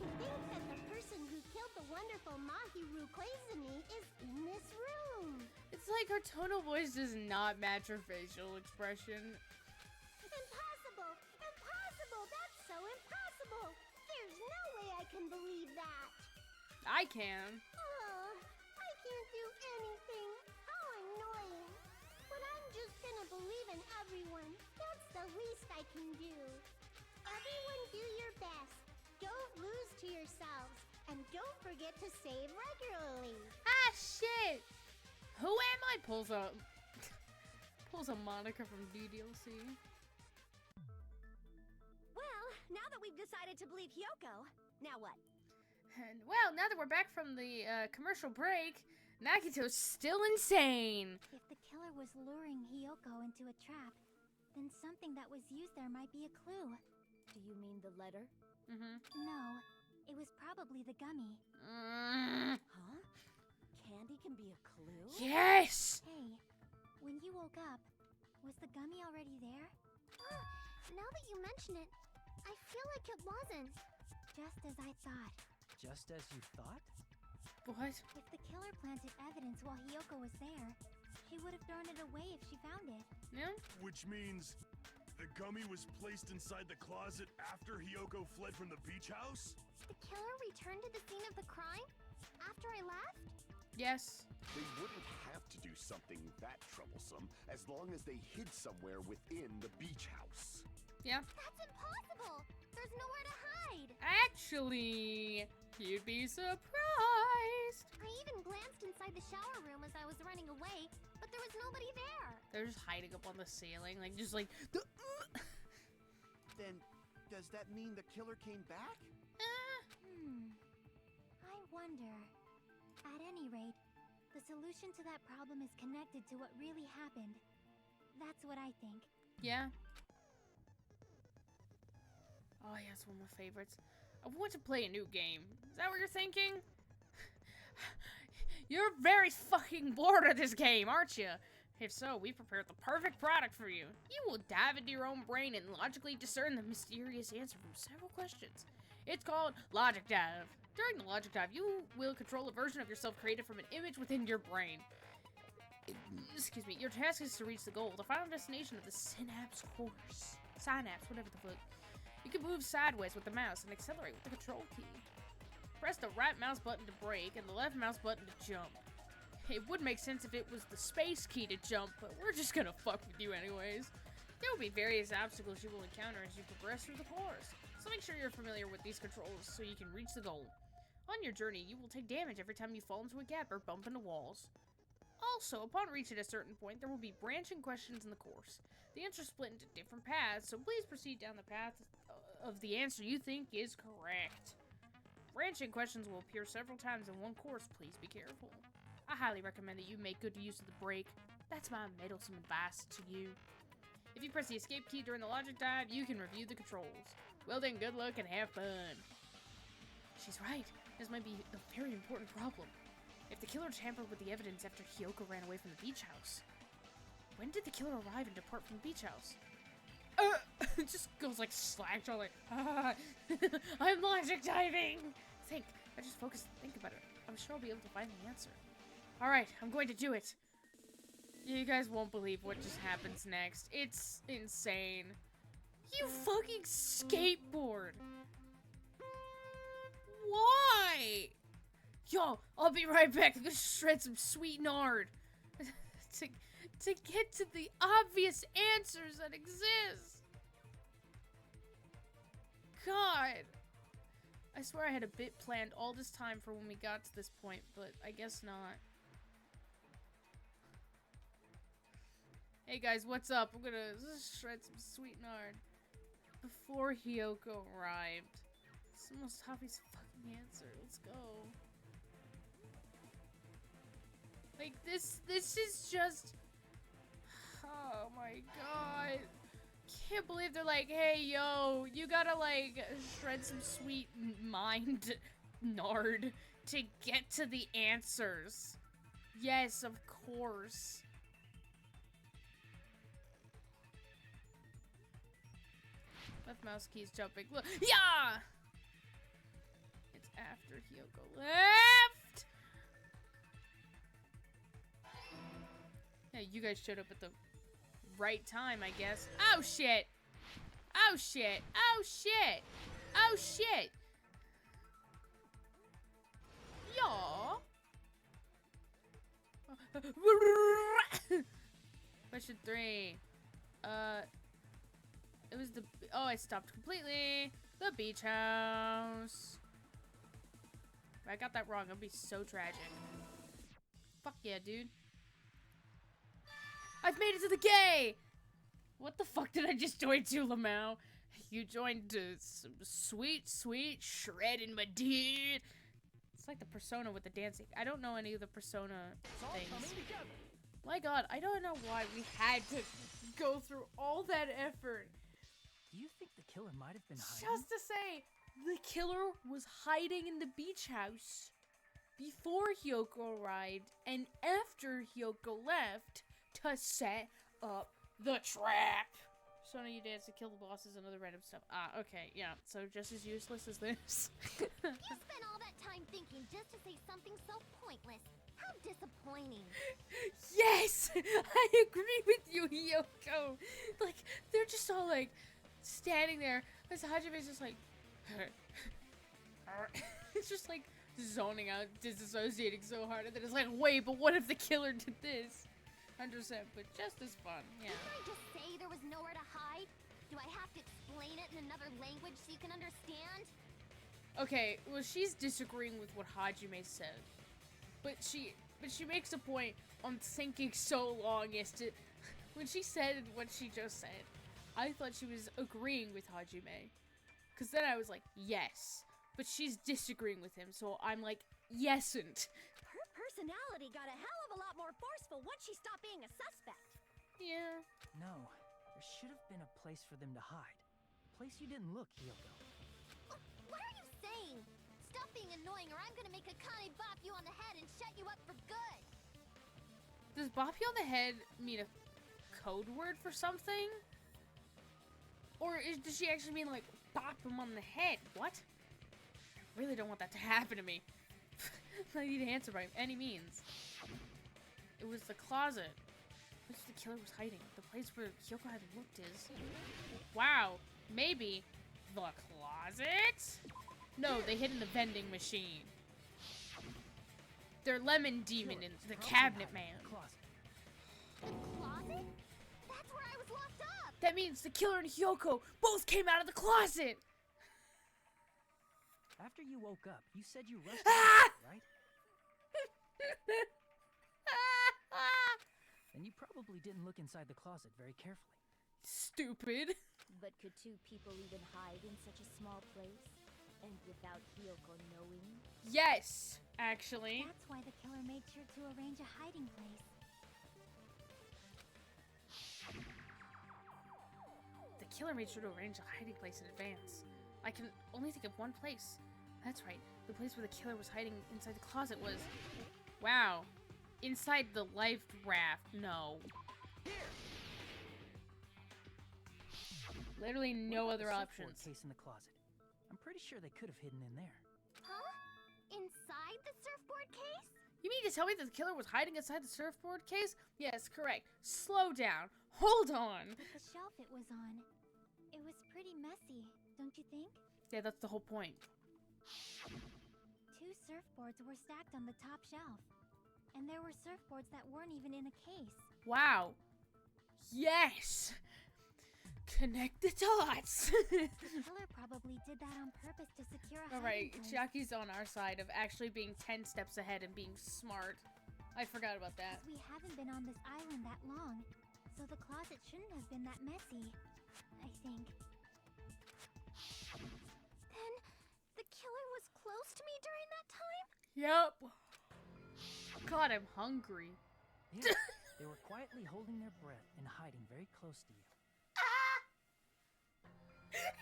Speaker 2: I think that the person who killed the wonderful Mahuri Koizumi is in this room.
Speaker 1: It's like her tone of voice does not match her facial expression.
Speaker 2: Impossible! Impossible! That's so impossible! There's no way I can believe that.
Speaker 1: I can.
Speaker 2: Oh, I can't do anything. How annoying. But I'm just gonna believe in everyone. That's the least I can do. Everyone do your best. Don't lose to yourselves. And don't forget to save regularly.
Speaker 1: Ah, shit! Who am I? Pulls a Monica from DDLC.
Speaker 9: Well, now that we've decided to believe Hyoko, now what?
Speaker 1: And, well, now that we're back from the commercial break, Nagito's still insane.
Speaker 2: If the killer was luring Hyoko into a trap, then something that was used there might be a clue.
Speaker 7: Do you mean the letter?
Speaker 1: Mm-hmm.
Speaker 2: No, it was probably the gummy.
Speaker 5: Huh? Candy can be a clue?
Speaker 1: Yes!
Speaker 2: Hey, when you woke up, was the gummy already there? Now that you mention it, I feel like it wasn't. Just as I thought.
Speaker 8: Just as you thought?
Speaker 1: What?
Speaker 2: If the killer planted evidence while Hyoko was there, she would have thrown it away if she found it.
Speaker 1: Yeah?
Speaker 11: Which means the gummy was placed inside the closet after Hyoko fled from the beach house?
Speaker 2: The killer returned to the scene of the crime? After I left?
Speaker 1: Yes.
Speaker 4: They wouldn't have to do something that troublesome as long as they hid somewhere within the beach house.
Speaker 1: Yeah.
Speaker 2: That's impossible! There's nowhere to hide!
Speaker 1: Actually, you'd be surprised.
Speaker 2: I even glanced inside the shower room as I was running away, but there was nobody there.
Speaker 1: They're just hiding up on the ceiling, like, just like...
Speaker 12: Then, does that mean the killer came back?
Speaker 2: I wonder. At any rate, the solution to that problem is connected to what really happened. That's what I think.
Speaker 1: Yeah. Oh, yeah, it's one of my favorites. I want to play a new game. Is that what you're thinking? You're very fucking bored of this game, aren't you? If so, we prepared the perfect product for you. You will dive into your own brain and logically discern the mysterious answer from several questions. It's called Logic Dive. During the Logic Dive, you will control a version of yourself created from an image within your brain. Excuse me. Your task is to reach the goal, the final destination of the synapse course. Synapse, whatever the fuck. You can move sideways with the mouse and accelerate with the control key. Press the right mouse button to brake and the left mouse button to jump. It would make sense if it was the space key to jump, but we're just gonna fuck with you anyways. There will be various obstacles you will encounter as you progress through the course, so make sure you're familiar with these controls so you can reach the goal. On your journey, you will take damage every time you fall into a gap or bump into walls. Also, upon reaching a certain point, there will be branching questions in the course. The answers split into different paths, so please proceed down the path of the answer you think is correct. Branching questions will appear several times in one course, please be careful. I highly recommend that you make good use of the brake. That's my meddlesome advice to you. If you press the escape key during the logic dive, you can review the controls. Well then, good luck and have fun. She's right. This might be a very important problem. If the killer tampered with the evidence after Hyoko ran away from the beach house, when did the killer arrive and depart from the beach house? It just goes like slackjaw, like, I'm logic diving! Think. I just focus and think about it. I'm sure I'll be able to find the answer. Alright, I'm going to do it. You guys won't believe what just happens next. It's insane. You fucking skateboard! Why? Yo, I'll be right back. I'm gonna shred some sweet nard. to get to the obvious answers that exist. God. I swear I had a bit planned all this time for when we got to this point, but I guess not. Hey guys, what's up? I'm gonna shred some sweet nard. Before Hyoko arrived. It's the most obvious fucking answer. Let's go. Like, this is just... Oh my god. Can't believe they're like, hey, yo, you gotta, like, shred some sweet mind nard to get to the answers. Yes, of course. Left mouse key is jumping. Look, yeah! It's after Hyoko left! Yeah, you guys showed up at the right time, I guess. Oh, shit! Oh, shit! Oh, shit! Oh, shit! Yeah! Question 3. It was the... Oh, I stopped completely. The beach house. If I got that wrong, it'll be so tragic. Fuck yeah, dude. I've made it to the gay! What the fuck did I just join to, Lamau? You joined some sweet, sweet shredding, my dude. It's like the Persona with the dancing. I don't know any of the Persona things. My god, I don't know why we had to go through all that effort.
Speaker 8: Do you think the killer might have been hiding?
Speaker 1: Just to say, the killer was hiding in the beach house before Hyoko arrived and after Hyoko left to set up the trap. Persona, you dance to kill the bosses and other random stuff. Ah, okay, yeah. So just as useless as this.
Speaker 2: You spent all that time thinking just to say something so pointless. How disappointing.
Speaker 1: Yes! I agree with you, Hyoko. Like, they're just all like standing there. As Hajime's just like it's just like zoning out, disassociating so hard, and then it's like, wait, but what if the killer did this? 100%, but just as fun, yeah.
Speaker 2: Didn't I just say there was nowhere to hide? Do I have to explain it in another language so you can understand?
Speaker 1: Okay, well, she's disagreeing with what Hajime said. But she makes a point on thinking so long as to... When she said what she just said, I thought she was agreeing with Hajime. Because then I was like, yes. But she's disagreeing with him, so I'm like, yesn't.
Speaker 9: Her personality got a hell of a lot more forceful once she stopped being a suspect.
Speaker 1: Yeah.
Speaker 8: No, there should have been a place for them to hide. A place you didn't look, Hyoko.
Speaker 2: What are you saying? Stop being annoying or I'm gonna make Akane bop you on the head and shut you up for good.
Speaker 1: Does bop you on the head mean a code word for something? Or does she actually mean, like, bop him on the head? What? I really don't want that to happen to me. I need to answer by any means. It was the closet. Which the killer was hiding. The place where Hyoko had looked is... Wow. Maybe the closet? No, they hid in the vending machine. They're lemon demon and the cabinet man.
Speaker 2: The closet? That's where I was locked up!
Speaker 1: That means the killer and Hyoko both came out of the closet!
Speaker 8: After you woke up, you said you rushed out, right? And you probably didn't look inside the closet very carefully.
Speaker 1: Stupid.
Speaker 7: But could two people even hide in such a small place? And without Hyoko knowing?
Speaker 1: Yes, actually.
Speaker 2: That's why the killer made sure to arrange a hiding place.
Speaker 1: The killer made sure to arrange a hiding place in advance. I can only think of one place. That's right. The place where the killer was hiding inside the closet was... Wow. Inside the life raft. No. Literally no other options.
Speaker 8: Case in the closet. I'm pretty sure they could have hidden in there.
Speaker 2: Huh? Inside the surfboard case?
Speaker 1: You mean to tell me that the killer was hiding inside the surfboard case? Yes, correct. Slow down. Hold on.
Speaker 2: The shelf it was on. It was pretty messy, don't you think?
Speaker 1: Yeah, that's the whole point.
Speaker 2: 2 surfboards were stacked on the top shelf. And there were surfboards that weren't even in a case.
Speaker 1: Wow. Yes! Connect the dots!
Speaker 2: The killer probably did that on purpose to secure a
Speaker 1: Alright,
Speaker 2: hiding place.
Speaker 1: Jackie's on our side of actually being 10 steps ahead and being smart. I forgot about that.
Speaker 2: We haven't been on this island that long, so the closet shouldn't have been that messy, I think. Then, the killer was close to me during that time?
Speaker 1: Yep. God, I'm hungry.
Speaker 8: Yeah, they were quietly holding their breath and hiding very close to you.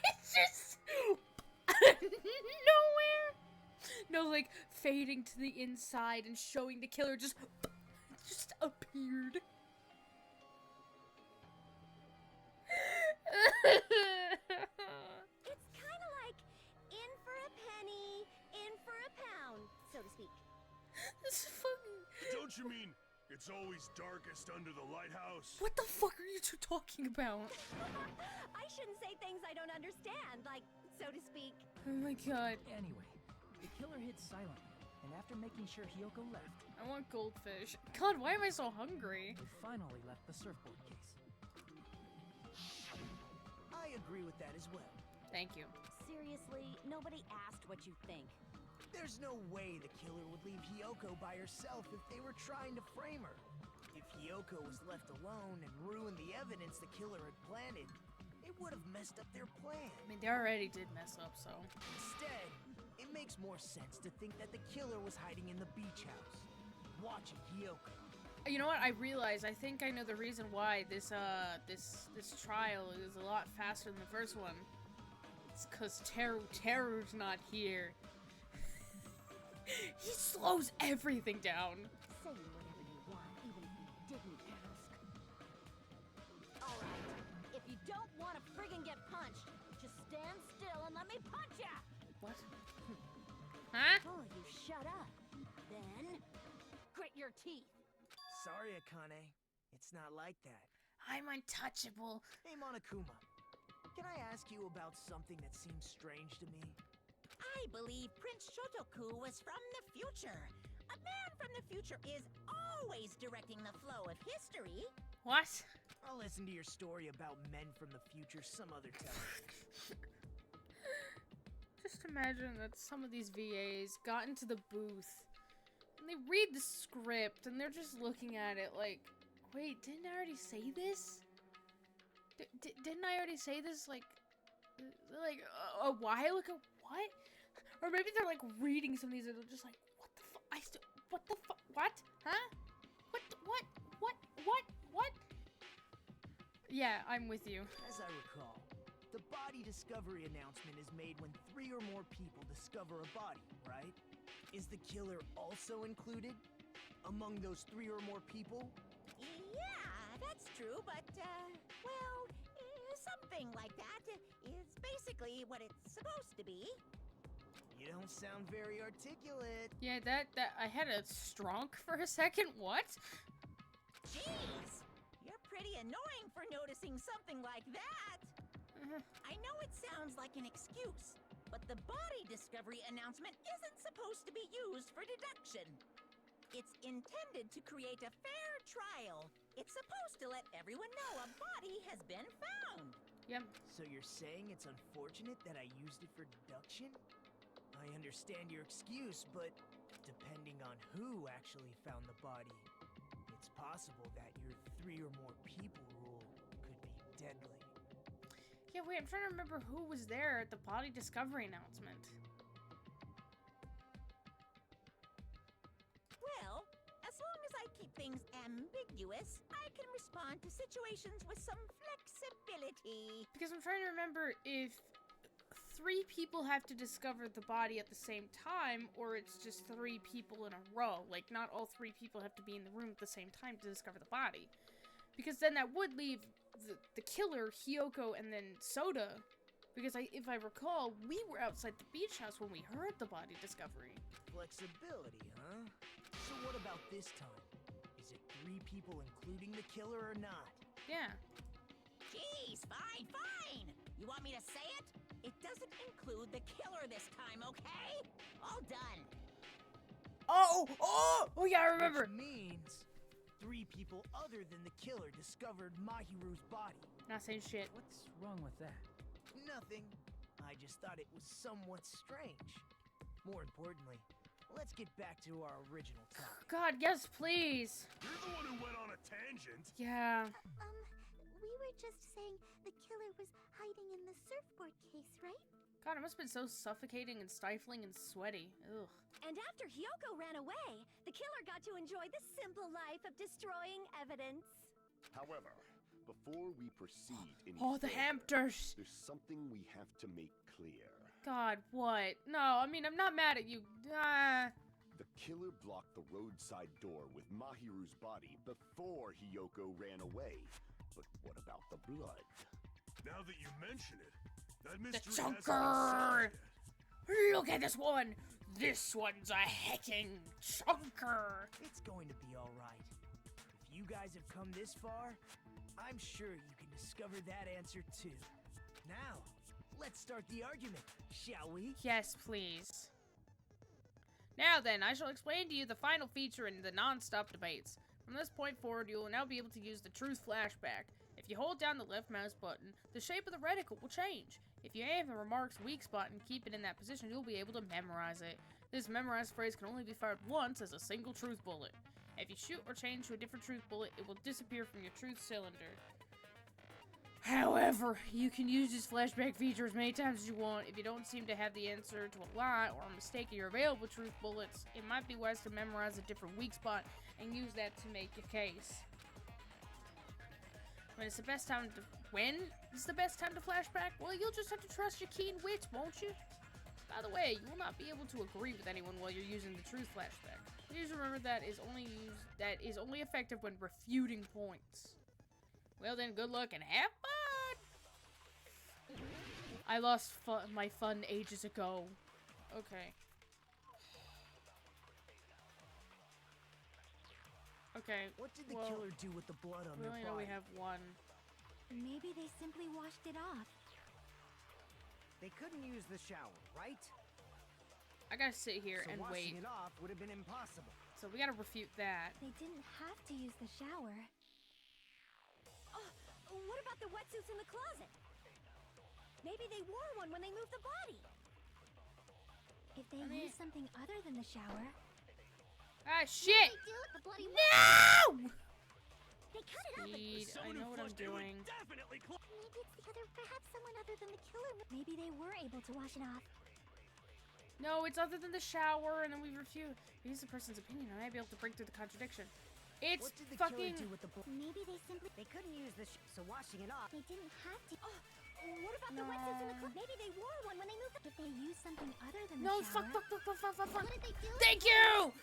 Speaker 1: It's just nowhere. No, like fading to the inside and showing the killer just appeared.
Speaker 9: It's kind of like in for a penny, in for a pound, so to speak.
Speaker 1: This fucking.
Speaker 11: Don't you mean it's always darkest under the lighthouse?
Speaker 1: What the fuck are you two talking about?
Speaker 9: I shouldn't say things I don't understand, like, so to speak.
Speaker 1: Oh my god.
Speaker 8: Anyway, the killer hid silently, and after making sure Hiyoko left,
Speaker 1: I want goldfish. God, why am I so hungry?
Speaker 8: they finally left the surfboard case.
Speaker 13: I agree with that as well.
Speaker 1: Thank you.
Speaker 9: Seriously, nobody asked what you think.
Speaker 13: There's no way the killer would leave Hiyoko by herself if they were trying to frame her. If Hiyoko was left alone and ruined the evidence the killer had planted, it would have messed up their plan.
Speaker 1: I mean, they already did mess up, so.
Speaker 13: Instead, it makes more sense to think that the killer was hiding in the beach house, watching Hiyoko.
Speaker 1: You know what? I realize. I think I know the reason why this trial is a lot faster than the first one. It's because Terror's not here. He slows everything down.
Speaker 9: Say whatever you want, even if you didn't ask. Alright, if you don't want to friggin' get punched, just stand still and let me punch ya!
Speaker 1: What? Huh?
Speaker 9: Oh, you shut up. Then, grit your teeth.
Speaker 13: Sorry, Akane. It's not like that.
Speaker 1: I'm untouchable.
Speaker 13: Hey, Monokuma. Can I ask you about something that seems strange to me?
Speaker 5: I believe Prince Shotoku was from the future. A man from the future is always directing the flow of history.
Speaker 1: What?
Speaker 13: I'll listen to your story about men from the future some other time.
Speaker 1: Just imagine that some of these VAs got into the booth and they read the script and they're just looking at it like, wait, didn't I already say this? Didn't I already say this like a while ago? What? Or maybe they're like reading some of these and they're just like, what the fuck? What the fuck? What? Huh? What? Yeah, I'm with you.
Speaker 13: As I recall, the body discovery announcement is made when 3 or more people discover a body, right? Is the killer also included among those 3 or more people?
Speaker 5: Yeah, that's true, but, well, something like that is basically what it's supposed to be.
Speaker 13: You don't sound very articulate.
Speaker 1: Yeah, that I had a stronk for a second. What?
Speaker 5: Jeez, you're pretty annoying for noticing something like that. I know it sounds like an excuse, but the body discovery announcement isn't supposed to be used for deduction. It's intended to create a fair trial. It's supposed to let everyone know a body has been found.
Speaker 1: Yep.
Speaker 13: So you're saying it's unfortunate that I used it for deduction? I understand your excuse, but depending on who actually found the body, it's possible that your 3 or more people rule could be deadly.
Speaker 1: Yeah, wait, I'm trying to remember who was there at the body discovery announcement.
Speaker 5: Well, as long as I keep things ambiguous, I can respond to situations with some flexibility.
Speaker 1: Because I'm trying to remember if 3 people have to discover the body at the same time, or it's just 3 people in a row. Like, not all 3 people have to be in the room at the same time to discover the body. Because then that would leave the killer, Hiyoko, and then Soda. Because if I recall, we were outside the beach house when we heard the body discovery.
Speaker 13: Flexibility, huh? So what about this time? Is it 3 people including the killer or not?
Speaker 1: Yeah.
Speaker 5: Jeez, fine. You want me to say it? It doesn't include the killer this time, okay? All done.
Speaker 1: Oh, yeah, I remember.
Speaker 13: Which means 3 people other than the killer discovered Mahiru's body.
Speaker 1: Not saying shit.
Speaker 8: What's wrong with that?
Speaker 13: Nothing. I just thought it was somewhat strange. More importantly, let's get back to our original topic.
Speaker 1: God, yes, please.
Speaker 11: You're the one who went on a tangent.
Speaker 1: Yeah.
Speaker 2: We were just saying the killer was hiding in the surfboard case, right?
Speaker 1: God, it must have been so suffocating and stifling and sweaty. Ugh.
Speaker 9: And after Hyoko ran away, the killer got to enjoy the simple life of destroying evidence.
Speaker 4: However, before we proceed any
Speaker 1: Oh, the
Speaker 4: further,
Speaker 1: hamsters.
Speaker 4: there's something we have to make clear.
Speaker 1: God, what? No, I mean, I'm not mad at you.
Speaker 4: The killer blocked the roadside door with Mahiru's body before Hyoko ran away. But what about the blood?
Speaker 11: Now that you mention it, that
Speaker 1: The
Speaker 11: mystery hasn't been
Speaker 1: chunker!
Speaker 11: solved yet.
Speaker 1: Look at this one! This one's a hecking chunker!
Speaker 13: It's going to be alright. If you guys have come this far, I'm sure you can discover that answer too. Now, let's start the argument, shall we?
Speaker 1: Yes, please. Now then, I shall explain to you the final feature in the non-stop debates. From this point forward, you will now be able to use the truth flashback. If you hold down the left mouse button, the shape of the reticle will change. If you aim the remark's weak spot and keep it in that position, you'll be able to memorize it. This memorized phrase can only be fired once as a single truth bullet. If you shoot or change to a different truth bullet, it will disappear from your truth cylinder. However, you can use this flashback feature as many times as you want. If you don't seem to have the answer to a lie or a mistake in your available truth bullets, it might be wise to memorize a different weak spot and use that to make your case. When is the best time to flashback? Well, you'll just have to trust your keen wits, won't you? By the way, you will not be able to agree with anyone while you're using the truth flashback. Please remember that is only effective when refuting points. Well then, good luck and have fun! I lost my fun ages ago. Okay. Okay.
Speaker 13: What did the
Speaker 1: well,
Speaker 13: killer do with the blood on
Speaker 1: we
Speaker 13: their
Speaker 1: only know
Speaker 13: body?
Speaker 1: we have one.
Speaker 2: Maybe they simply washed it off.
Speaker 6: They couldn't use the shower, right?
Speaker 1: I gotta sit here
Speaker 6: So
Speaker 1: and
Speaker 6: washing
Speaker 1: wait.
Speaker 6: it off would have been impossible.
Speaker 1: So we gotta refute that.
Speaker 2: They didn't have to use the shower.
Speaker 9: Oh, what about the wetsuits in the closet? Maybe they wore one when they moved the body.
Speaker 2: If they used something other than the shower.
Speaker 1: Ah, shit!
Speaker 2: They do with the bloody
Speaker 1: No!
Speaker 9: They cut it up and
Speaker 1: Speed, I know what I'm doing.
Speaker 11: Definitely
Speaker 2: Maybe it's the other, perhaps someone other than the killer. Maybe they were able to wash it off.
Speaker 1: No, it's other than the shower, and then we refute. Use the person's opinion, I might be able to break through the contradiction. It's
Speaker 6: What did the
Speaker 1: fucking.
Speaker 6: killer do with the blood?
Speaker 2: Maybe they simply.
Speaker 6: They couldn't use the so washing it off.
Speaker 2: They didn't have to.
Speaker 9: Oh, what about the wetsuits in the closet? Maybe they wore one when they moved the...
Speaker 2: If they used something other than
Speaker 1: No,
Speaker 2: the shower.
Speaker 1: fuck.
Speaker 2: What did they do?
Speaker 1: Thank you!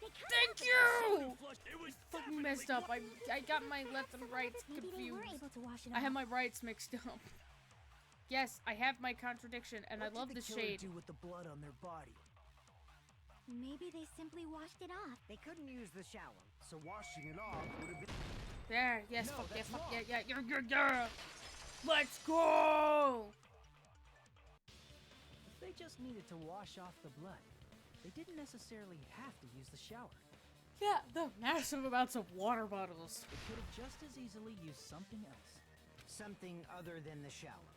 Speaker 9: They cut
Speaker 1: Thank
Speaker 9: it up
Speaker 1: you!
Speaker 11: It was
Speaker 1: Fucking messed up. I got my left and rights
Speaker 2: Maybe they were
Speaker 1: confused.
Speaker 2: able to wash it
Speaker 1: I have
Speaker 2: off.
Speaker 1: my rights mixed up. Yes, I have my contradiction, and I
Speaker 13: What
Speaker 1: love
Speaker 13: did
Speaker 1: the
Speaker 13: the killer
Speaker 1: shade.
Speaker 13: do with the blood on their body?
Speaker 2: Maybe they simply washed it off.
Speaker 6: They couldn't use the shower, so washing it off would have been.
Speaker 1: There, yes,
Speaker 6: No,
Speaker 1: fuck yeah,
Speaker 6: that's
Speaker 1: fuck
Speaker 6: wrong.
Speaker 1: yeah, yeah. Let's go!
Speaker 8: If they just needed to wash off the blood, they didn't necessarily have to use the shower.
Speaker 1: Yeah, the massive amounts of water bottles.
Speaker 8: They could have just as easily used something else.
Speaker 6: Something other than the shower.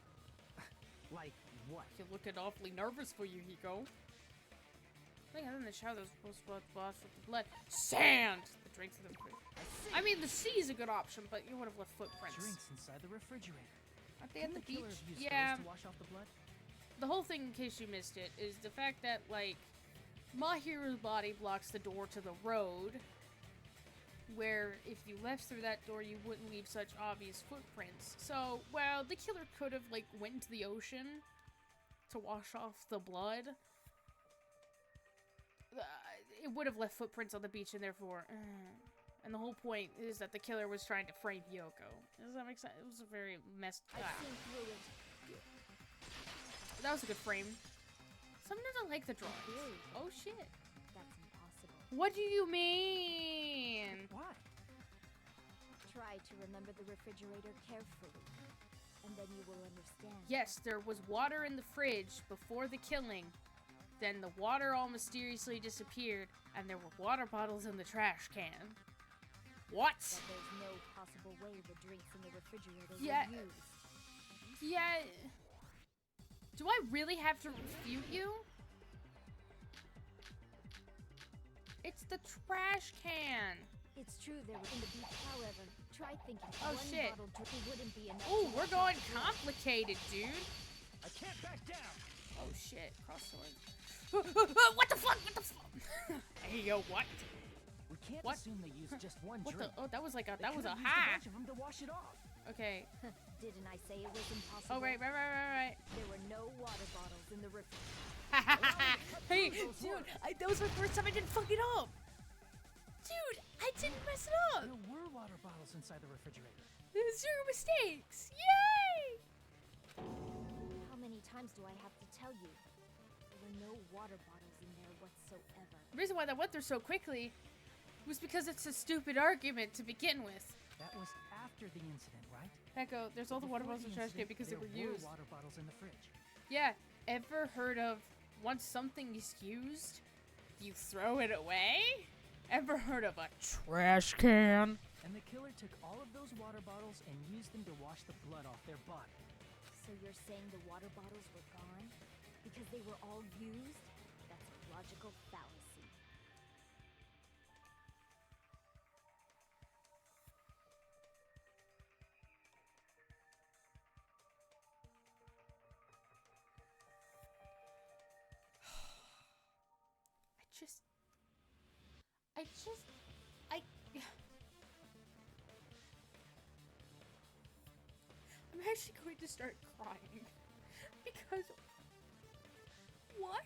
Speaker 6: Like what?
Speaker 1: You're looking awfully nervous for you, Hiko. I think other than the shower, those supposed to wash with the blood. Sand! The drinks in the fridge. I mean, the sea is a good option, but you would have left footprints.
Speaker 8: Drinks inside the refrigerator.
Speaker 1: Aren't they at
Speaker 8: Couldn't
Speaker 1: the
Speaker 8: the killer
Speaker 1: beach?
Speaker 8: have used
Speaker 1: Yeah.
Speaker 8: those to wash off the blood?
Speaker 1: The whole thing, in case you missed it, is the fact that, like, Mahiru's body blocks the door to the road, where if you left through that door, you wouldn't leave such obvious footprints. So, well, the killer could have, like, went into the ocean to wash off the blood. It would have left footprints on the beach, and therefore... and the whole point is that the killer was trying to frame Hyoko. Does that make sense? It was a very messed...
Speaker 9: I've seen through it.
Speaker 1: That was a good frame. Sometimes I like the drawings.
Speaker 9: Really?
Speaker 1: Oh, shit.
Speaker 9: That's impossible.
Speaker 1: What do you mean?
Speaker 8: Why?
Speaker 9: Try to remember the refrigerator carefully, and then you will understand.
Speaker 1: Yes, there was water in the fridge before the killing. Then the water all mysteriously disappeared, and there were water bottles in the trash can.
Speaker 3: What?
Speaker 7: That there's no possible way the drinks in the refrigerator
Speaker 3: Yeah.
Speaker 7: were used.
Speaker 3: Yeah. Do I really have to refute you? It's the trash can.
Speaker 7: It's true they were in the beach, however. Try thinking
Speaker 3: Oh,
Speaker 7: one
Speaker 3: shit.
Speaker 7: bottle drink wouldn't be enough.
Speaker 3: Oh,
Speaker 7: to
Speaker 3: we're
Speaker 7: wash out
Speaker 3: going
Speaker 7: the blood.
Speaker 3: complicated, dude.
Speaker 8: I can't back down.
Speaker 3: Oh shit, cross sword. What the fuck? What the fuck? Hey yo, what?
Speaker 8: We can't
Speaker 3: What?
Speaker 8: assume they used just one
Speaker 3: What
Speaker 8: drink.
Speaker 3: the? Oh, that was like a
Speaker 8: They
Speaker 3: that was a
Speaker 8: could've used
Speaker 3: ha.
Speaker 8: bunch of them to wash it off.
Speaker 3: Okay.
Speaker 7: Didn't I say it was impossible?
Speaker 3: Oh right.
Speaker 7: There were no water bottles in the refrigerator.
Speaker 3: Hey, dude, that was my first time I didn't fuck it up. Dude, I didn't mess it up.
Speaker 8: There were water bottles inside the refrigerator.
Speaker 3: Zero mistakes. Yay!
Speaker 7: How many times do I have to tell you? There were no water bottles in there whatsoever.
Speaker 3: The reason why that went through so quickly was because it's a stupid argument to begin with.
Speaker 8: That was after the incident, right?
Speaker 3: Echo, there's all the water
Speaker 8: Before
Speaker 3: bottles in the trash can
Speaker 8: incident,
Speaker 3: because they
Speaker 8: there
Speaker 3: were used.
Speaker 8: water bottles in the fridge.
Speaker 3: Yeah, ever heard of once something is used, you throw it away? Ever heard of a trash can?
Speaker 8: And the killer took all of those water bottles and used them to wash the blood off their body.
Speaker 7: So you're saying the water bottles were gone? Because they were all used? That's a logical fallacy.
Speaker 3: I'm actually going to start crying. Because... What?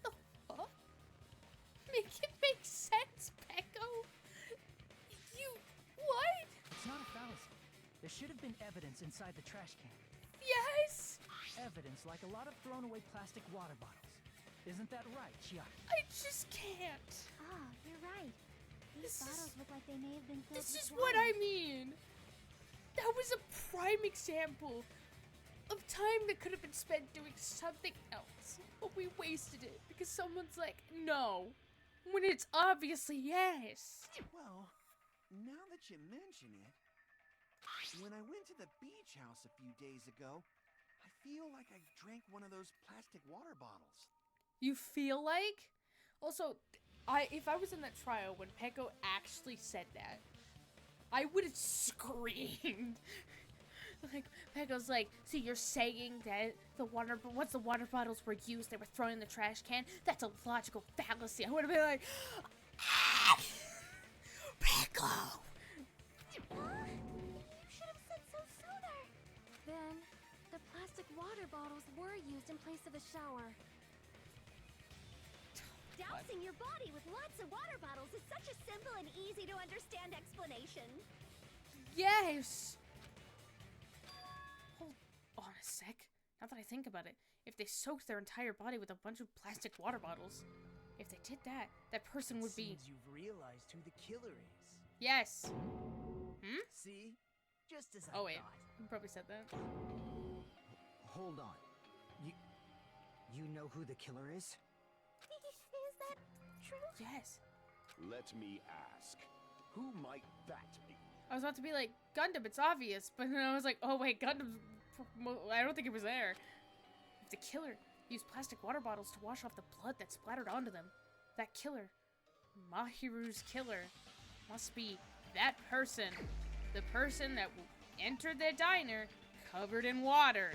Speaker 3: The fuck? Make it make sense, Pecco? You... What?
Speaker 8: It's not a fallacy. There should have been evidence inside the trash can.
Speaker 3: Yes!
Speaker 8: Evidence like a lot of thrown away plastic water bottles. Isn't that right, Chiaki?
Speaker 3: I just can't.
Speaker 2: Ah, you're right. These
Speaker 3: This
Speaker 2: bottles look like they may have been filled
Speaker 3: This
Speaker 2: with
Speaker 3: is what
Speaker 2: water.
Speaker 3: I mean. That was a prime example of time that could have been spent doing something else. But we wasted it because someone's like, no. When it's obviously yes.
Speaker 12: Well, now that you mention it, when I went to the beach house a few days ago, I feel like I drank one of those plastic water bottles.
Speaker 3: You feel like? Also, if I was in that trial when Pecco actually said that, I would have screamed. Like, Pecco's like, so you're saying that once the water bottles were used, they were thrown in the trash can? That's a logical fallacy. I would have been like, Pecco!
Speaker 2: You should have said so sooner. Then, the plastic water bottles were used in place of a shower.
Speaker 9: Dousing your body with lots of water bottles is such a simple and easy to understand explanation.
Speaker 3: Yes! Hold on a sec. Now that I think about it, if they soaked their entire body with a bunch of plastic water bottles, if they did that, that person would be...
Speaker 13: Seems you've realized who the killer is.
Speaker 3: Yes! Hmm?
Speaker 13: See? Just as I
Speaker 3: Oh wait,
Speaker 13: thought.
Speaker 3: you probably said that.
Speaker 6: Hold on. You know who the killer is?
Speaker 2: Is that true?
Speaker 3: Yes.
Speaker 4: Let me ask, who might that be?
Speaker 3: I was about to be like, Gundam, it's obvious, but then I was like, oh wait, Gundam, I don't think it was there. If the killer used plastic water bottles to wash off the blood that splattered onto them, that killer, Mahiru's killer, must be that person. The person that entered the diner covered in water,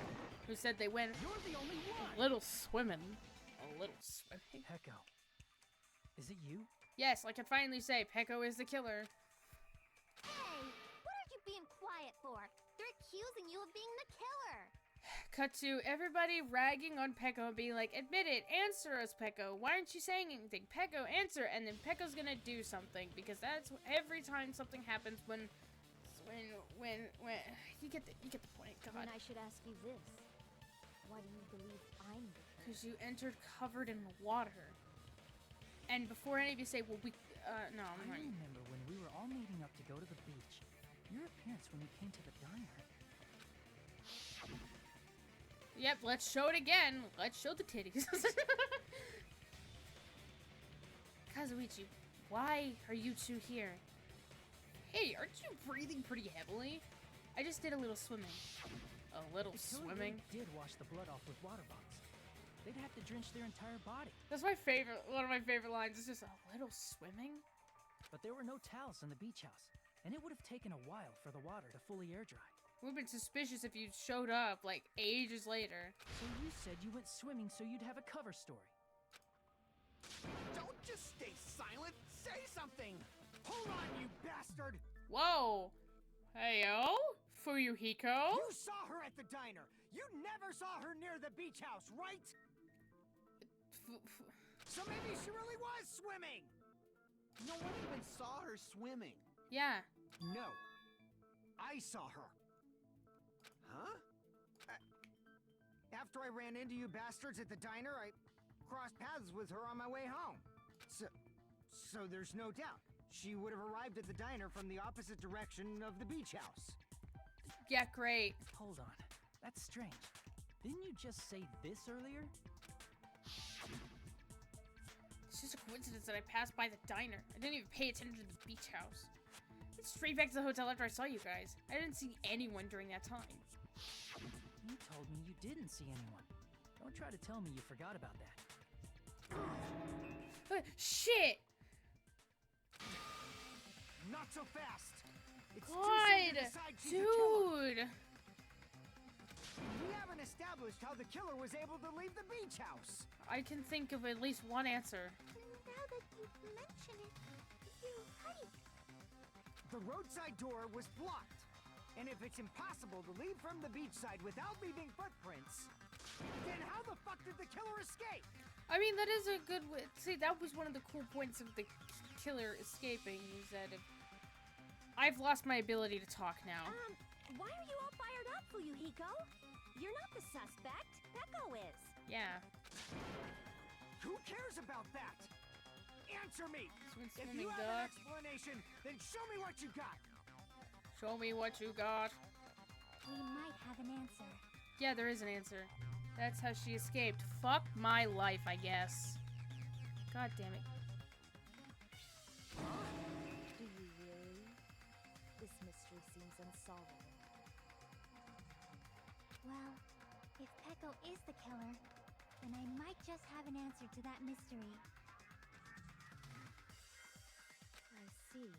Speaker 3: who said they went
Speaker 8: You're the only one!
Speaker 3: a little swimming. A little swimming?
Speaker 8: Pecco. Is it you?
Speaker 3: Yes, I can finally say Pecco is the killer.
Speaker 2: Hey, what are you being quiet for? They're accusing you of being the killer.
Speaker 3: Cut to everybody ragging on Pecco and being like, admit it, answer us, Pecco. Why aren't you saying anything? Pecco, answer. And then Pecco's gonna do something, because that's every time something happens when you get the point. God.
Speaker 7: Then I should ask you this. Why do you believe I'm the killer?
Speaker 3: Because you entered covered in water. And before any of you say, well, no, I'm
Speaker 8: I
Speaker 3: not.
Speaker 8: remember when we were all meeting up to go to the beach. Your appearance when we came to the diner.
Speaker 3: Yep, let's show it again. Let's show the titties. Kazuichi, why are you two here?
Speaker 1: Hey, aren't you breathing pretty heavily? I just did a little swimming. A little
Speaker 8: The killer
Speaker 1: swimming?
Speaker 8: really did wash the blood off with water bombs. They'd have to drench their entire body.
Speaker 1: That's my favorite. One of my favorite lines is just a little swimming.
Speaker 8: But there were no towels in the beach house, and it would have taken a while for the water to fully air dry.
Speaker 1: Would have been suspicious if you showed up like ages later.
Speaker 8: So you said you went swimming so you'd have a cover story.
Speaker 12: Don't just stay silent. Say something. Hold on, you bastard.
Speaker 1: Whoa! Heyo, Fuyuhiko.
Speaker 6: You saw her at the diner. You never saw her near the beach house, right? So maybe she really was swimming.
Speaker 12: No one even saw her swimming.
Speaker 1: Yeah.
Speaker 6: No. I saw her.
Speaker 12: Huh?
Speaker 6: After I ran into you bastards at the diner, I crossed paths with her on my way home. So there's no doubt. She would have arrived at the diner from the opposite direction of the beach house.
Speaker 1: Yeah, great.
Speaker 8: Hold on. That's strange. Didn't you just say this earlier?
Speaker 1: It's just a coincidence that I passed by the diner. I didn't even pay attention to the beach house. I went straight back to the hotel after I saw you guys. I didn't see anyone during that time.
Speaker 8: You told me you didn't see anyone. Don't try to tell me you forgot about that.
Speaker 1: Shit!
Speaker 6: Not so fast. It's too soon
Speaker 1: God,
Speaker 6: to decide she's a killer.
Speaker 1: dude.
Speaker 6: We haven't established how the killer was able to leave the beach house.
Speaker 1: I can think of at least one answer.
Speaker 2: Now that you mention it, you're right.
Speaker 6: The roadside door was blocked. And if it's impossible to leave from the beachside without leaving footprints, then how the fuck did the killer escape?
Speaker 1: I mean, that is a good way. See, that was one of the cool points of the killer escaping, is that if I've lost my ability to talk now.
Speaker 9: Why are you all fired up, Fuyuhiko? You're not the suspect. Peko is.
Speaker 1: Yeah.
Speaker 6: Who cares about that? Answer me! If
Speaker 1: swimming,
Speaker 6: you have
Speaker 1: duh.
Speaker 6: an explanation, then show me what you got!
Speaker 1: Show me what you got.
Speaker 2: We might have an answer.
Speaker 1: Yeah, there is an answer. That's how she escaped. Fuck my life, I guess. God damn it.
Speaker 7: Do you really? This mystery seems unsolvable.
Speaker 2: Well, if Peko is the killer, then I might just have an answer to that mystery.
Speaker 7: I see.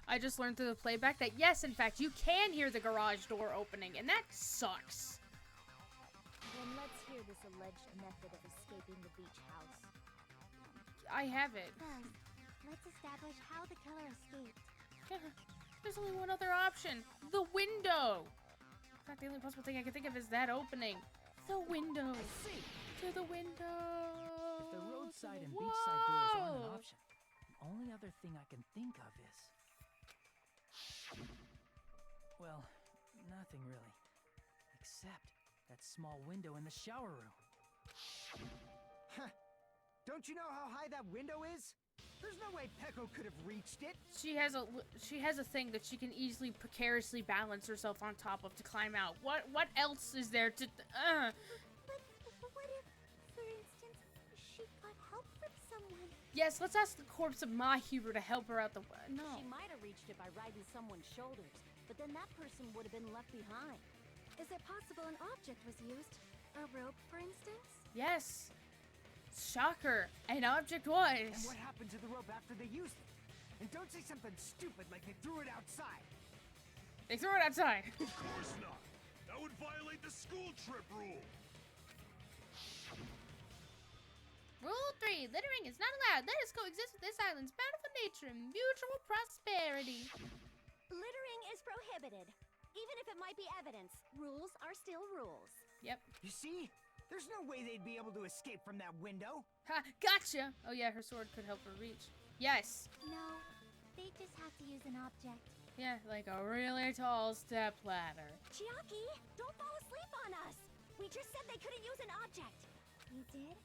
Speaker 1: I just learned through the playback that yes, in fact, you can hear the garage door opening, and that sucks.
Speaker 7: Then let's hear this alleged method of escaping the beach house.
Speaker 1: I have it.
Speaker 2: First, let's establish how the killer escaped.
Speaker 1: There's only one other option. The window. In fact, the only possible thing I can think of is that opening. The window.
Speaker 8: I see.
Speaker 1: To the window.
Speaker 8: If the roadside and beachside doors aren't an option, the only other thing I can think of is... Well, nothing really. Except that small window in the shower room.
Speaker 6: Huh. Don't you know how high that window is? There's no way Peko could have reached it.
Speaker 1: She has a thing that she can easily precariously balance herself on top of to climb out. What else is there to
Speaker 2: But what if, for instance, she got help from someone?
Speaker 1: Yes, let's ask the corpse of Mahuri to help her out the no.
Speaker 9: She might have reached it by riding someone's shoulders, but then that person would have been left behind.
Speaker 10: Is it possible an object was used? A rope, for instance?
Speaker 1: Yes. Shocker. An object was.
Speaker 6: And what happened to the rope after they used it? And don't say something stupid like they threw it outside.
Speaker 1: They threw it outside.
Speaker 11: Of course not. That would violate the school trip rule.
Speaker 1: Rule 3. Littering is not allowed. Let us coexist with this island's bountiful nature and mutual prosperity.
Speaker 9: Littering is prohibited. Even if it might be evidence, rules are still rules.
Speaker 1: Yep.
Speaker 6: You see? There's no way they'd be able to escape from that window.
Speaker 1: Ha! Gotcha! Oh yeah, her sword could help her reach. Yes.
Speaker 2: No, they just have to use an object.
Speaker 1: Yeah, like a really tall step ladder.
Speaker 9: Chiaki, don't fall asleep on us! We just said they couldn't use an object!
Speaker 2: You did?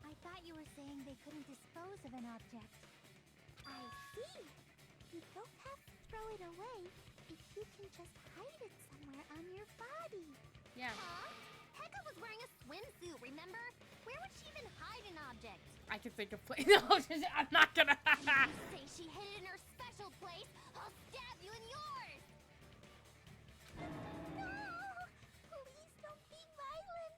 Speaker 2: I thought you were saying they couldn't dispose of an object. I see. You don't have to throw it away if you can just hide it somewhere on your body.
Speaker 3: Yeah.
Speaker 2: Heka was wearing a swimsuit, remember? Where would she even hide an object?
Speaker 3: I can think of no, I'm not gonna.
Speaker 2: Say she hid it in her special place, I'll stab you in yours! No! Please don't be violent!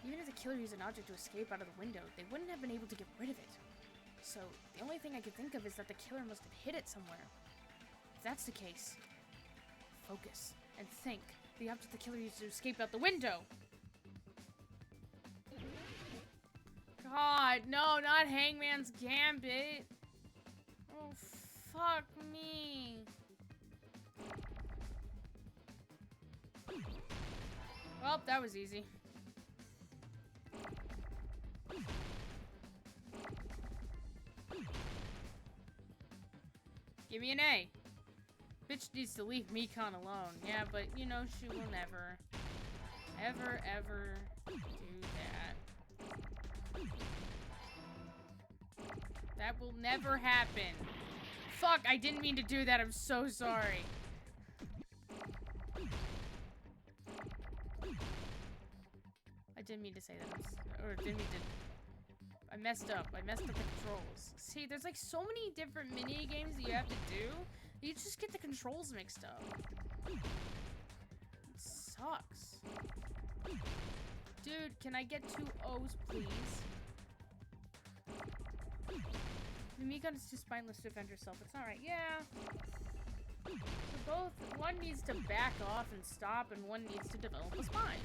Speaker 3: Even if the killer used an object to escape out of the window, they wouldn't have been able to get rid of it. So, the only thing I could think of is that the killer must have hid it somewhere. If that's the case, focus and think. The object the killer used to escape out the window! God, no, not Hangman's Gambit! Oh, fuck me! Well, that was easy. Give me an A. Bitch needs to leave Mikan alone. Yeah, but you know she will never, ever do that. That will never happen. Fuck, I didn't mean to do that. I'm so sorry. I didn't mean to say that. I messed up. I messed up the controls. See, there's like so many different mini games that you have to do. You just get the controls mixed up. It sucks. Dude, can I get 2 O's, please? Mikan is too spineless to defend herself. It's alright. Yeah. So one needs to back off and stop, and one needs to develop a spine.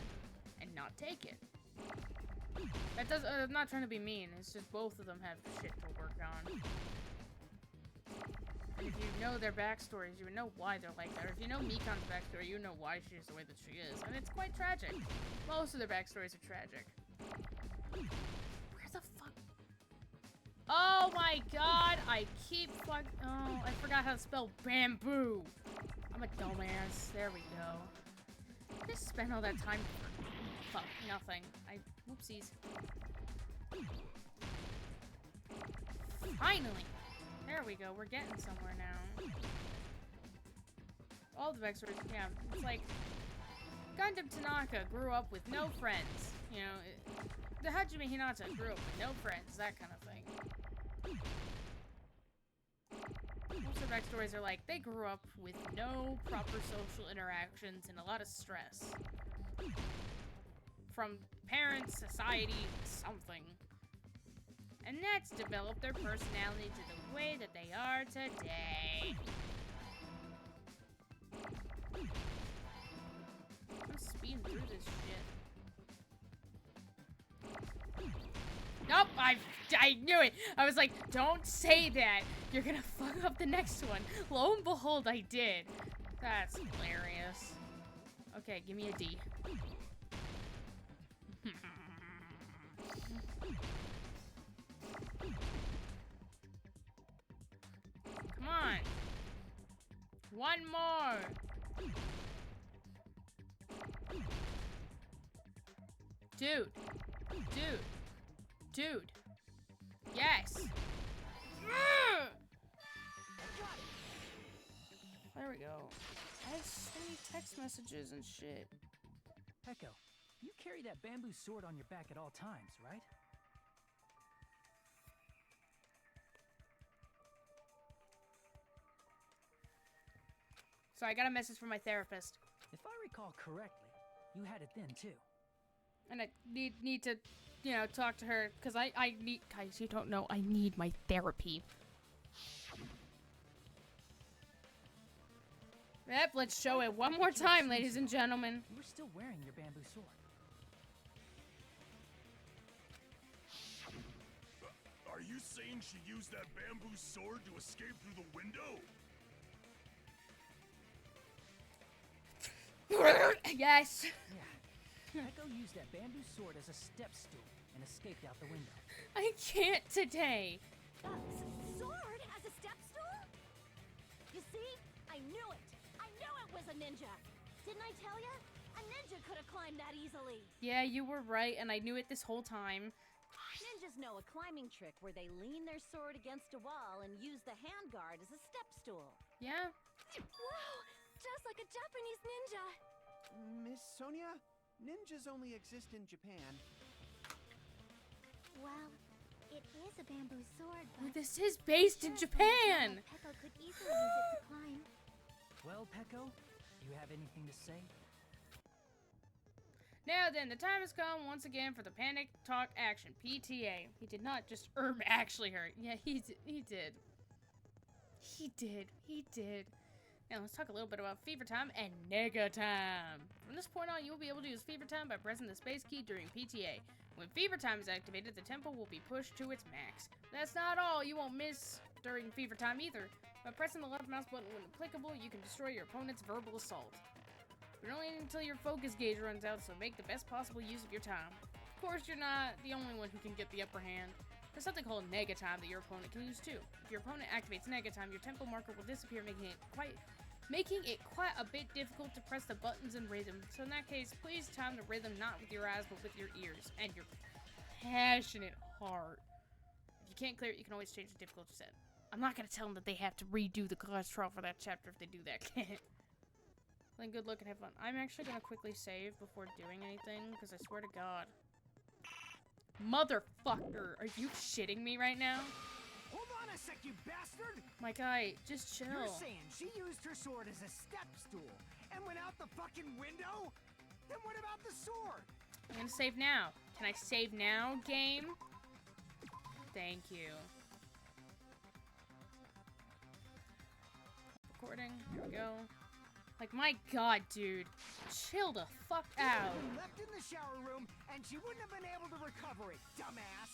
Speaker 3: And not take it. That does. I'm not trying to be mean. It's just both of them have shit to work on. And if you know their backstories, you would know why they're like that. Or if you know Mikan's backstory, you know why she's the way that she is. And it's quite tragic. Most of their backstories are tragic. Where the fuck? Oh my god! I keep fuck. Oh, I forgot how to spell bamboo. I'm a dumbass. There we go. I just spent all that time for fuck nothing. Whoopsies. Finally! There we go, we're getting somewhere now. All the backstories, yeah, it's like Gundam Tanaka grew up with no friends. You know, the Hajime Hinata grew up with no friends, that kind of thing. Most of the backstories are like, they grew up with no proper social interactions and a lot of stress. From parents, society, something. And that's developed their personality to the way that they are today. I'm speeding through this shit. Nope, I knew it. I was like, don't say that. You're gonna fuck up the next one. Lo and behold, I did. That's hilarious. Okay, give me a D. Come on. One more. Dude. Yes. There we go. I have so many text messages and shit.
Speaker 8: Echo, you carry that bamboo sword on your back at all times, right?
Speaker 3: So I got a message from my therapist.
Speaker 8: If I recall correctly, you had it then too.
Speaker 3: And I need to, you know, talk to her, because I need, guys, you don't know, I need my therapy. Yep, let's show it one more time, ladies and gentlemen.
Speaker 8: You were still wearing your bamboo sword.
Speaker 11: Are you saying she used that bamboo sword to escape through the window?
Speaker 3: Yes.
Speaker 8: Yeah. Echo used that bamboo sword as a step stool and escaped out the window.
Speaker 3: I can't today.
Speaker 9: Sword as a step stool? You see? I knew it. I knew it was a ninja. Didn't I tell ya? A ninja could have climbed that easily.
Speaker 3: Yeah, you were right, and I knew it this whole time.
Speaker 9: Ninjas know a climbing trick where they lean their sword against a wall and use the handguard as a step stool.
Speaker 3: Yeah.
Speaker 10: Whoa! Just looks like a Japanese ninja.
Speaker 12: Miss Sonia, ninjas only exist in Japan.
Speaker 2: Well, it is a bamboo sword,
Speaker 1: Well,
Speaker 2: but
Speaker 1: this is based in Japan.
Speaker 2: Pekko could easily use it to climb.
Speaker 8: Well, Pekko, you have anything to say?
Speaker 1: Now then, the time has come once again for the Panic Talk Action, PTA. He did not just actually hurt. Yeah, he did. Now let's talk a little bit about Fever Time and Nega Time. From this point on, you will be able to use Fever Time by pressing the space key during PTA. When Fever Time is activated, the tempo will be pushed to its max. That's not all. You won't miss during Fever Time either. By pressing the left mouse button when applicable, you can destroy your opponent's verbal assault. But only until your focus gauge runs out, so make the best possible use of your time. Of course, you're not the only one who can get the upper hand. There's something called Nega Time that your opponent can use too. If your opponent activates Nega Time, your tempo marker will disappear, making it quite a bit difficult to press the buttons in rhythm. So in that case, please time the rhythm not with your eyes, but with your ears and your passionate heart. If you can't clear it, you can always change the difficulty set. I'm not gonna tell them that they have to redo the class trial for that chapter if they do that. Then good luck and have fun. I'm actually gonna quickly save before doing anything, because I swear to God. Motherfucker, are you shitting me right now?
Speaker 6: Hold on a sec, you bastard!
Speaker 1: My guy, just chill.
Speaker 6: You're saying she used her sword as a step stool and went out the fucking window? Then what about the sword?
Speaker 1: I'm gonna save now. Can I save now, game? Thank you. Recording, here we go. Like, my God, dude. Chill the fuck out.
Speaker 6: Left in the shower room, and she wouldn't have been able to recover it, dumbass.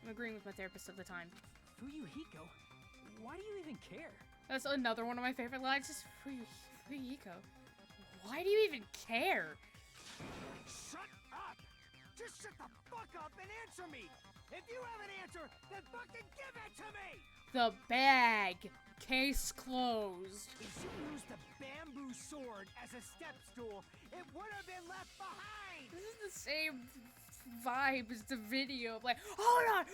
Speaker 1: I'm agreeing with my therapist of the time.
Speaker 8: Fuyuhiko, why do you even care?
Speaker 1: That's another one of my favorite lines. Just Fuyuhiko. Why do you even care?
Speaker 6: Shut up! Just shut the fuck up and answer me! If you have an answer, then fucking give it to me!
Speaker 1: The bag. Case closed.
Speaker 6: If she used the bamboo sword as a step stool, it would have been left behind!
Speaker 1: This is the same vibe as the video. Like, hold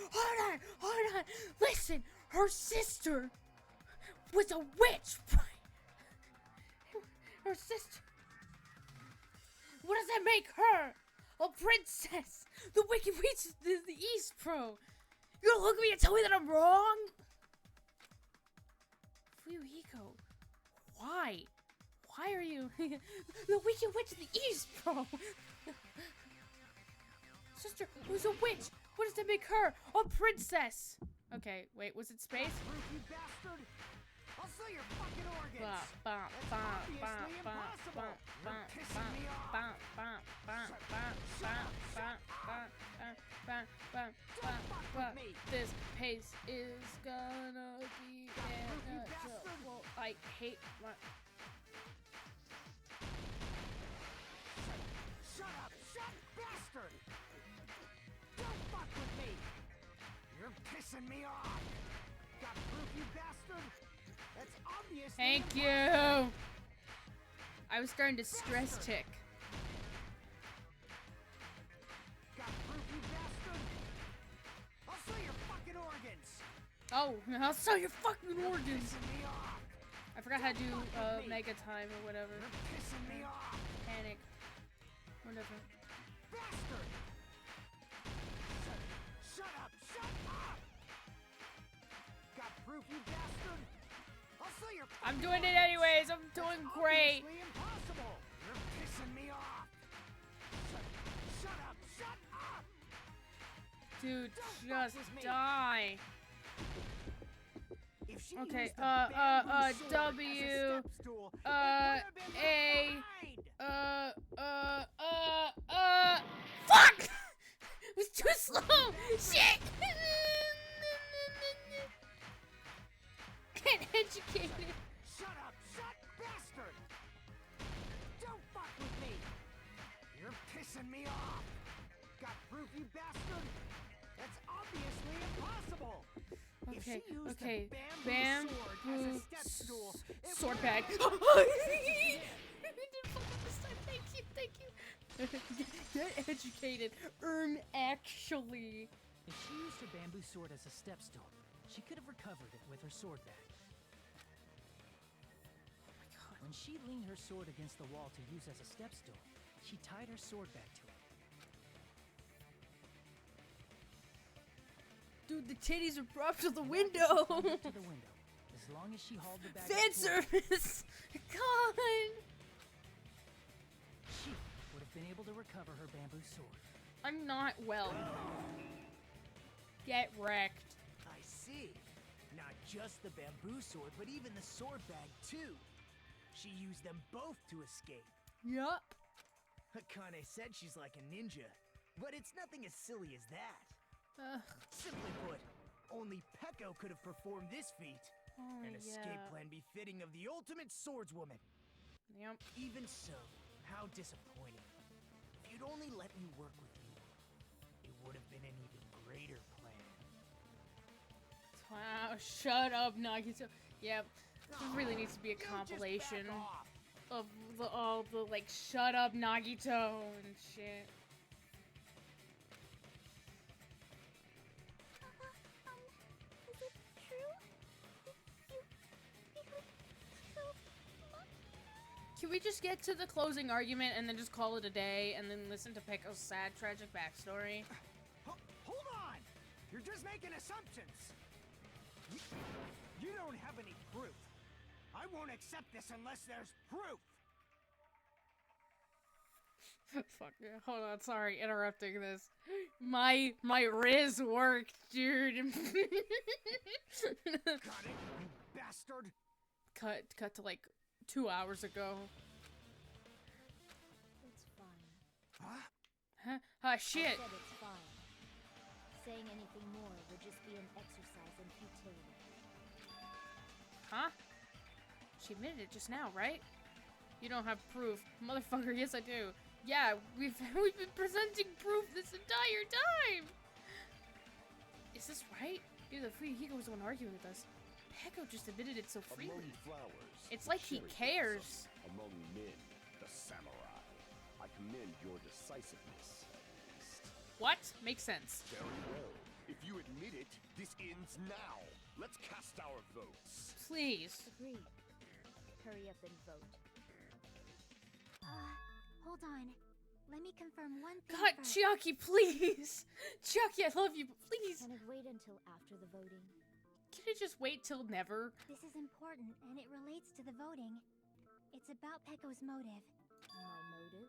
Speaker 1: on. Listen, her sister was a witch. Her sister. What does that make her? A princess. The Wicked Witch of the East, bro. You're gonna look at me and tell me that I'm wrong? Fuyuhiko, why? Why are you the Wicked Witch of the East, bro? Sister was a witch. What does that make her? A princess. Okay, wait, was it space?
Speaker 6: You bastard! I'll sell your fucking organs!
Speaker 1: This pace is gonna be well, I hate my...
Speaker 6: Shut up! Shut, bastard! Don't fuck with me! You're pissing me off! Got proof, you bastard? That's obvious.
Speaker 1: Thank you! I was starting to stress tick.
Speaker 6: Got proof, you bastard? I'll sell your fucking organs!
Speaker 1: Oh, I'll sell your fucking organs!
Speaker 6: Pissing me off!
Speaker 1: I forgot how to do Mega Time or whatever.
Speaker 6: You're pissing me off!
Speaker 1: Panic. Whatever.
Speaker 6: Bastard! Shut up! Shut up! Got proof, you bastard? I'll sell your
Speaker 1: I'm doing it anyways. I'm doing great.
Speaker 6: obviously impossible! You're pissing me off! Shut up! Shut up!
Speaker 1: Dude,
Speaker 6: Don't
Speaker 1: just
Speaker 6: fuck with me.
Speaker 1: die.
Speaker 6: If she
Speaker 1: Okay,
Speaker 6: used the bamboo sword
Speaker 1: W,
Speaker 6: as a step stool, it would have been
Speaker 1: A,
Speaker 6: left behind.
Speaker 1: fuck! It was too slow! Shit! Get educated.
Speaker 6: Shut up! Shut, bastard! Don't fuck with me! You're pissing me off! Got proof, you bastard? That's obviously impossible! If
Speaker 1: Okay,
Speaker 6: she used
Speaker 1: okay.
Speaker 6: the bamboo sword as a
Speaker 1: Bamboo
Speaker 6: step stool, it
Speaker 1: sword
Speaker 6: would
Speaker 1: bag.
Speaker 6: have-
Speaker 1: I didn't fuck up this time. Thank you. Get educated. Actually.
Speaker 8: If she used her bamboo sword as a step stool, she could have recovered it with her sword bag. When she leaned her sword against the wall to use as a step stool, she tied her sword back to it.
Speaker 1: Dude, the titties are propped to the window.
Speaker 8: To the window, as long as she hauled the bag.
Speaker 1: Fan service. God.
Speaker 8: She would have been able to recover her bamboo sword.
Speaker 1: I'm not well. Get wrecked.
Speaker 13: I see. Not just the bamboo sword, but even the sword bag, too. She used them both to escape.
Speaker 1: Yup.
Speaker 13: Akane said she's like a ninja, but it's nothing as silly as that. Simply put, only Peko could have performed this feat. An escape plan befitting of the ultimate swordswoman.
Speaker 1: Yep.
Speaker 13: Even so, how disappointing. If you'd only let me work with you, it would have been an even greater plan.
Speaker 1: Wow, shut up, Nagito. Yep. There really needs to be a compilation of all the, like, shut up, Nagito and shit.
Speaker 2: Is it true? You really so much?
Speaker 1: Can we just get to the closing argument and then just call it a day and then listen to Peko's sad, tragic backstory?
Speaker 6: Hold on! You're just making assumptions! You don't have any proof. I won't accept this unless there's proof!
Speaker 1: Fuck yeah. Hold on, sorry, interrupting this. My Riz worked, dude.
Speaker 6: Got it, you bastard!
Speaker 1: Cut to like 2 hours ago.
Speaker 7: It's fine.
Speaker 6: Huh?
Speaker 1: Ah,
Speaker 7: I
Speaker 1: shit.
Speaker 7: said it's fine. Saying anything more would just be an exercise in futility.
Speaker 1: Huh? She admitted it just now, right? You don't have proof. Motherfucker, yes I do. Yeah, we've been presenting proof this entire time! Is this right? Either Fuyuhiko was the one arguing with us. Peko just admitted it so freely.
Speaker 4: Among flowers,
Speaker 1: It's
Speaker 4: the
Speaker 1: like he
Speaker 4: cherry
Speaker 1: cares.
Speaker 4: blossom. Among men, the samurai. I commend your decisiveness, at least.
Speaker 1: What? Makes sense.
Speaker 4: Very well. If you admit it, this ends now. Let's cast our votes.
Speaker 1: Please.
Speaker 7: Agreed. Hurry up and vote.
Speaker 2: Hold on. Let me confirm one thing
Speaker 1: God,
Speaker 2: first.
Speaker 1: Chiaki, please! Chiaki, I love you, but please!
Speaker 7: Can it wait until after the voting?
Speaker 1: Can it just wait till never?
Speaker 2: This is important, and it relates to the voting. It's about Peko's motive.
Speaker 7: My motive?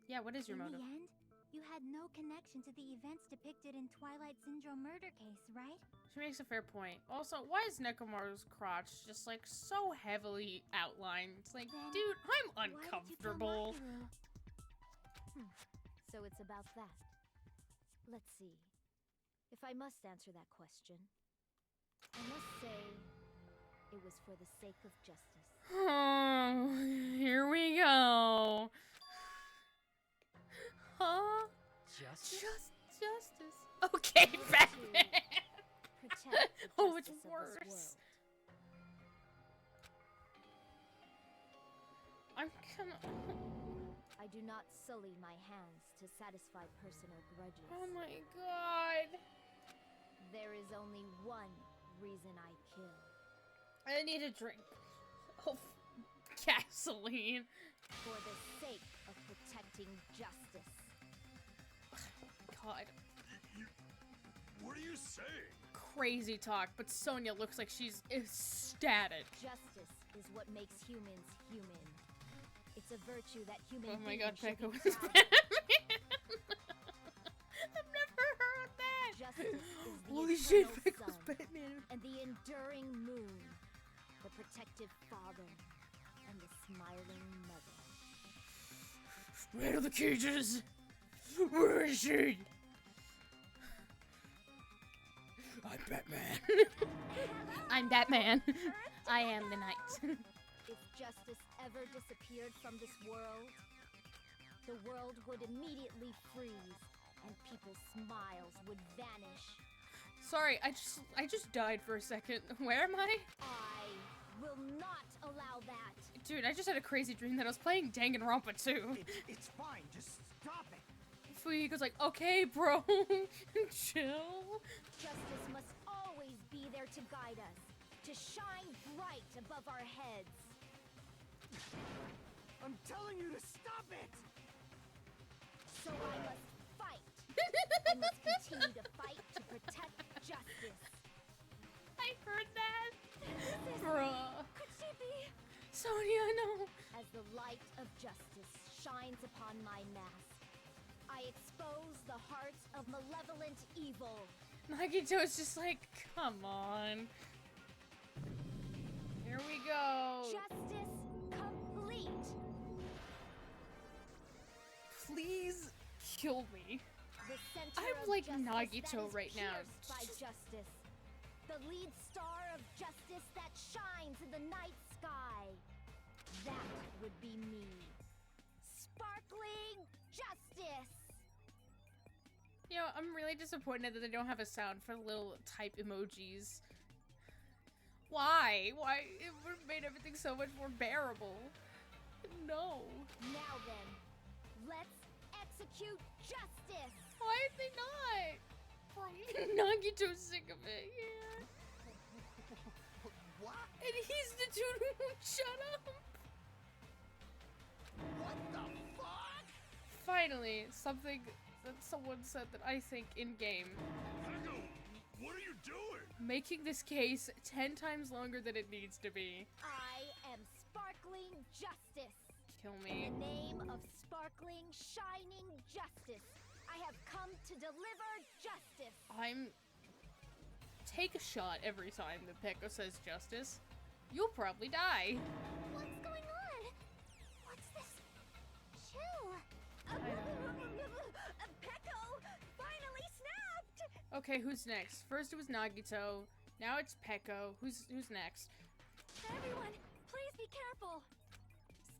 Speaker 1: Yeah, what is your
Speaker 2: In
Speaker 1: motive?
Speaker 2: the end, you had no connection to the events depicted in Twilight Syndrome murder case, right?
Speaker 1: She makes a fair point. Also, why is Nekomaru's crotch just like so heavily outlined? It's like,
Speaker 2: Then
Speaker 1: dude, I'm
Speaker 2: why did you kill
Speaker 1: uncomfortable.
Speaker 2: Mahiru?
Speaker 7: So it's about that. Let's see. If I must answer that question, I must say it was for the sake of justice.
Speaker 1: Oh, here we go. Huh?
Speaker 8: Justice?
Speaker 1: Justice. Okay, Batman.
Speaker 7: Protect the
Speaker 1: Oh, it's
Speaker 7: justice of
Speaker 1: worse.
Speaker 7: this world.
Speaker 1: I'm gonna.
Speaker 7: I do not sully my hands to satisfy personal grudges.
Speaker 1: Oh my god.
Speaker 7: There is only one reason I kill.
Speaker 1: I need a drink. Oh, gasoline.
Speaker 7: For the sake of protecting justice.
Speaker 1: God.
Speaker 11: What are you saying?
Speaker 1: Crazy talk, but Sonia looks like she's ecstatic.
Speaker 7: Justice is what makes humans human. It's a virtue that human
Speaker 1: Oh my god,
Speaker 7: beings should
Speaker 1: Peko
Speaker 7: be
Speaker 1: is
Speaker 7: proud of.
Speaker 1: Batman. I've never heard that.
Speaker 7: Justice is the
Speaker 1: Holy shit,
Speaker 7: eternal
Speaker 1: Peko's
Speaker 7: sun
Speaker 1: Batman.
Speaker 7: and the enduring moon, the protective father, and the smiling mother.
Speaker 1: Where are the cages? Where is she? I'm Batman. I'm Batman. I am the knight.
Speaker 7: If justice ever disappeared from this world, the world would immediately freeze, and people's smiles would vanish.
Speaker 1: Sorry, I just died for a second. Where am I?
Speaker 7: I will not allow that.
Speaker 1: Dude, I just had a crazy dream that I was playing Danganronpa too.
Speaker 6: It's fine, just stop it!
Speaker 1: Fuiko's like, okay, bro, chill.
Speaker 7: Justice must always be there to guide us, to shine bright above our heads.
Speaker 6: I'm telling you to stop it!
Speaker 9: So I must fight. I must continue to fight to protect justice.
Speaker 1: I heard that.
Speaker 10: This
Speaker 1: Bruh.
Speaker 10: could she be?
Speaker 1: Sonia, no.
Speaker 9: As the light of justice shines upon my mask, I expose the heart of malevolent evil.
Speaker 1: Nagito is just like, come on. Here we go.
Speaker 9: Justice complete.
Speaker 1: Please kill me.
Speaker 9: The center
Speaker 1: I'm
Speaker 9: of
Speaker 1: like
Speaker 9: justice
Speaker 1: Nagito
Speaker 9: that is
Speaker 1: right now.
Speaker 9: pierced by justice. The lead star of justice that shines in the night sky. That would be me. Sparkling justice.
Speaker 1: You know, I'm really disappointed that they don't have a sound for little type emojis. Why? Why? It would have made everything so much more bearable. No.
Speaker 9: Now then, let's execute justice.
Speaker 1: Why are they not? Bro, even Nagito's sick of it. Yeah.
Speaker 12: What?
Speaker 1: And he's the dude who won't shut up.
Speaker 12: What the fuck?
Speaker 1: Finally, something that someone said that I think in game.
Speaker 11: Peko, what are you doing?
Speaker 1: Making this case 10 times longer than it needs to be.
Speaker 9: I am sparkling justice.
Speaker 1: Kill
Speaker 9: In
Speaker 1: me.
Speaker 9: the name of sparkling, shining justice, I have come to deliver justice.
Speaker 1: Take a shot every time that Peko says justice. You'll probably die.
Speaker 2: What's going on? What's this? Chill.
Speaker 9: Peko finally snapped.
Speaker 1: Okay, who's next? First it was Nagito. Now it's Peko. Who's next?
Speaker 10: Everyone, please be careful.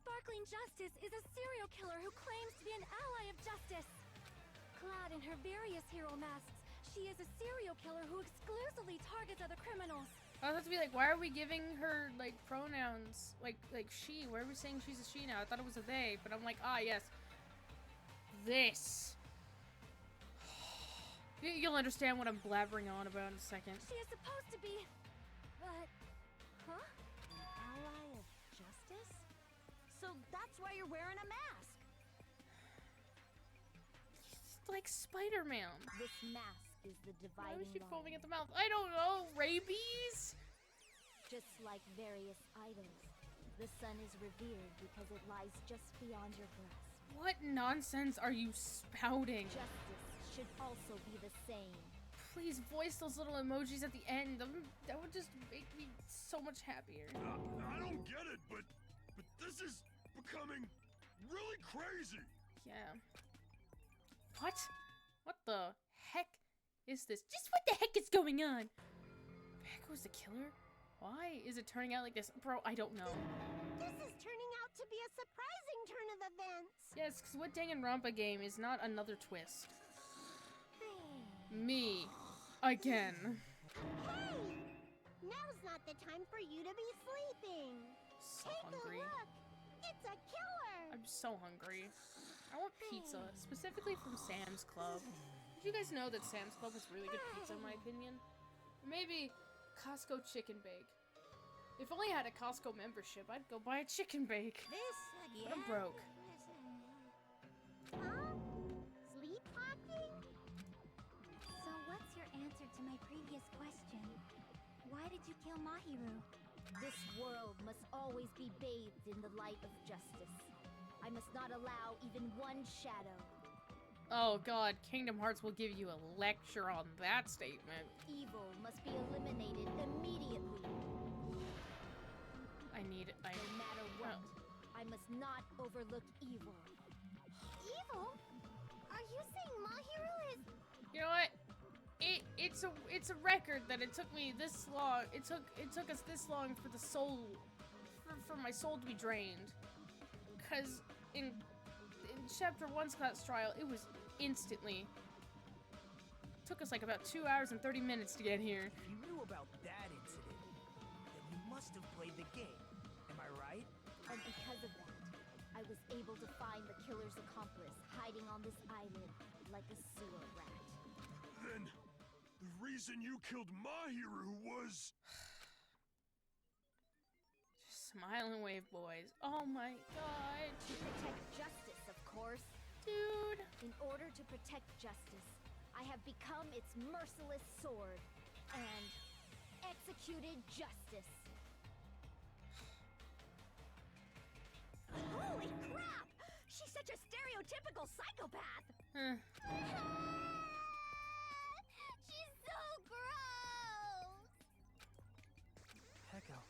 Speaker 10: Sparkling Justice is a serial killer who claims to be an ally of justice. Clad in her various hero masks, she is a serial killer who exclusively targets other criminals.
Speaker 1: I was about to be like, why are we giving her like pronouns like she? Why are we saying she's a she now? I thought it was a they, but I'm like, ah yes. This. You'll understand what I'm blabbering on about in a second.
Speaker 10: She is supposed to be, but, huh?
Speaker 9: An ally of justice? So that's why you're wearing a mask.
Speaker 1: It's like Spider-Man.
Speaker 9: This mask is the
Speaker 1: Why
Speaker 9: dividing
Speaker 1: is she foaming
Speaker 9: line.
Speaker 1: at the mouth? I don't know. Rabies?
Speaker 9: Just like various idols, the sun is revered because it lies just beyond your grasp.
Speaker 1: What nonsense are you spouting?
Speaker 9: Justice should also be the same.
Speaker 1: Please voice those little emojis at the end. That would just make me so much happier.
Speaker 11: I don't get it, but this is becoming really crazy.
Speaker 1: Yeah. What? What the heck is this? Just what the heck is going on? Peko was the killer? Why is it turning out like this? Bro, I don't know.
Speaker 2: This is turning out to be a surprising turn of events.
Speaker 1: Yes, because what Danganronpa game is not another twist? Me. Again.
Speaker 2: Hey! Now's not the time for you to be sleeping.
Speaker 1: So
Speaker 2: Take
Speaker 1: hungry.
Speaker 2: a look. It's a killer.
Speaker 1: I'm so hungry. I want pizza, specifically from Sam's Club. Did you guys know that Sam's Club has really good pizza in my opinion? Maybe Costco Chicken Bake. If only I had a Costco membership, I'd go buy a chicken bake.
Speaker 2: This
Speaker 1: But I'm broke.
Speaker 2: Huh? Sleepwalking?
Speaker 10: So what's your answer to my previous question? Why did you kill Mahuru?
Speaker 9: This world must always be bathed in the light of justice. I must not allow even one shadow.
Speaker 1: Oh god, Kingdom Hearts will give you a lecture on that statement.
Speaker 9: Evil must be eliminated immediately.
Speaker 1: I need it.
Speaker 9: No matter what, I must not overlook evil.
Speaker 2: Evil? Are you saying Mahiro is...
Speaker 1: You know what? It's a record that it took me this long. It took us this long for the soul, for my soul to be drained. Cause in chapter 1's class trial, it was instantly. Took us like about 2 hours and 30 minutes to get here.
Speaker 13: If you knew about that incident, then you must have played the game. Am I right?
Speaker 9: And because of that, I was able to find the killer's accomplice hiding on this island like a sewer rat.
Speaker 11: Then, the reason you killed Mahuru was...
Speaker 1: Smile and wave boys. Oh my god.
Speaker 7: To protect justice, of course.
Speaker 1: Dude.
Speaker 7: In order to protect justice, I have become its merciless sword and executed justice.
Speaker 9: Holy crap! She's such a stereotypical psychopath!
Speaker 2: She's so gross!
Speaker 8: Peko,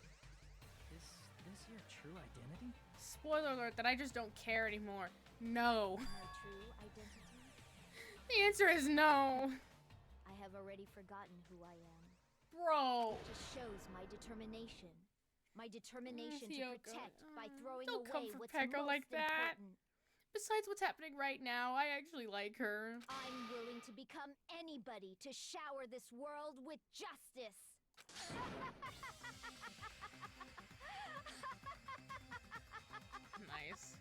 Speaker 8: is this your true identity?
Speaker 1: Spoiler alert that I just don't care anymore. No.
Speaker 7: My true identity?
Speaker 1: The answer is no.
Speaker 7: I have already forgotten who I am.
Speaker 1: Bro.
Speaker 7: It just shows my determination. My determination to
Speaker 1: Kyoko.
Speaker 7: protect by throwing
Speaker 1: Don't come
Speaker 7: away
Speaker 1: for
Speaker 7: what's
Speaker 1: Peko
Speaker 7: most
Speaker 1: like that.
Speaker 7: important.
Speaker 1: Besides what's happening right now, I actually like her.
Speaker 7: I'm willing to become anybody to shower this world with justice.
Speaker 1: Nice.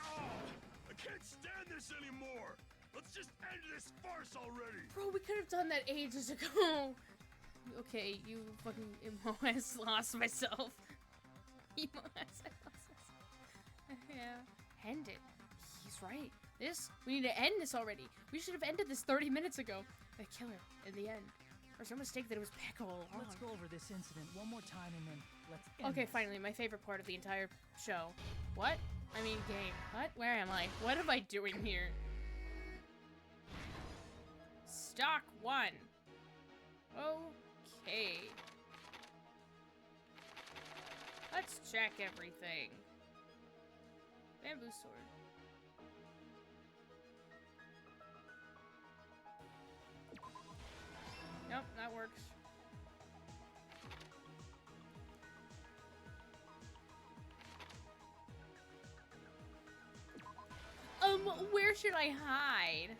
Speaker 11: I can't stand this anymore! Let's just end this farce already!
Speaker 1: Bro, we could have done that ages ago. Okay, you fucking emo has lost myself. Emo has lost myself. Yeah. End it. He's right. We need to end this already. We should have ended this 30 minutes ago. The killer in the end. Or is it a mistake that it was Peko all along?
Speaker 8: Let's go over this incident one more time and then let's end
Speaker 1: Okay,
Speaker 8: this.
Speaker 1: finally, my favorite part of the entire show. What? I mean, game. What? Where am I? What am I doing here? Stock 1. Okay. Let's check everything. Bamboo sword. Nope, that works. Where should I hide?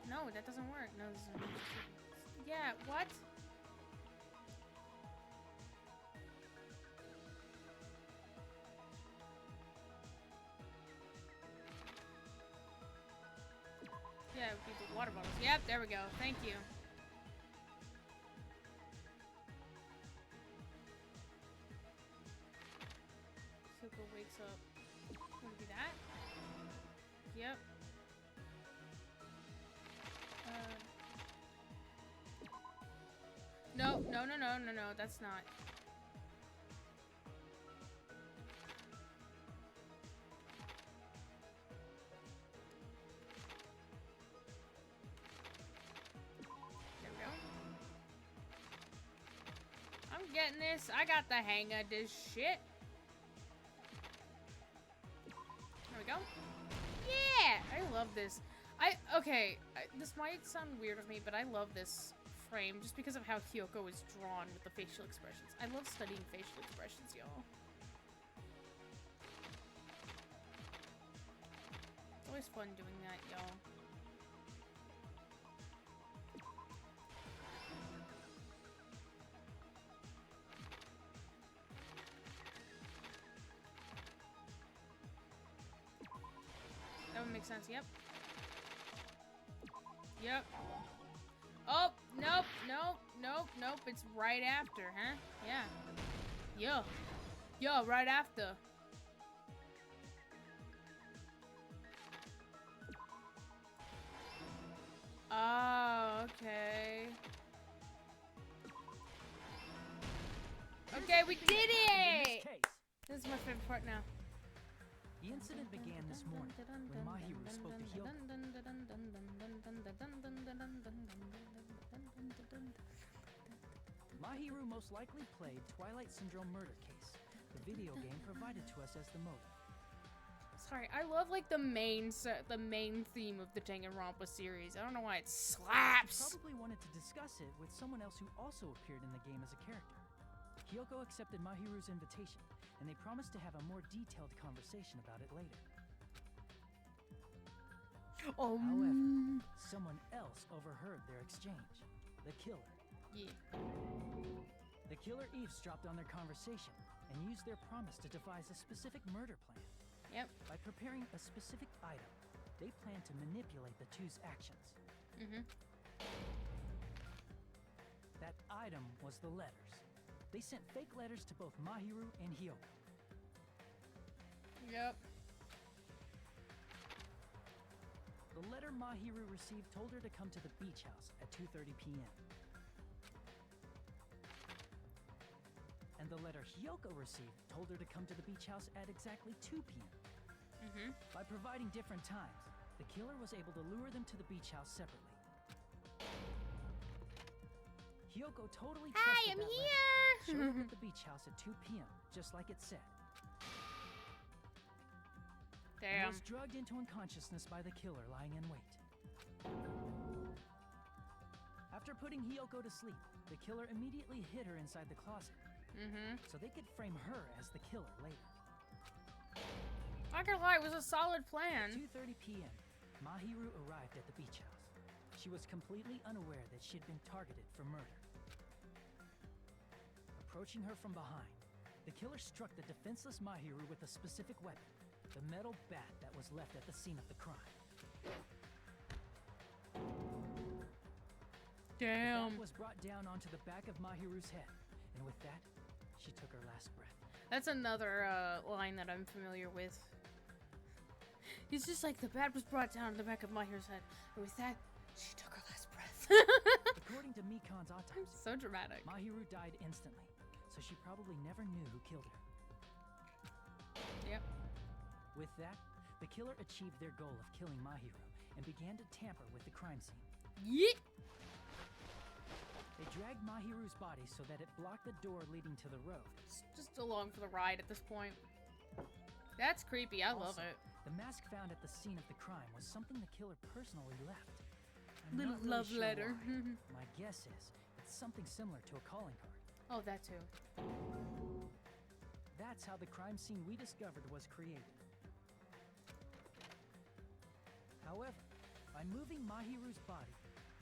Speaker 1: No, that doesn't work. No, this is yeah, what? Yeah, it would be the water bottles. Yep, there we go. Thank you. Suko wakes up. Wanna do that? Yep. No, that's not. There we go. I'm getting this. I got the hang of this shit. There we go. Yeah! I love this. This might sound weird of me, but I love this frame just because of how Kyoko is drawn with the facial expressions. I love studying facial expressions, y'all. It's always fun doing that, y'all. That would make sense, yep. Yep. Oh, nope, it's right after, huh? Yeah. Yeah, right after. Oh, okay. Okay, we did it! This is my favorite part now.
Speaker 8: The incident began this morning when Mahuri spoke to Hyoko. Mahuri most likely played Twilight Syndrome Murder Case, the video game provided to us as the motive.
Speaker 1: Sorry, I love like the main theme of the Danganronpa series. I don't know why it slaps.
Speaker 8: Probably wanted to discuss it with someone else who also appeared in the game as a character. Kyoko accepted Mahiru's invitation, and they promised to have a more detailed conversation about it later. However, someone else overheard their exchange. The killer.
Speaker 1: Yeah.
Speaker 8: The killer eavesdropped on their conversation and used their promise to devise a specific murder plan.
Speaker 1: Yep.
Speaker 8: By preparing a specific item, they planned to manipulate the two's actions.
Speaker 1: Mm-hmm.
Speaker 8: That item was the letters. They sent fake letters to both Mahuru and Hyoko.
Speaker 1: Yep.
Speaker 8: The letter Mahuru received told her to come to the beach house at 2:30 p.m. And the letter Hyoko received told her to come to the beach house at exactly 2 p.m.
Speaker 1: Mm-hmm.
Speaker 8: By providing different times, the killer was able to lure them to the beach house separately. Hyoko totally trusted
Speaker 1: Hi, I'm
Speaker 8: that
Speaker 1: here!
Speaker 8: letter. Showed up at the beach house at 2 p.m., just like it said. And
Speaker 1: Damn.
Speaker 8: was drugged into unconsciousness by the killer lying in wait. After putting Hyoko to sleep, the killer immediately hid her inside the closet.
Speaker 1: Mm-hmm.
Speaker 8: So they could frame her as the killer later.
Speaker 1: Not gonna lie, it was a solid plan.
Speaker 8: At 2:30 p.m., Mahuru arrived at the beach house. She was completely unaware that she had been targeted for murder. Approaching her from behind, the killer struck the defenseless Mahuru with a specific weapon, the metal bat that was left at the scene of the crime.
Speaker 1: Damn.
Speaker 8: The bat was brought down onto the back of Mahiru's head, and with that, she took her last breath.
Speaker 1: That's another line that I'm familiar with. He's just like, the bat was brought down to the back of Mahiru's head, and with that, she took her last breath.
Speaker 8: According to Mikan's autopsy,
Speaker 1: so dramatic.
Speaker 8: Mahuru died instantly, so she probably never knew who killed her.
Speaker 1: Yep.
Speaker 8: With that, the killer achieved their goal of killing Mahuru and began to tamper with the crime scene.
Speaker 1: Yeet!
Speaker 8: They dragged Mahiru's body so that it blocked the door leading to the road.
Speaker 1: It's just along for the ride at this point. That's creepy, I love
Speaker 8: Also,
Speaker 1: it.
Speaker 8: The mask found at the scene of the crime was something the killer personally left. I'm
Speaker 1: Little
Speaker 8: not really
Speaker 1: love
Speaker 8: sure
Speaker 1: letter.
Speaker 8: why. My guess is it's something similar to a calling card.
Speaker 1: Oh, that too.
Speaker 8: That's how the crime scene we discovered was created. However, by moving Mahiru's body,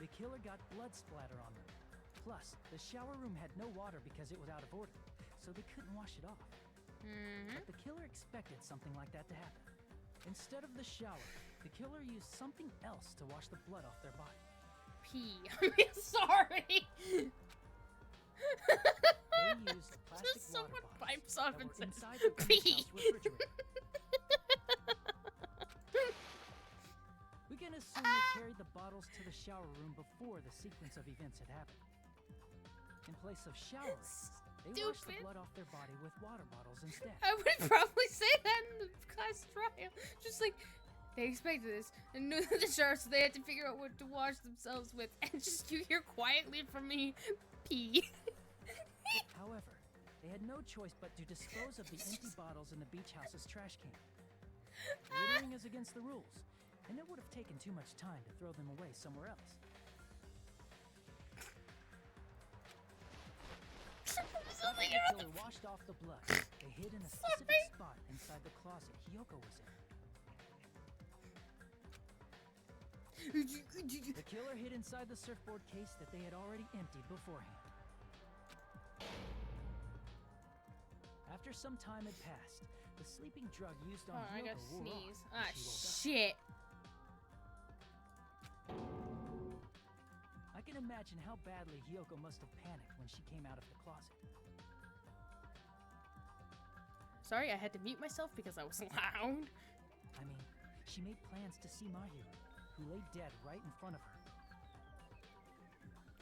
Speaker 8: the killer got blood splatter on them. Plus, the shower room had no water because it was out of order, so they couldn't wash it off.
Speaker 1: Mm-hmm.
Speaker 8: But the killer expected something like that to happen. Instead of the shower, the killer used something else to wash the blood off their body.
Speaker 1: Pee. I mean, sorry.
Speaker 8: They used plastic
Speaker 1: Just
Speaker 8: water
Speaker 1: someone
Speaker 8: bottles
Speaker 1: pipes up
Speaker 8: that
Speaker 1: and
Speaker 8: were
Speaker 1: says,
Speaker 8: inside the beach
Speaker 1: "Pee."
Speaker 8: house refrigerator. We can assume they carried the bottles to the shower room before the sequence of events had happened. In place of showering, they washed the
Speaker 1: Stupid.
Speaker 8: blood off their body with water bottles instead.
Speaker 1: I would probably say that in the class trial. Just like, they expected this and knew the shower, so they had to figure out what to wash themselves with. And just you hear quietly from me, pee.
Speaker 8: However, they had no choice but to dispose of the empty bottles in the beach house's trash can. Littering is against the rules, and it would have taken too much time to throw them away somewhere else. After the killer washed off the blood, they hid in a specific spot inside the closet Hyoko was in. The killer hid inside the surfboard case that they had already emptied beforehand. After some time had passed, the sleeping drug used on
Speaker 1: Oh, I
Speaker 8: Hyoko
Speaker 1: gotta
Speaker 8: wore
Speaker 1: sneeze.
Speaker 8: off
Speaker 1: Ah,
Speaker 8: and she woke up.
Speaker 1: shit.
Speaker 8: I can imagine how badly Hyoko must have panicked when she came out of the closet.
Speaker 1: Sorry, I had to mute myself because I was loud.
Speaker 8: I mean, she made plans to see Mahuru, who lay dead right in front of her.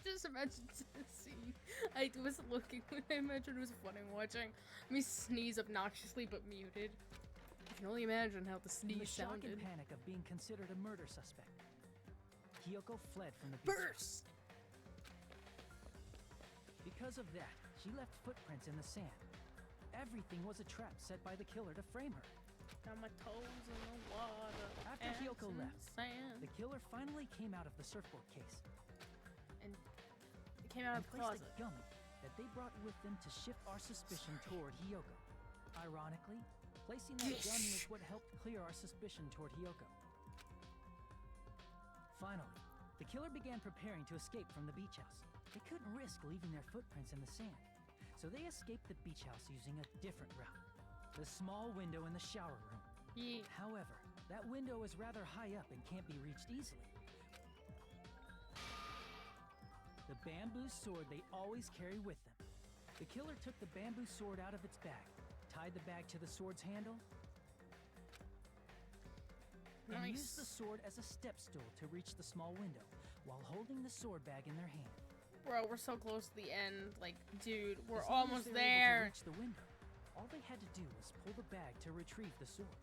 Speaker 1: Just imagine the scene. I was looking when I imagined it was funny watching me sneeze obnoxiously but muted. I can only imagine how the
Speaker 8: In the
Speaker 1: sneeze
Speaker 8: shock
Speaker 1: sounded.
Speaker 8: and panic of being considered a murder suspect, Hyoko fled from the beach.
Speaker 1: Burst!
Speaker 8: Because of that, she left footprints in the sand. Everything was a trap set by the killer to frame her.
Speaker 1: Got my toes in the water.
Speaker 8: After Hyoko
Speaker 1: ass in
Speaker 8: left,
Speaker 1: sand.
Speaker 8: the killer finally came out of the surfboard case
Speaker 1: And it came out
Speaker 8: and
Speaker 1: of the
Speaker 8: placed
Speaker 1: closet.
Speaker 8: a gummy that they brought with them to shift our suspicion toward Hyoko. Ironically, placing that gummy is what helped clear our suspicion toward Hyoko. Finally, the killer began preparing to escape from the beach house. They couldn't risk leaving their footprints in the sand, so they escaped the beach house using a different route. The small window in the shower room.
Speaker 1: Yeah.
Speaker 8: However, that window is rather high up and can't be reached easily. The bamboo sword they always carry with them. The killer took the bamboo sword out of its bag, tied the bag to the sword's handle, and used the sword as a step stool to reach the small window while holding the sword bag in their hand.
Speaker 1: Bro, we're so close to the end. Like, dude, we're
Speaker 8: As long as
Speaker 1: almost
Speaker 8: they were able to
Speaker 1: there.
Speaker 8: reach the window, all they had to do was pull the bag to retrieve the sword.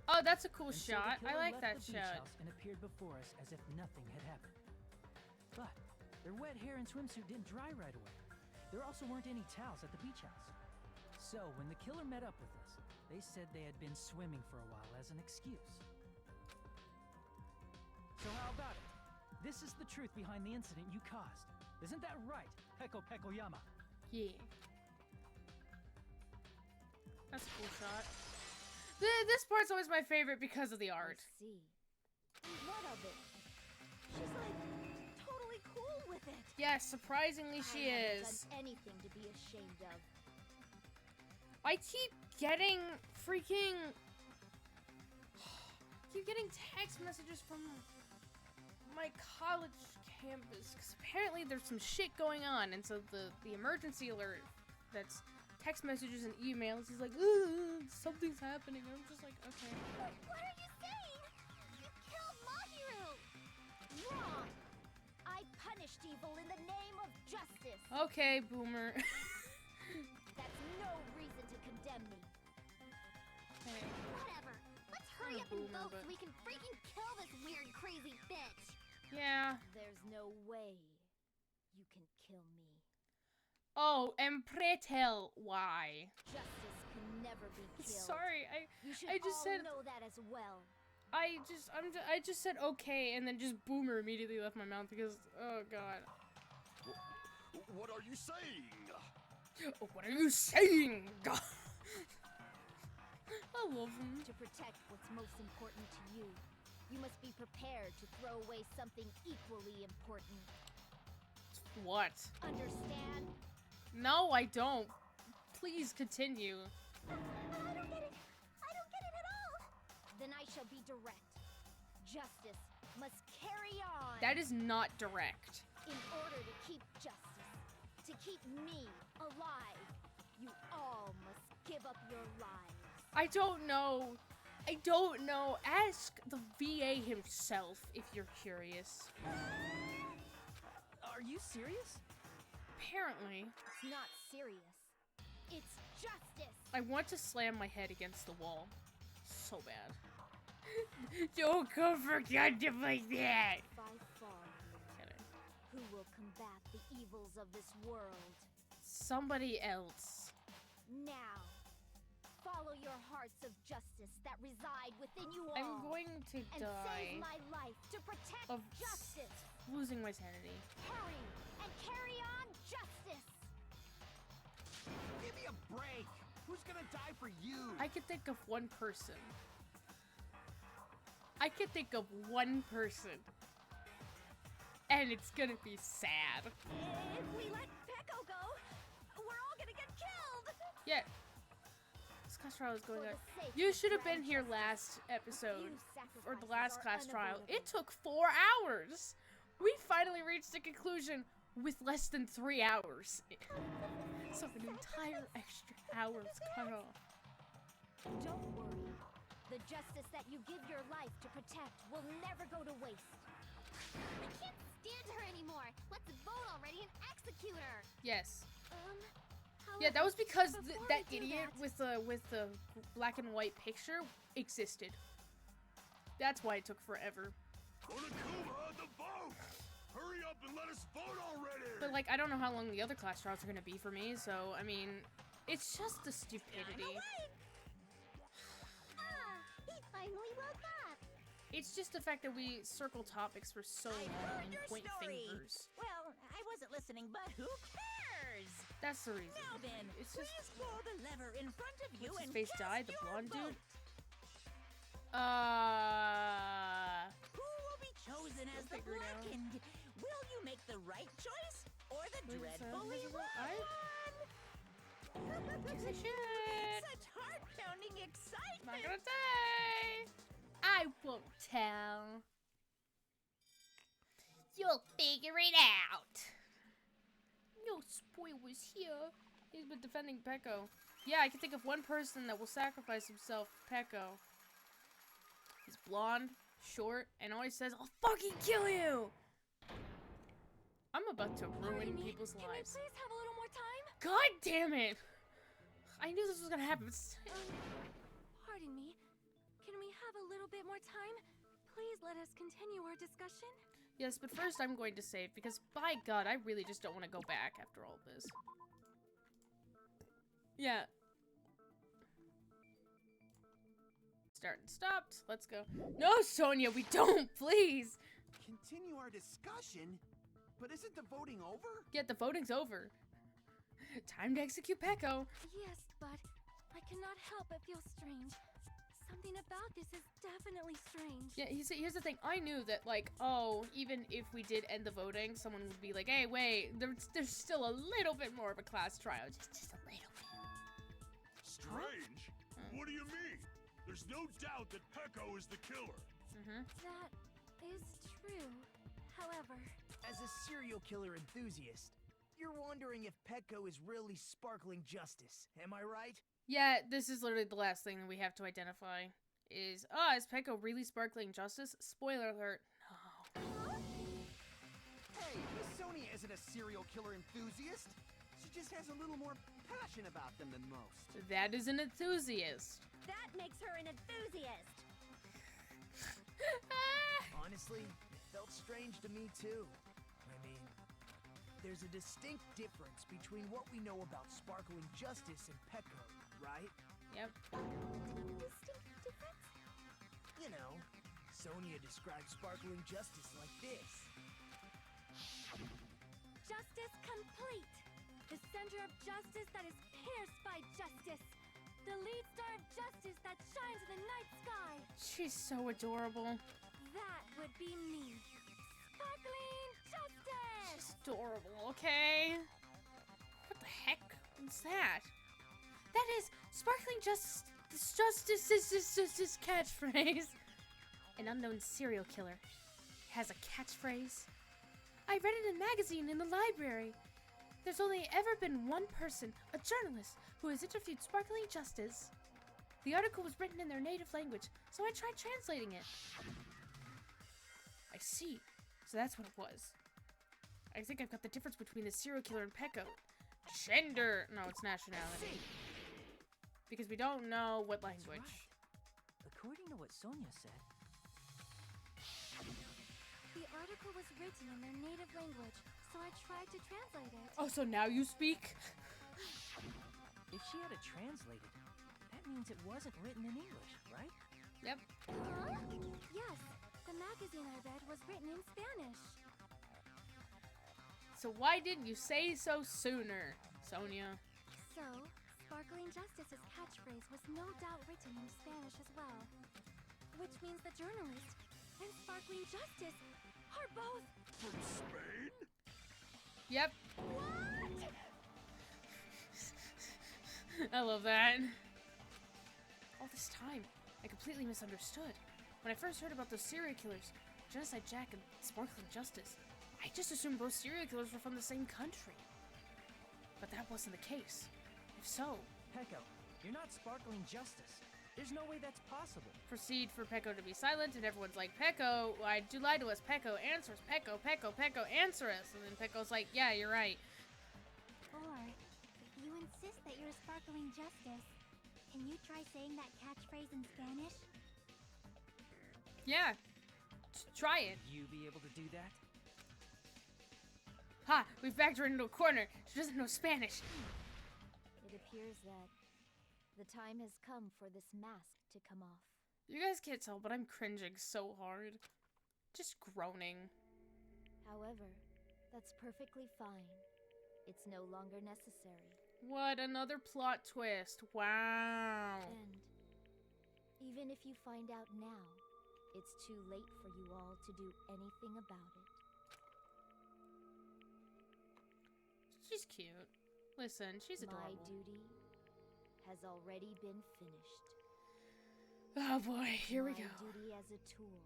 Speaker 1: Oh, that's a cool
Speaker 8: And so the
Speaker 1: shot. I
Speaker 8: killer
Speaker 1: like
Speaker 8: left
Speaker 1: that
Speaker 8: the beach
Speaker 1: shot.
Speaker 8: house and appeared before us as if nothing had happened. But their wet hair and swimsuit didn't dry right away. There also weren't any towels at the beach house. So when the killer met up with us, they said they had been swimming for a while as an excuse. So how about it? This is the truth behind the incident you caused. Isn't that right, Peko Pekoyama?
Speaker 1: Yeah. That's a cool shot. This part's always my favorite because of the art.
Speaker 7: I see. And what of it? She's like totally cool with it.
Speaker 1: Yes, surprisingly she
Speaker 7: I haven't
Speaker 1: is.
Speaker 7: done anything to be ashamed of.
Speaker 1: I keep getting freaking... keep getting text messages from my college campus, because apparently there's some shit going on, and so the emergency alert that's text messages and emails is like, ooh, something's happening. I'm just like, okay.
Speaker 9: What are you saying? You killed Mahiru!
Speaker 7: Wrong! I punished evil in the name of justice.
Speaker 1: Okay, boomer.
Speaker 7: That's no reason to condemn me.
Speaker 1: Okay.
Speaker 9: Whatever. Let's hurry up and
Speaker 1: boomer,
Speaker 9: vote so
Speaker 1: but-
Speaker 9: we can freaking kill this weird, crazy bitch.
Speaker 1: Yeah.
Speaker 7: There's no way you can kill me.
Speaker 1: Oh, and pray tell why.
Speaker 7: Justice can never be killed.
Speaker 1: Sorry,
Speaker 7: You should
Speaker 1: I just
Speaker 7: all
Speaker 1: said-
Speaker 7: know that as well.
Speaker 1: I just said okay, and then just boomer immediately left my mouth because, oh god.
Speaker 4: What are you saying?
Speaker 1: Oh, what are you saying? God. I love him.
Speaker 7: To protect what's most important to you, you must be prepared to throw away something equally important.
Speaker 1: What?
Speaker 7: Understand?
Speaker 1: No, I don't. Please continue.
Speaker 9: I don't get it. I don't get it at all.
Speaker 7: Then I shall be direct. Justice must carry on.
Speaker 1: That is not direct.
Speaker 7: In order to keep justice, to keep me alive, you all must give up your lives.
Speaker 1: I don't know. I don't know. Ask the VA himself if you're curious.
Speaker 8: Are you serious?
Speaker 1: Apparently.
Speaker 7: It's not serious. It's justice.
Speaker 1: I want to slam my head against the wall. So bad. Don't come for Gundam like that!
Speaker 7: By far,
Speaker 1: Kidding.
Speaker 7: who will combat the evils of this world?
Speaker 1: Somebody else.
Speaker 7: Now, follow your hearts of justice that reside within you all.
Speaker 1: I'm going to
Speaker 7: and
Speaker 1: die
Speaker 7: save my life to protect
Speaker 1: of
Speaker 7: justice.
Speaker 1: losing my sanity.
Speaker 7: Hurry and carry on justice.
Speaker 12: Give me a break! Who's gonna die for you?
Speaker 1: I could think of one person. I could think of one person. And it's gonna be sad.
Speaker 9: If we let Peko go, we're all gonna get killed.
Speaker 1: Yeah. This class trial is going
Speaker 7: For
Speaker 1: on.
Speaker 7: the sake
Speaker 1: You
Speaker 7: of
Speaker 1: should have been
Speaker 7: grand
Speaker 1: here
Speaker 7: justice,
Speaker 1: last episode.
Speaker 7: few
Speaker 1: Or the
Speaker 7: sacrifices
Speaker 1: last
Speaker 7: are
Speaker 1: class trial.
Speaker 7: unavoidable.
Speaker 1: It took 4 hours. We finally reached a conclusion with less than 3 hours. So an entire extra hour was cut off.
Speaker 7: Don't worry. The justice that you give your life to protect will never go to waste.
Speaker 9: I can't stand her anymore. Let's vote already and execute her.
Speaker 1: Yes.
Speaker 9: However,
Speaker 1: Yeah, that was because
Speaker 9: before
Speaker 1: that
Speaker 9: we do
Speaker 1: idiot
Speaker 9: that-
Speaker 1: with the black and white picture existed. That's why it took forever.
Speaker 11: Konakuma, the vote! Hurry up and let us vote already!
Speaker 1: But like, I don't know how long the other class trials are gonna be for me, so I mean, it's just the stupidity.
Speaker 9: He finally woke up.
Speaker 1: It's just the fact that we circle topics for so
Speaker 5: I
Speaker 1: long
Speaker 5: heard
Speaker 1: and
Speaker 5: your
Speaker 1: point
Speaker 5: story.
Speaker 1: fingers.
Speaker 5: Well, I wasn't listening, but who cares?
Speaker 1: That's the reason.
Speaker 5: Now then,
Speaker 1: It's
Speaker 5: please
Speaker 1: just
Speaker 5: pull the lever in front of you
Speaker 1: what's his
Speaker 5: and
Speaker 1: face
Speaker 5: cast
Speaker 1: died, the
Speaker 5: your
Speaker 1: blonde dude.
Speaker 5: vote. Who will be chosen as the blackened? Will you make the right choice or the dreadfully wrong one?
Speaker 1: Yes, I should.
Speaker 5: Such heart-pounding excitement!
Speaker 1: Not gonna say. I won't tell. You'll figure it out. No spoilers here. He's been defending Pecco. Yeah, I can think of one person that will sacrifice himself for Pecco. He's blonde, short, and always says, "I'll fucking kill you!" I'm about to ruin people's lives.
Speaker 10: Can we please have a little more time?
Speaker 1: God damn it! I knew this was gonna happen.
Speaker 10: Pardon me. Can we have a little bit more time? Please let us continue our discussion.
Speaker 1: Yes, but first I'm going to save, because by God, I really just don't want to go back after all this. Yeah. Start and stopped. Let's go. No, Sonia, we don't, please!
Speaker 12: Continue our discussion? But isn't the voting over?
Speaker 1: Yeah, the voting's over. Time to execute Pecco.
Speaker 10: Yes, but I cannot help but feel strange. Something about this is definitely strange.
Speaker 1: Yeah, here's the thing. I knew that, like, oh, even if we did end the voting, someone would be like, hey, wait, there's still a little bit more of a class trial. Just a little bit.
Speaker 11: Strange? What do you mean? There's no doubt that Pecco is the killer.
Speaker 10: That is true. However,
Speaker 13: As a serial killer enthusiast, you're wondering if Pecco is really sparkling justice, am I right?
Speaker 1: Yeah, this is literally the last thing that we have to identify. Is Pecco really sparkling justice? Spoiler alert. No.
Speaker 12: Hey, Miss Sonia isn't a serial killer enthusiast. She just has a little more passion about them than most.
Speaker 1: That is an enthusiast.
Speaker 9: That makes her an enthusiast.
Speaker 13: Honestly, it felt strange to me too. I mean, there's a distinct difference between what we know about sparkling justice and Pecco, right?
Speaker 1: Yep.
Speaker 10: distinct difference?
Speaker 13: You know, Sonia describes sparkling justice like this.
Speaker 10: Justice complete. The center of justice that is pierced by justice. The lead star of justice that shines in the night sky.
Speaker 1: She's so adorable.
Speaker 10: That would be me. Sparkling justice!
Speaker 1: She's adorable, okay? What the heck was that? That is sparkling justice catchphrase. An unknown serial killer has a catchphrase. I read it in a magazine in the library. There's only ever been one person, a journalist, who has interviewed Sparkling Justice. The article was written in their native language, so I tried translating it. I see. So that's what it was. I think I've got the difference between the serial killer and Pecco. Gender! No, it's nationality. Because we don't know what language.
Speaker 8: Right. According to what Sonia said,
Speaker 10: The article was written in their native language, so I tried to translate it.
Speaker 1: Oh, so now you speak?
Speaker 8: if she had it translated, that means it wasn't written in English, right?
Speaker 1: Yep.
Speaker 10: Huh? Yes, the magazine I read was written in Spanish.
Speaker 1: So why didn't you say so sooner, Sonia?
Speaker 10: So, Sparkling Justice's catchphrase was no doubt written in Spanish as well. Which means the journalist and Sparkling Justice are both...
Speaker 11: From Spain?
Speaker 1: Yep.
Speaker 10: What?
Speaker 1: I love that. All this time, I completely misunderstood. When I first heard about those serial killers, Genocide Jack and Sparkling Justice, I just assumed both serial killers were from the same country. But that wasn't the case. If so,
Speaker 8: Pecco, you're not sparkling justice. There's no way that's possible.
Speaker 1: proceed for Pecco to be silent, and everyone's like, Pecco, why'd you lie to us? Pecco, answer us. Pecco, Pecco, Pecco, answer us. And then Pecco's like, yeah, you're right.
Speaker 2: Or, if you insist that you're Sparkling Justice, can you try saying that catchphrase in Spanish?
Speaker 1: Yeah. Try it.
Speaker 8: You be able to do that?
Speaker 1: Ha! We've backed her into a corner. She doesn't know Spanish.
Speaker 7: It appears that the time has come for this mask to come off.
Speaker 1: You guys can't tell, but I'm cringing so hard. Just groaning.
Speaker 7: However, that's perfectly fine. It's no longer necessary.
Speaker 1: What? Another plot twist. Wow.
Speaker 7: And Even if you find out now, it's too late for you all to do anything about it.
Speaker 1: She's cute. Listen, she's adorable.
Speaker 7: My duty has already been finished.
Speaker 1: Oh boy, here we go.
Speaker 7: My duty as a tool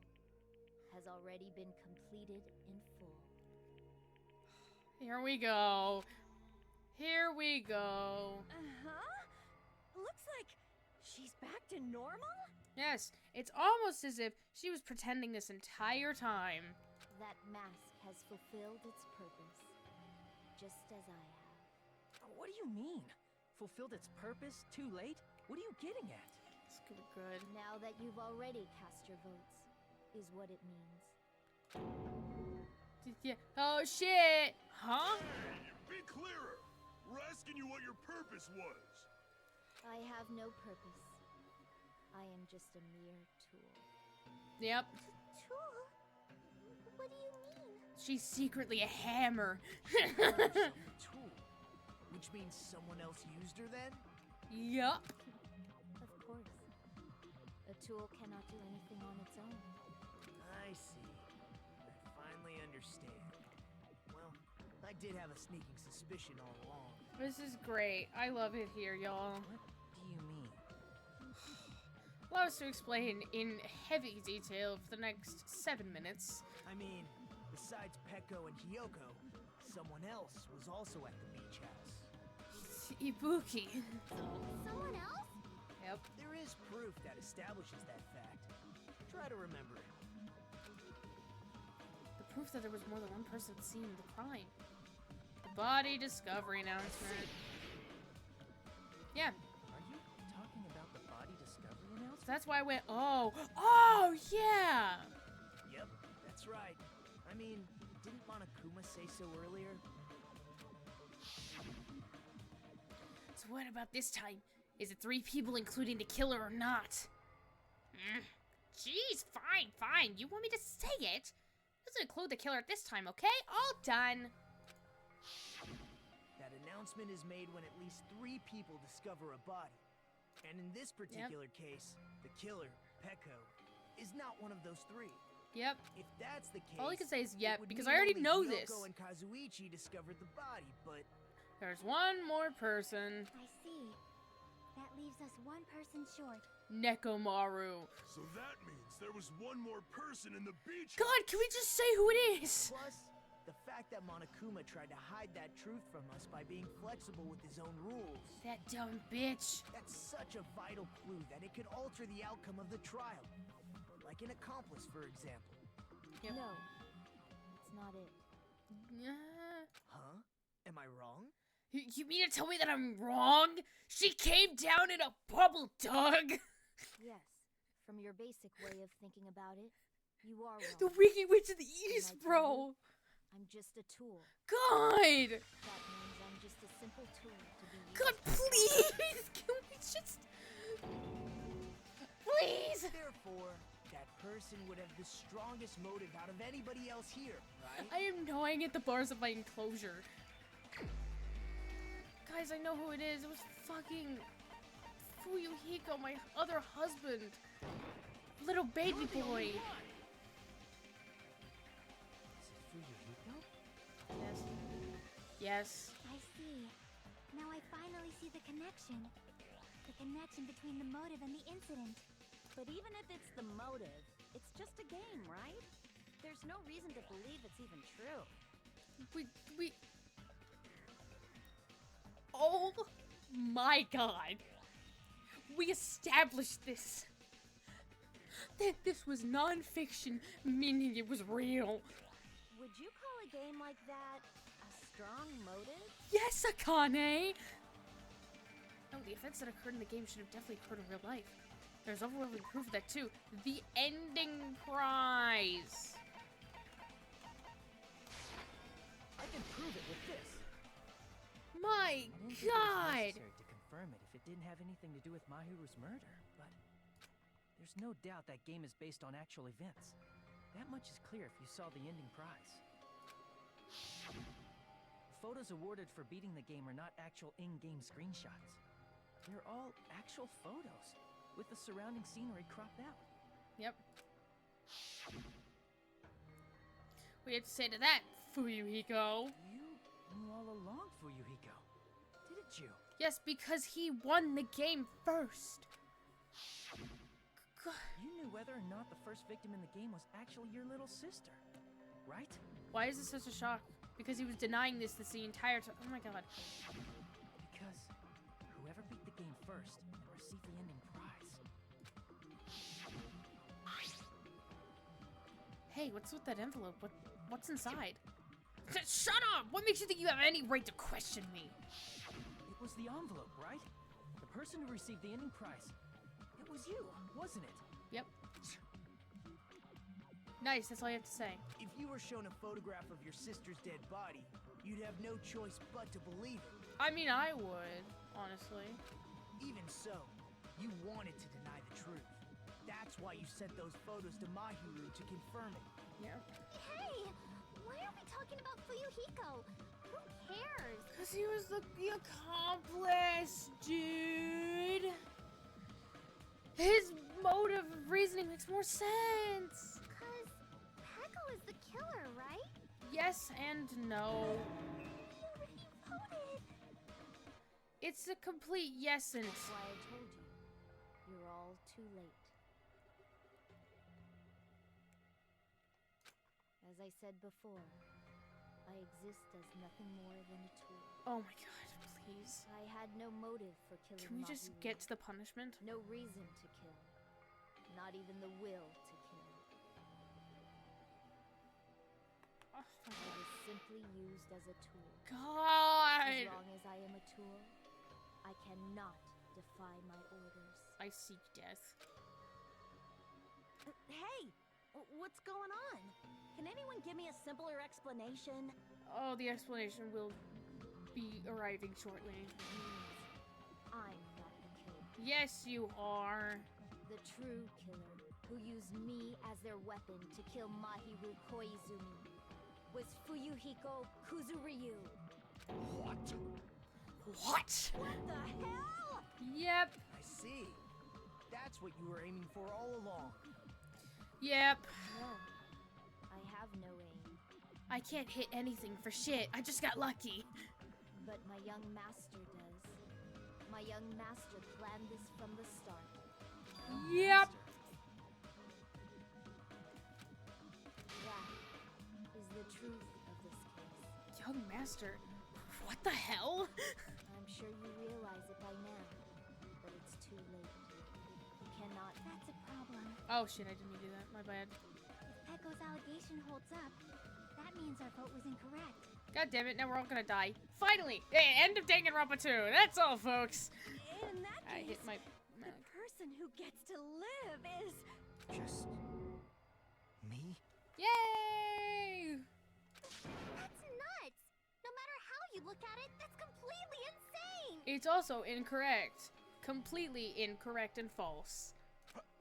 Speaker 7: has already been completed in full.
Speaker 1: Here we go. Here we go.
Speaker 5: Uh-huh. Looks like she's back to normal?
Speaker 1: Yes, it's almost as if she was pretending this entire time.
Speaker 7: That mask has fulfilled its purpose, just as I have.
Speaker 8: What do you mean? Fulfilled its purpose? Too late? What are you getting at?
Speaker 1: It's gonna be good.
Speaker 7: Now that you've already cast your votes, is what it means.
Speaker 1: Yeah. Oh shit! Huh?
Speaker 11: Hey, be clearer! We're asking you what your purpose was.
Speaker 7: I have no purpose. I am just a mere tool.
Speaker 1: Yep.
Speaker 2: Tool? What do you mean?
Speaker 1: She's secretly a hammer.
Speaker 8: Yourself a tool, which means someone else used her then?
Speaker 1: Yup.
Speaker 7: Of course. A tool cannot do anything on its own.
Speaker 8: I see. I finally understand. Well, I did have a sneaking suspicion all along.
Speaker 1: This is great. I love it here, y'all.
Speaker 8: What do you mean?
Speaker 1: Allow us to explain in heavy detail for the next 7 minutes.
Speaker 8: I mean, besides Peko and Hiyoko, someone else was also at the beach house.
Speaker 1: Ibuki.
Speaker 2: Someone else?
Speaker 1: Yep.
Speaker 8: There is proof that establishes that fact. Try to remember it.
Speaker 1: The proof that there was more than one person seeing the crime. The body discovery announcement. Yeah.
Speaker 8: Are you talking about the body discovery announcement?
Speaker 1: So that's why I went, oh. Oh, yeah.
Speaker 8: Yep, that's right. I mean, didn't Monokuma say so earlier?
Speaker 1: So what about this time? Is it 3 people including the killer or not? Jeez, fine. You want me to say it? Doesn't include the killer at this time, okay? All done.
Speaker 8: That announcement is made when at least 3 people discover a body. And in this particular case, the killer, Peko, is not one of those 3.
Speaker 1: Yep.
Speaker 8: If that's the case,
Speaker 1: All I can say is yep,
Speaker 8: it would
Speaker 1: because
Speaker 8: mean
Speaker 1: I already
Speaker 8: only
Speaker 1: know
Speaker 8: Hiyoko
Speaker 1: this.
Speaker 8: and Kazuichi discovered the body, but
Speaker 1: There's one more person.
Speaker 2: I see. That leaves us one person short.
Speaker 1: Nekomaru.
Speaker 11: So that means there was one more person in the beach.
Speaker 1: God, can we just say who it is?
Speaker 8: plus, the fact that Monokuma tried to hide that truth from us by being flexible with his own rules.
Speaker 1: That dumb bitch.
Speaker 8: That's such a vital clue that it could alter the outcome of the trial. Like an accomplice, for example.
Speaker 1: Yep.
Speaker 7: No, it's not it.
Speaker 8: Huh? Am I wrong?
Speaker 1: You mean to tell me that I'm wrong? She came down in a bubble, Doug!
Speaker 7: Yes, from your basic way of thinking about it, you are wrong.
Speaker 1: The Wicked Witch of the
Speaker 7: And
Speaker 1: East,
Speaker 7: I tell
Speaker 1: bro!
Speaker 7: you, I'm just a tool.
Speaker 1: God!
Speaker 7: That means I'm just a simple tool to be used.
Speaker 1: God, please! Can we just... Please!
Speaker 8: Therefore, that person would have the strongest motive out of anybody else here, right?
Speaker 1: I am gnawing at the bars of my enclosure. Guys, I know who it is. It was fucking Fuyuhiko, my other husband. Little baby boy.
Speaker 8: Is it Fuyuhiko?
Speaker 1: Yes. Yes.
Speaker 2: I see. Now I finally see the connection. The connection between the motive and the incident.
Speaker 9: But even if it's the motive, it's just a game, right? There's no reason to believe it's even true.
Speaker 1: We... Oh my god. We established this. That this was non-fiction, meaning it was real.
Speaker 9: Would you call a game like that a strong motive?
Speaker 1: Yes, Akane! No, the events that occurred in the game should have definitely occurred in real life. There's overwhelming proof of that too. The ending prize!
Speaker 8: I can prove it with this.
Speaker 1: My
Speaker 8: I didn't think it was
Speaker 1: god!
Speaker 8: necessary to confirm it if it didn't have anything to do with Mahiru's murder, but there's no doubt that game is based on actual events. That much is clear if you saw the ending prize. The photos awarded for beating the game are not actual in-game screenshots. They're all actual photos, with the surrounding scenery cropped out.
Speaker 1: Yep. We had to say to that, Fuyuhiko.
Speaker 8: You knew all along, Fuyuhiko, didn't you?
Speaker 1: Yes, because he won the game first.
Speaker 8: You knew whether or not the first victim in the game was actually your little sister, right?
Speaker 1: Why is this such a shock? Because he was denying this the entire time. Oh my god.
Speaker 8: Because whoever beat the game first and received the ending prize.
Speaker 1: Hey, what's with that envelope? What's inside? Shut up! What makes you think you have any right to question me?
Speaker 8: It was the envelope, right? The person who received the ending prize. It was you, wasn't it?
Speaker 1: Yep. Nice, that's all you have to say.
Speaker 13: If you were shown a photograph of your sister's dead body, you'd have no choice but to believe it.
Speaker 1: I mean, I would, honestly.
Speaker 13: Even so, you wanted to deny the truth. That's why you sent those photos to Mahuri to confirm it.
Speaker 1: Yeah.
Speaker 9: Hey! Why are we talking about Fuyuhiko? Who cares?
Speaker 1: Because he was the accomplice, dude. His motive of reasoning makes more sense.
Speaker 9: Because Peko is the killer, right?
Speaker 1: Yes and no.
Speaker 9: He already voted.
Speaker 1: It's a complete yes and...
Speaker 7: That's why I told you. You're all too late. As I said before, I exist as nothing more than a tool.
Speaker 1: Oh my god, please.
Speaker 7: I had no motive for killing
Speaker 1: Can we just
Speaker 7: Mahuri.
Speaker 1: get to the punishment?
Speaker 7: No reason to kill. Not even the will to kill.
Speaker 1: Oh,
Speaker 7: I was simply used as a tool.
Speaker 1: God!
Speaker 7: As long as I am a tool, I cannot defy my orders.
Speaker 1: I seek death.
Speaker 9: Hey! What's going on? Can anyone give me a simpler explanation?
Speaker 1: Oh, the explanation will be arriving shortly.
Speaker 7: I'm not the killer.
Speaker 1: Yes, you are.
Speaker 7: The true killer, who used me as their weapon to kill Mahiro Koizumi, was Fuyuhiko Kuzuryu.
Speaker 4: What?
Speaker 1: What?
Speaker 9: What the hell?
Speaker 1: Yep.
Speaker 13: I see. That's what you were aiming for all along.
Speaker 1: Yep.
Speaker 7: No, I have no aim.
Speaker 1: I can't hit anything for shit. I just got lucky.
Speaker 7: But my young master does. My young master planned this from the start.
Speaker 1: Yep.
Speaker 7: That is the truth of this case.
Speaker 1: Young master? What the hell?
Speaker 7: I'm sure you realize it by now, but it's too late. You cannot.
Speaker 9: That's a problem.
Speaker 1: Oh shit, I didn't mean to do that. My bad.
Speaker 2: If Peko's allegation holds up, that means our vote was incorrect.
Speaker 1: God damn it, now we're all gonna die. Finally! Hey, end of Danganronpa 2. That's all, folks.
Speaker 9: In that
Speaker 1: I
Speaker 9: case,
Speaker 1: hit my...
Speaker 9: the person who gets to live is...
Speaker 13: Just... me?
Speaker 1: Yay!
Speaker 9: That's nuts! No matter how you look at it, that's completely insane!
Speaker 1: It's also incorrect. Completely incorrect and false.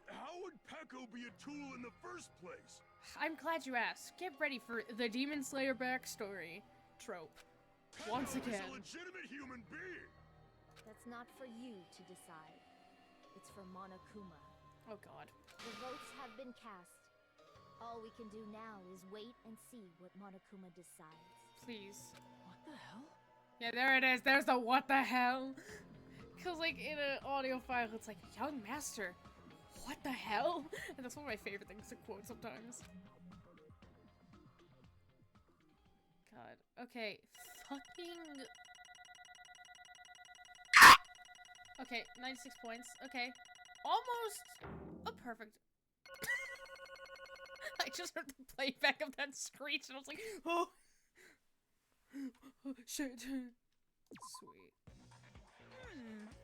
Speaker 11: How would Peko be a tool in the first place?
Speaker 1: I'm glad you asked. Get ready for the Demon Slayer backstory trope.
Speaker 11: Peko
Speaker 1: Once again.
Speaker 11: is a legitimate human being!
Speaker 7: That's not for you to decide. It's for Monokuma.
Speaker 1: Oh god.
Speaker 7: The votes have been cast. All we can do now is wait and see what Monokuma decides.
Speaker 1: Please.
Speaker 8: What the hell?
Speaker 1: Yeah, there it is. There's the what the hell. Cause like in an audio file, it's like, young master, what the hell? And that's one of my favorite things to quote sometimes. God. Okay. Fucking... Okay, 96 points. Okay. Almost a perfect... I just heard the playback of that screech and I was like, oh! Oh, shit. Sweet.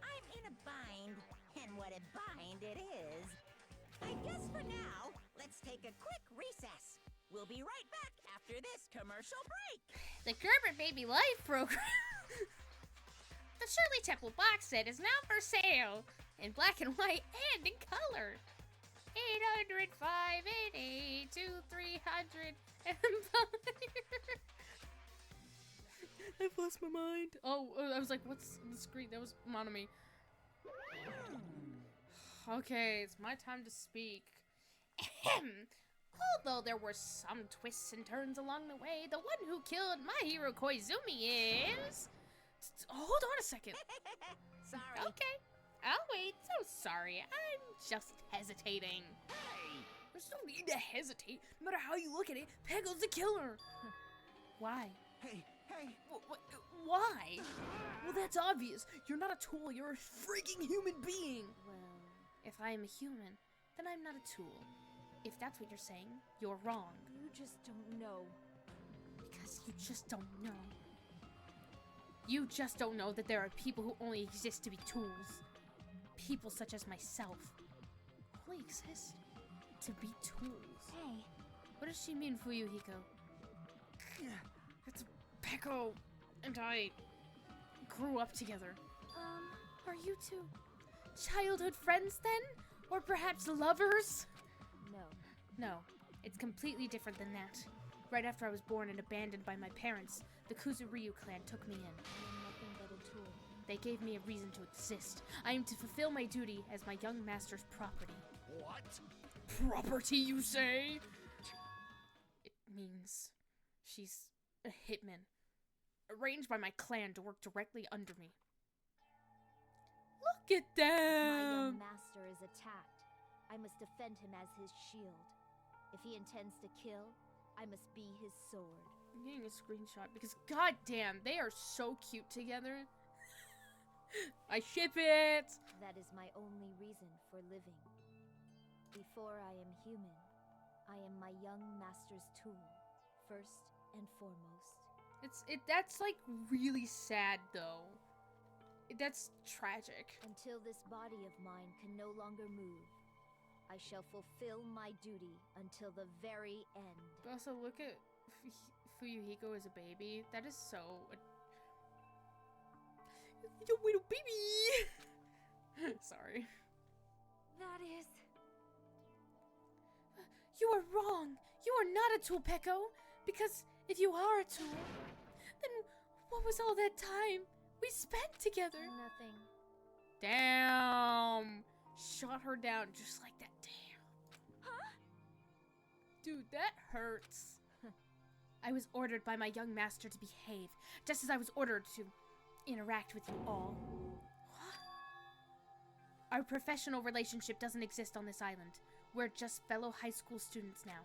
Speaker 5: I'm in a bind, and what a bind it is. I guess for now, let's take a quick recess. We'll be right back after this commercial break.
Speaker 1: The Gerber Baby Life program. The Shirley Temple box set is now for sale in black and white and in color. 800 588 2300 I've lost my mind. Oh, I was like, what's the screen? That was Monomi.
Speaker 3: Okay, it's my time to speak. Although there were some twists and turns along the way, the one who killed my hero Koizumi is... Hold on a second.
Speaker 5: Sorry.
Speaker 3: Okay, I'll wait. So sorry, I'm just hesitating.
Speaker 5: Hey!
Speaker 3: There's no need to hesitate. No matter how you look at it, Peggo's the killer. Why?
Speaker 12: Hey, hey!
Speaker 3: Why? Well, that's obvious. You're not a tool. You're a freaking human being.
Speaker 7: Well,
Speaker 3: If I am a human, then I'm not a tool. If that's what you're saying, you're wrong.
Speaker 7: you just don't know.
Speaker 3: Because you just don't know. You just don't know that there are people who only exist to be tools. People such as myself only exist to be tools.
Speaker 7: Hey,
Speaker 3: What does she mean, Fuyuhiko? It's Peko and I grew up together. Are you two childhood friends then? Or perhaps lovers?
Speaker 7: no.
Speaker 3: No, it's completely different than that. Right after I was born and abandoned by my parents, the Kuzuryu clan took me in.
Speaker 7: I am nothing but a tool.
Speaker 3: They gave me a reason to exist. I am to fulfill my duty as my young master's property.
Speaker 4: What?
Speaker 3: Property, you say? It means she's a hitman, arranged by my clan to work directly under me. Look at
Speaker 7: My
Speaker 3: them!
Speaker 7: young master is attacked. I must defend him as his shield. If he intends to kill, I must be his sword.
Speaker 3: I'm getting a screenshot because goddamn, they are so cute together. I ship it!
Speaker 7: That is my only reason for living. Before I am human, I am my young master's tool, first and foremost.
Speaker 3: That's like really sad though. That's tragic.
Speaker 7: Until this body of mine can no longer move, I shall fulfill my duty until the very end.
Speaker 3: But also look at Fuyuhiko as a baby. That is so... Your little baby! Sorry.
Speaker 10: That is...
Speaker 3: You are wrong! You are not a tool, Peko! Because if you are a tool, then what was all that time we spent together?
Speaker 7: Nothing.
Speaker 3: Damn! Shot her down just like that. Damn.
Speaker 10: Huh?
Speaker 3: Dude, that hurts. I was ordered by my young master to behave, just as I was ordered to interact with you all. Our professional relationship doesn't exist on this island. We're just fellow high school students now.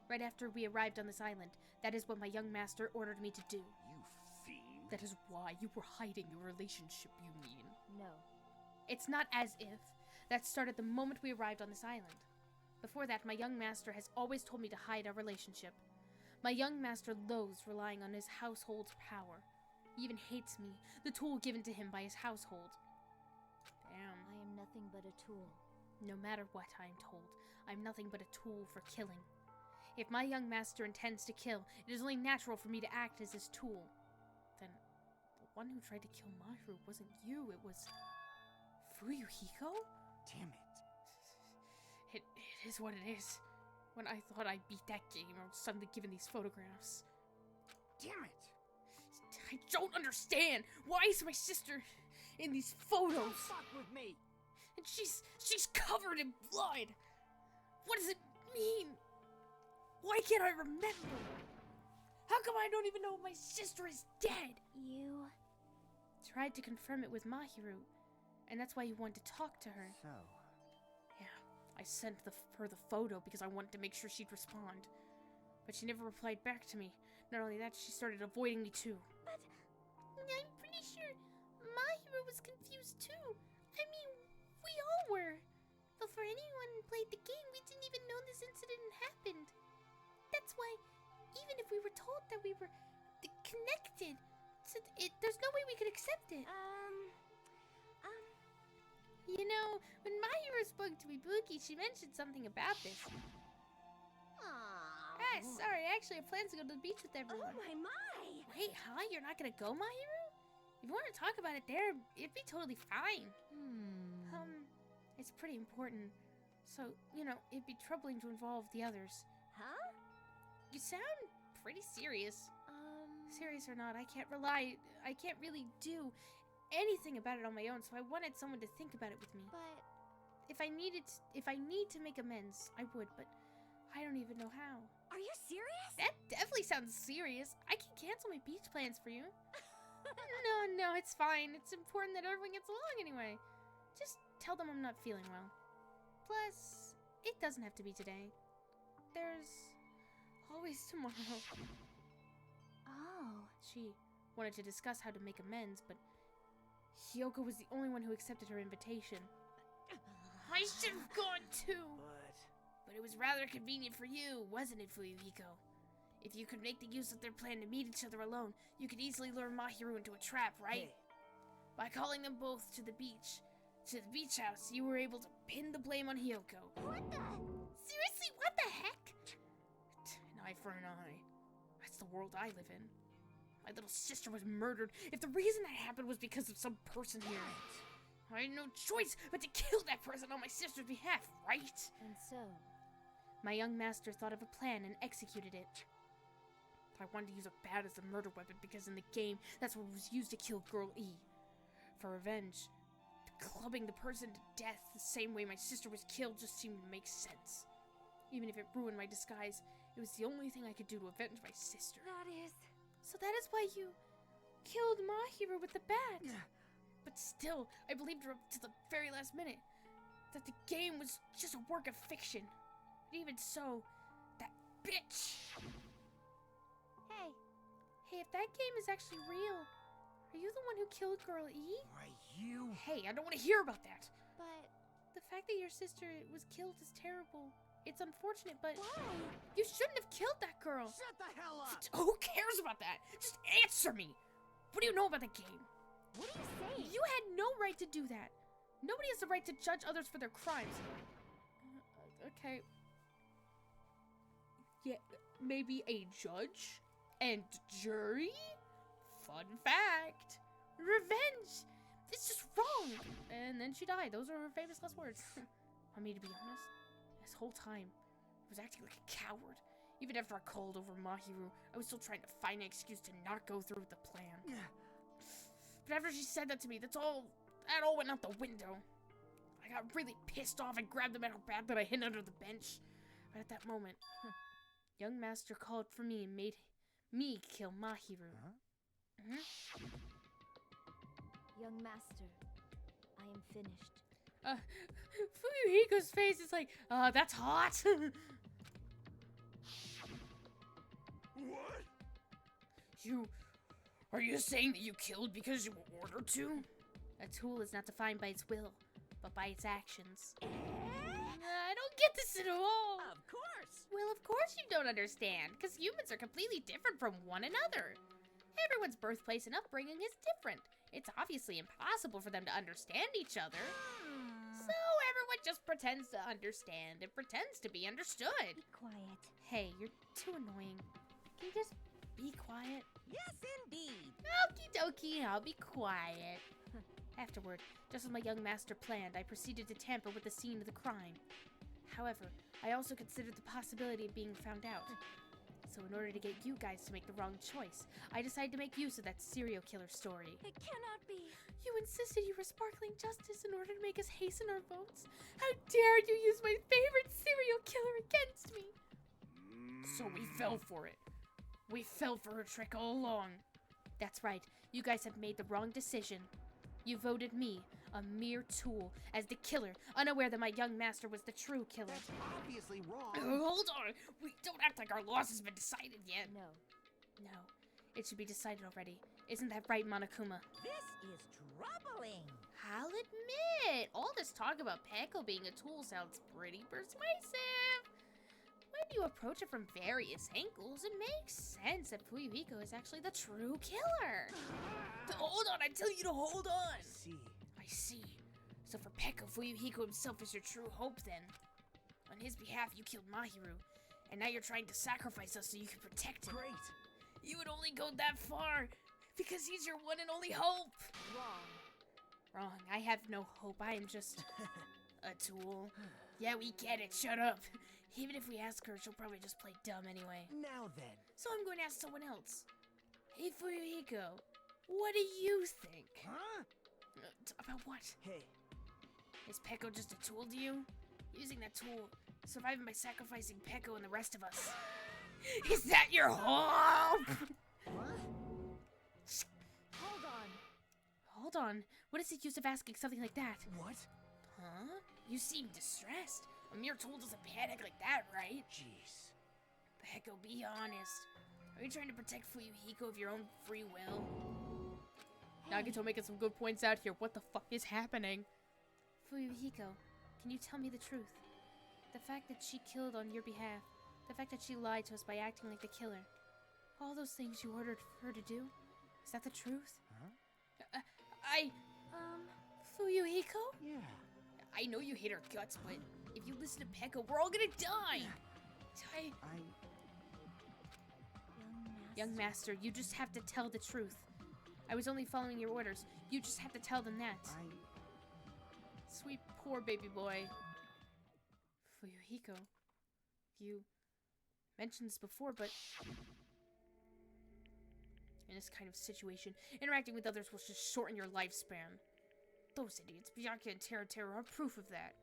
Speaker 3: Right after we arrived on this island, that is what my young master ordered me to do.
Speaker 4: You fiend.
Speaker 3: That is why you were hiding your relationship, you mean?
Speaker 7: No.
Speaker 3: It's not as if. That started the moment we arrived on this island. Before that, my young master has always told me to hide our relationship. My young master loathes relying on his household's power. He even hates me, the tool given to him by his household. Damn.
Speaker 7: I am nothing but a tool.
Speaker 3: No matter what I am told, I'm nothing but a tool for killing. If my young master intends to kill, it is only natural for me to act as his tool. Then, the one who tried to kill Mahuri wasn't you, it was... Fuyuhiko?
Speaker 12: Damn it.
Speaker 3: It is what it is. When I thought I beat that game, I was suddenly given these photographs.
Speaker 12: Damn it.
Speaker 3: I don't understand! Why is my sister in these photos?
Speaker 13: Don't fuck with me!
Speaker 3: And she's covered in blood! What does it mean? Why can't I remember? How come I don't even know my sister is dead?
Speaker 7: You...
Speaker 3: Tried to confirm it with Mahuri, and that's why you wanted to talk to her.
Speaker 12: So,
Speaker 3: Yeah, I sent her the photo because I wanted to make sure she'd respond. But she never replied back to me. Not only that, she started avoiding me too.
Speaker 10: But I'm pretty sure Mahiro was confused too. I mean, we all were. But for anyone who played the game, we didn't even know this incident happened. That's why, even if we were told that we were connected, there's no way we could accept it. You know, when Mahiro spoke to Ibuki, she mentioned something about this. Ah, sorry, actually, I plan to go to the beach with everyone.
Speaker 9: Oh my!
Speaker 3: Wait, huh? You're not gonna go, Mahiro? If you want to talk about it there, it'd be totally fine. It's pretty important. So, you know, it'd be troubling to involve the others.
Speaker 9: Huh?
Speaker 3: You sound pretty serious. Serious or not, I can't really do anything about it on my own, so I wanted someone to think about it with me.
Speaker 7: But
Speaker 1: if I need to make amends, I would, but I don't even know how.
Speaker 9: Are you serious?
Speaker 1: That definitely sounds serious. I can cancel my beach plans for you. No, it's fine. It's important that everyone gets along anyway. Just tell them I'm not feeling well. Plus, it doesn't have to be today. There's always tomorrow.
Speaker 2: Oh.
Speaker 1: She wanted to discuss how to make amends, but Hyoko was the only one who accepted her invitation. I should have gone too! But it was rather convenient for you, wasn't it, Fuyuhiko? If you could make the use of their plan to meet each other alone, you could easily lure Mahiro into a trap, right?
Speaker 13: Hey.
Speaker 1: By calling them both to the beach house, you were able to pin the blame on Hyoko.
Speaker 2: What the?
Speaker 1: Seriously, what the heck? An eye for an eye. That's the world I live in. My little sister was murdered. If the reason that happened was because of some person here, I had no choice but to kill that person on my sister's behalf, right?
Speaker 7: And so,
Speaker 1: my young master thought of a plan and executed it. I wanted to use a bat as a murder weapon because in the game, that's what was used to kill Girl E. For revenge, clubbing the person to death the same way my sister was killed just seemed to make sense. Even if it ruined my disguise, it was the only thing I could do to avenge my sister.
Speaker 10: That is...
Speaker 1: So that is why you killed Mahiro with the bat. But still, I believed her up to the very last minute. That the game was just a work of fiction. But even so, that bitch! Hey, if that game is actually real, are you the one who killed Girl E?
Speaker 6: Why, you...
Speaker 1: Hey, I don't want to hear about that!
Speaker 2: But...
Speaker 1: The fact that your sister was killed is terrible. It's unfortunate, but...
Speaker 2: Why?
Speaker 1: You shouldn't have killed that girl!
Speaker 12: Shut the hell up!
Speaker 1: Who cares about that? Just answer me! What do you know about the game?
Speaker 2: What are you saying?
Speaker 1: You had no right to do that. Nobody has the right to judge others for their crimes. Okay. Yeah, maybe a judge and jury? Fun fact. Revenge. It's just wrong. And then she died. Those are her famous last words. Want me to be honest? This whole time, I was acting like a coward. Even after I called over Mahiro, I was still trying to find an excuse to not go through with the plan. But after she said that to me, that all went out the window. I got really pissed off and grabbed the metal bat that I hid under the bench. But at that moment, young master called for me and made me kill Mahiro.
Speaker 7: young master, I am finished.
Speaker 1: Fuyuhiko's face is like, that's hot.
Speaker 11: What?
Speaker 3: Are you saying that you killed because you were ordered to?
Speaker 1: A tool is not defined by its will, but by its actions. I don't get this at all.
Speaker 5: Of course.
Speaker 1: Well, of course you don't understand, because humans are completely different from one another. Everyone's birthplace and upbringing is different. It's obviously impossible for them to understand each other. So everyone just pretends to understand and pretends to be understood.
Speaker 2: Be quiet.
Speaker 1: Hey, you're too annoying. Can you just be quiet?
Speaker 5: Yes, indeed.
Speaker 1: Okie dokie, I'll be quiet. Afterward, just as my young master planned, I proceeded to tamper with the scene of the crime. However, I also considered the possibility of being found out. So in order to get you guys to make the wrong choice, I decided to make use of that serial killer story.
Speaker 10: It cannot be.
Speaker 1: You insisted you were sparkling justice in order to make us hasten our votes. How dare you use my favorite serial killer against me?
Speaker 3: So we fell for it. We fell for her trick all along.
Speaker 1: That's right. You guys have made the wrong decision. You voted me, a mere tool, as the killer, unaware that my young master was the true killer.
Speaker 12: That's obviously wrong.
Speaker 3: Hold on. We don't act like our loss has been decided yet.
Speaker 1: No. It should be decided already. Isn't that right, Monokuma?
Speaker 5: This is troubling.
Speaker 1: I'll admit, all this talk about Peko being a tool sounds pretty persuasive. When you approach it from various angles, it makes sense that Fuyuhiko is actually the true killer.
Speaker 3: Hold on, I tell you to hold on.
Speaker 1: I see. So for Peko, Fuyuhiko himself is your true hope then. On his behalf, you killed Mahiro, and now you're trying to sacrifice us so you can protect him.
Speaker 6: Great.
Speaker 3: You would only go that far because he's your one and only hope.
Speaker 1: Wrong. I have no hope. I am just a tool.
Speaker 3: Yeah, we get it. Shut up.
Speaker 1: Even if we ask her, she'll probably just play dumb anyway.
Speaker 6: Now then.
Speaker 1: So I'm going to ask someone else. Hey, Fuyuhiko, what do you think?
Speaker 6: Huh?
Speaker 1: About what?
Speaker 6: Hey,
Speaker 3: Is Peko just a tool to you? Using that tool, surviving by sacrificing Peko and the rest of us. Is that your hope?
Speaker 13: What?
Speaker 9: Hold on.
Speaker 3: Hold on. What is the use of asking something like that?
Speaker 13: What?
Speaker 3: Huh? You seem distressed. A mere tool doesn't panic like that, right?
Speaker 13: Jeez.
Speaker 3: Peko, be honest. Are you trying to protect Fuyuhiko of your own free will?
Speaker 1: Nagito making some good points out here. What the fuck is happening?
Speaker 3: Fuyuhiko, can you tell me the truth? The fact that she killed on your behalf, the fact that she lied to us by acting like the killer, all those things you ordered her to do, is that the truth?
Speaker 13: Huh?
Speaker 3: Fuyuhiko?
Speaker 13: Yeah.
Speaker 3: I know you hate our guts, but if you listen to Peko, we're all gonna die! Young Master, you just have to tell the truth. I was only following your orders. You just have to tell them that.
Speaker 1: Sweet poor baby boy.
Speaker 3: Fuyuhiko, you mentioned this before, but in this kind of situation, interacting with others will just shorten your lifespan. Those idiots, Bianca and Teru are proof of that.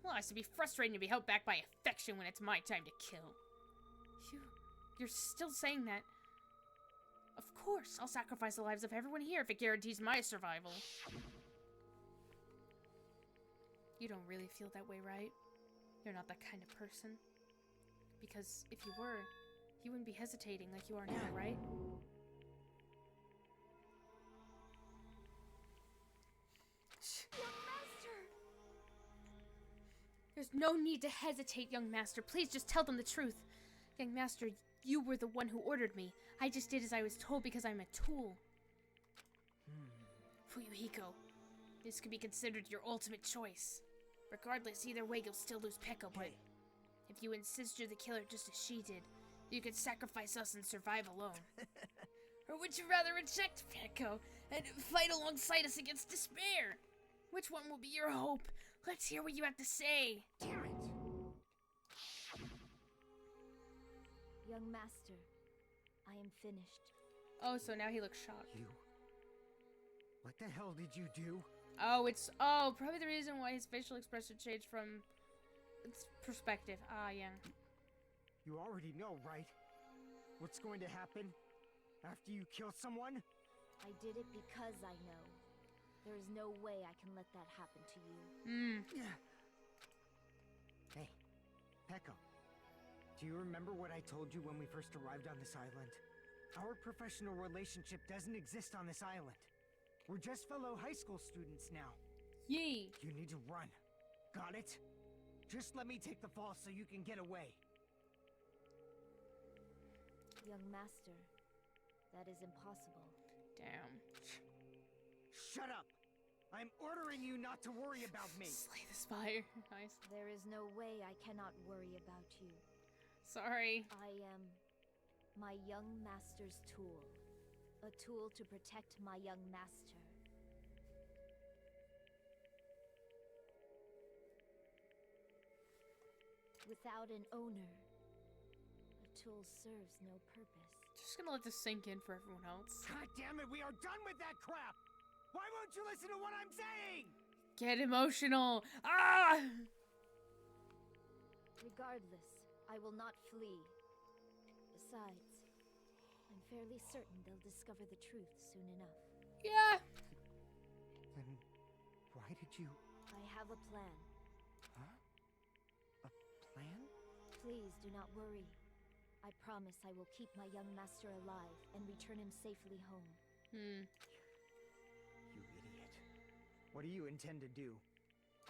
Speaker 3: Well, it has to be frustrating to be held back by affection when it's my time to kill. You're still saying that? Of course, I'll sacrifice the lives of everyone here if it guarantees my survival. You don't really feel that way, right? You're not that kind of person. Because if you were, you wouldn't be hesitating like you are now, right?
Speaker 10: Young Master!
Speaker 3: There's no need to hesitate, young master. Please just tell them the truth. Young master, you were the one who ordered me. I just did as I was told because I'm a tool. Fuyuhiko, this could be considered your ultimate choice. Regardless, either way, you'll still lose Peko, but if you insist you're the killer just as she did, you could sacrifice us and survive alone. Or would you rather reject Peko and fight alongside us against despair? Which one will be your hope? Let's hear what you have to say.
Speaker 13: Damn it!
Speaker 7: Young Master, I am finished.
Speaker 1: Oh, so now he looks shocked.
Speaker 6: You... What the hell did you do?
Speaker 1: Oh, probably the reason why his facial expression changed from its perspective. Ah, yeah.
Speaker 6: You already know, right? What's going to happen after you kill someone?
Speaker 7: I did it because I know. There is no way I can let that happen to you.
Speaker 6: Hey, Peko. Do you remember what I told you when we first arrived on this island? Our professional relationship doesn't exist on this island. We're just fellow high school students now.
Speaker 1: Yee.
Speaker 6: You need to run. Got it? Just let me take the fall so you can get away.
Speaker 7: Young Master, that is impossible.
Speaker 1: Damn.
Speaker 6: Shut up! I'm ordering you not to worry about me.
Speaker 1: Slay the spire. Nice.
Speaker 7: There is no way I cannot worry about you.
Speaker 1: Sorry.
Speaker 7: I am my young master's tool. A tool to protect my young master. Without an owner, a tool serves no purpose.
Speaker 1: Just gonna let this sink in for everyone else.
Speaker 6: God damn it, we are done with that crap! Why won't you listen to what I'm saying?
Speaker 1: Get emotional. Ah!
Speaker 7: Regardless, I will not flee. Besides, I'm fairly certain they'll discover the truth soon enough.
Speaker 1: Yeah.
Speaker 6: Then why did you...
Speaker 7: I have a plan.
Speaker 6: Huh? A plan?
Speaker 7: Please do not worry. I promise I will keep my young master alive and return him safely home.
Speaker 6: You idiot. What do you intend to do?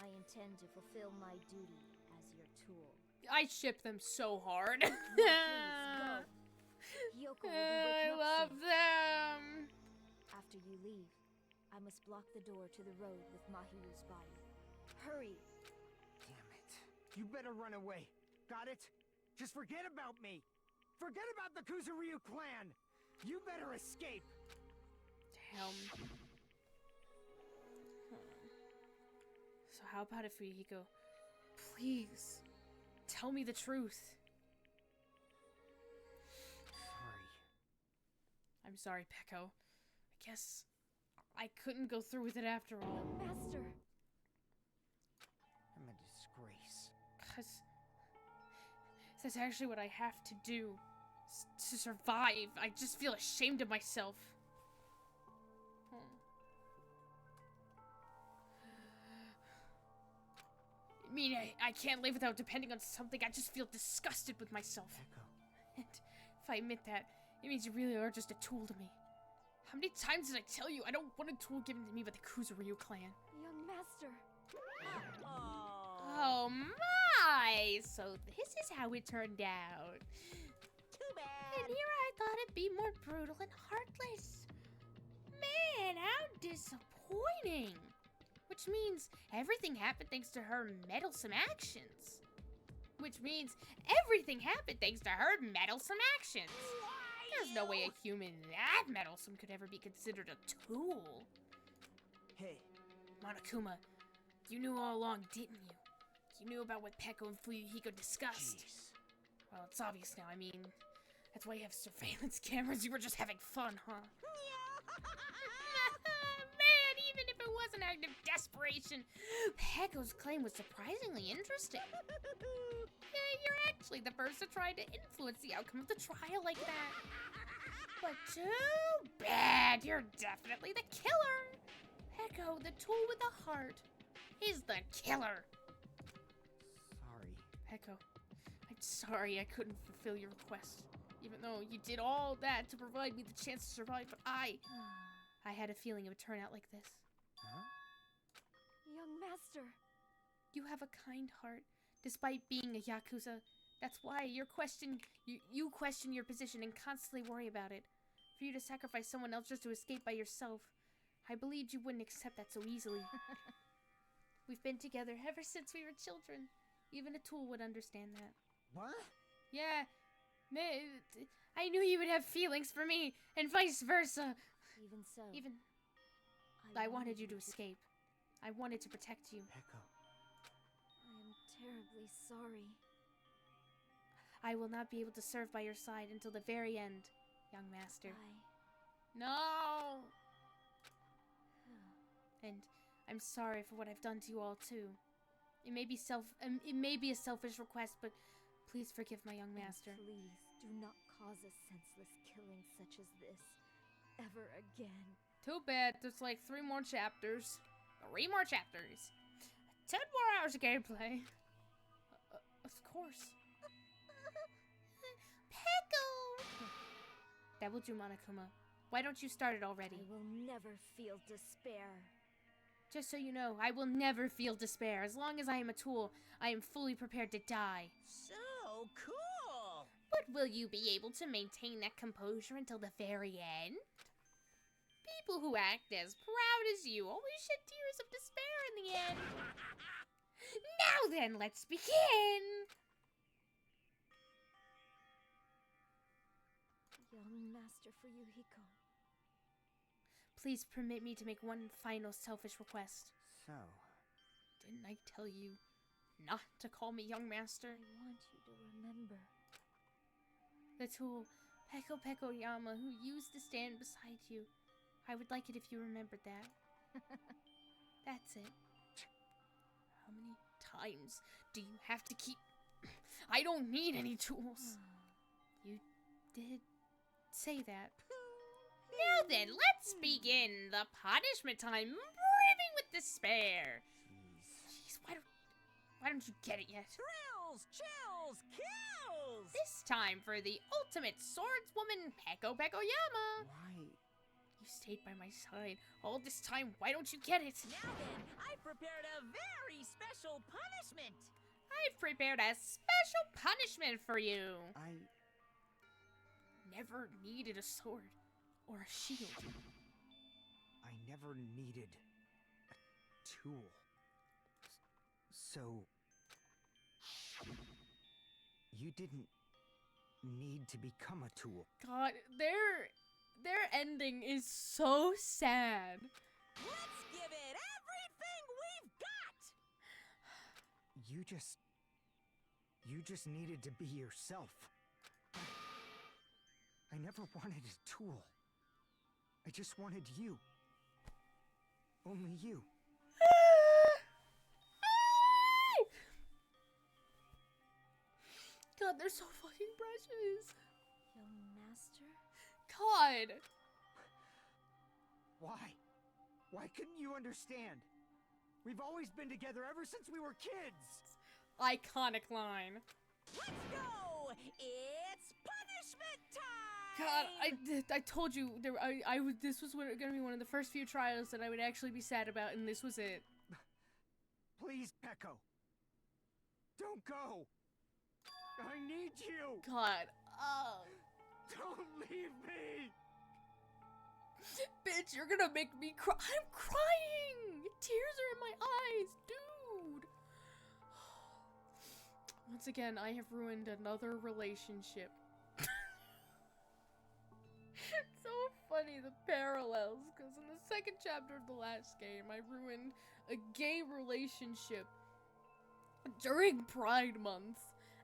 Speaker 7: I intend to fulfill my duty as your tool.
Speaker 1: I ship them so hard.
Speaker 7: Please, go. Hyoko will be waking
Speaker 1: I
Speaker 7: up
Speaker 1: love
Speaker 7: soon.
Speaker 1: them.
Speaker 7: After you leave, I must block the door to the road with Mahiru's body. Hurry!
Speaker 6: Damn it. You better run away. Got it? Just forget about me. Forget about the Kuzuryu clan. You better escape.
Speaker 1: Damn. So how about it, Fuyuhiko? Please, tell me the truth.
Speaker 6: Sorry.
Speaker 1: I'm sorry, Peko. I guess I couldn't go through with it after all.
Speaker 10: Master!
Speaker 1: because that's actually what I have to do to survive. I just feel ashamed of myself. I mean, I can't live without depending on something. I just feel disgusted with myself.
Speaker 6: Echo.
Speaker 1: And if I admit that, it means you really are just a tool to me. How many times did I tell you I don't want a tool given to me by the Kuzuryu clan?
Speaker 10: Young master.
Speaker 1: Oh my! So this is how it turned out.
Speaker 5: Too bad.
Speaker 1: And here I thought it'd be more brutal and heartless. Man, how disappointing. Which means everything happened thanks to her meddlesome actions. Which means everything happened thanks to her meddlesome actions. There's no way a human that meddlesome could ever be considered a tool.
Speaker 13: Hey,
Speaker 1: Monokuma, you knew all along, didn't you? You knew about what Peko and Fuyuhiko discussed.
Speaker 6: Jeez.
Speaker 1: Well, it's obvious now. I mean, that's why you have surveillance cameras. You were just having fun, huh? Man, even if it was an act of desperation, Peko's claim was surprisingly interesting. Yeah, you're actually the first to try to influence the outcome of the trial like that. But too bad, you're definitely the killer. Peko, the tool with the heart, is the killer.
Speaker 6: Sorry.
Speaker 1: Peko, I'm sorry I couldn't fulfill your request. Even though you did all that to provide me the chance to survive, but I had a feeling it would turn out like this.
Speaker 6: Huh?
Speaker 10: Young master.
Speaker 1: You have a kind heart, despite being a Yakuza. That's why you question your position and constantly worry about it. For you to sacrifice someone else just to escape by yourself, I believed you wouldn't accept that so easily. We've been together ever since we were children. Even a tool would understand that.
Speaker 6: What?
Speaker 1: Yeah, I knew you would have feelings for me, and vice versa.
Speaker 7: Even so.
Speaker 1: I wanted you to escape. I wanted to protect you.
Speaker 6: Echo.
Speaker 10: I am terribly sorry.
Speaker 1: I will not be able to serve by your side until the very end, young master. No! And I'm sorry for what I've done to you all too. It may be a selfish request, but please forgive my young master.
Speaker 7: Please do not cause a senseless killing such as this ever again.
Speaker 1: Too bad. There's like 3 more chapters. 3 more chapters. 10 more hours of gameplay. Of course. Peko! That will do, Monokuma. Why don't you start it already?
Speaker 7: I will never feel despair.
Speaker 1: Just so you know, I will never feel despair. As long as I am a tool, I am fully prepared to die.
Speaker 5: So cool!
Speaker 1: But will you be able to maintain that composure until the very end? People who act as proud as you always shed tears of despair in the end. Now then, let's begin!
Speaker 10: Young master Fuyuhiko.
Speaker 1: Please permit me to make one final selfish request.
Speaker 6: So,
Speaker 1: Didn't I tell you not to call me young master?
Speaker 10: I want you to remember.
Speaker 1: The tool, Peko Yama, who used to stand beside you. I would like it if you remembered that. That's it. How many times do you have to keep... I don't need any tools. You did say that. Now then, let's begin the punishment time. Brimming with despair. Jeez, why don't you get it yet?
Speaker 5: Thrills, chills, kills!
Speaker 1: This time for the ultimate swordswoman, Peko Yama.
Speaker 6: why?
Speaker 1: You stayed by my side all this time. Why don't you get it?
Speaker 5: Now then, I've prepared a very special punishment!
Speaker 1: I've prepared a special punishment for you.
Speaker 6: I
Speaker 1: Never needed a sword or a shield.
Speaker 6: never needed a tool. So you didn't need to become a tool.
Speaker 1: God, their ending is so sad.
Speaker 5: Let's give it everything we've got!
Speaker 6: You just needed to be yourself. I never wanted a tool. I just wanted you. Only you.
Speaker 1: God, they're so fucking precious.
Speaker 7: Young master?
Speaker 1: God.
Speaker 6: Why? Why couldn't you understand? We've always been together ever since we were kids.
Speaker 1: Iconic line.
Speaker 5: Let's go! It's punishment time!
Speaker 1: God, I told you this was gonna be one of the first few trials that I would actually be sad about, and this was it.
Speaker 6: Please, Echo. Don't go. I need you.
Speaker 1: God, oh.
Speaker 6: Don't leave me.
Speaker 1: Bitch, you're gonna make me cry. I'm crying! Tears are in my eyes, dude! Once again, I have ruined another relationship. It's so funny, the parallels, because in the second chapter of the last game, I ruined a gay relationship during Pride Month.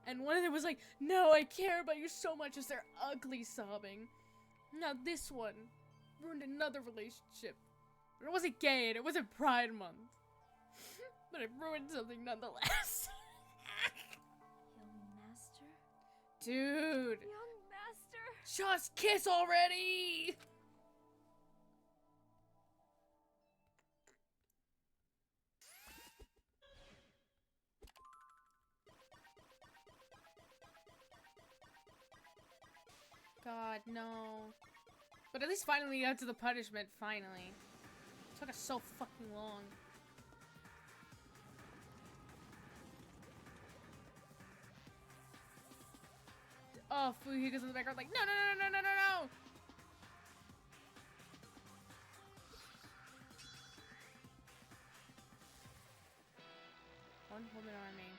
Speaker 1: And one of them was like, no, I care about you so much, as they're ugly sobbing. Now this one ruined another relationship. But it wasn't gay and it wasn't Pride Month. But it ruined something nonetheless.
Speaker 7: Young master?
Speaker 1: Dude.
Speaker 10: Young master?
Speaker 1: Just kiss already! God, no. But at least finally got to the punishment, finally. It took us so fucking long. Oh, Fuyuhiko's in the background like, no, no, no, no, no, no, no! One woman army.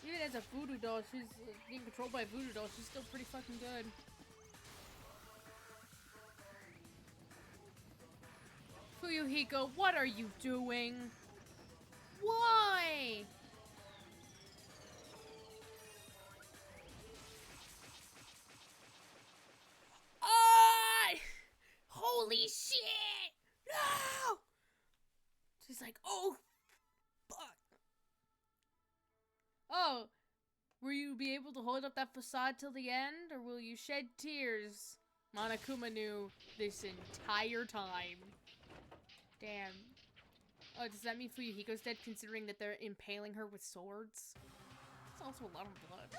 Speaker 1: Even as a voodoo doll, she's being controlled by a voodoo doll, she's still pretty fucking good. Fuyuhiko, what are you doing? Why? Holy shit! No! She's like, oh, fuck. Oh, will you be able to hold up that facade till the end, or will you shed tears? Monokuma knew this entire time. Damn. Oh, does that mean Fuyuhiko's dead, considering that they're impaling her with swords? That's also a lot of blood.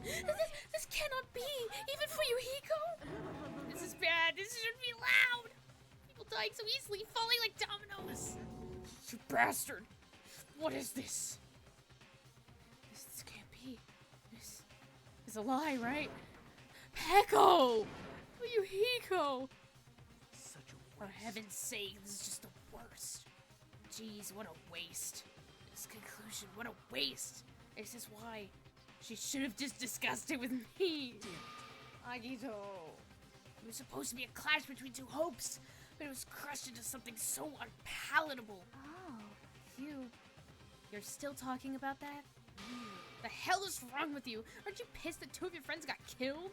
Speaker 1: This cannot be! Even Fuyuhiko! This is bad. This shouldn't be loud! People dying so easily, falling like dominoes! You bastard! What is this? This can't be. This is a lie, right? Peko! Fuyuhiko! For heaven's sake, this is just the worst. Jeez, what a waste. This conclusion, what a waste. This is why she should have just discussed it with me. Agito. It was supposed to be a clash between two hopes, but it was crushed into something so unpalatable.
Speaker 7: Oh.
Speaker 1: You're still talking about that? The hell is wrong with you? Aren't you pissed that two of your friends got killed?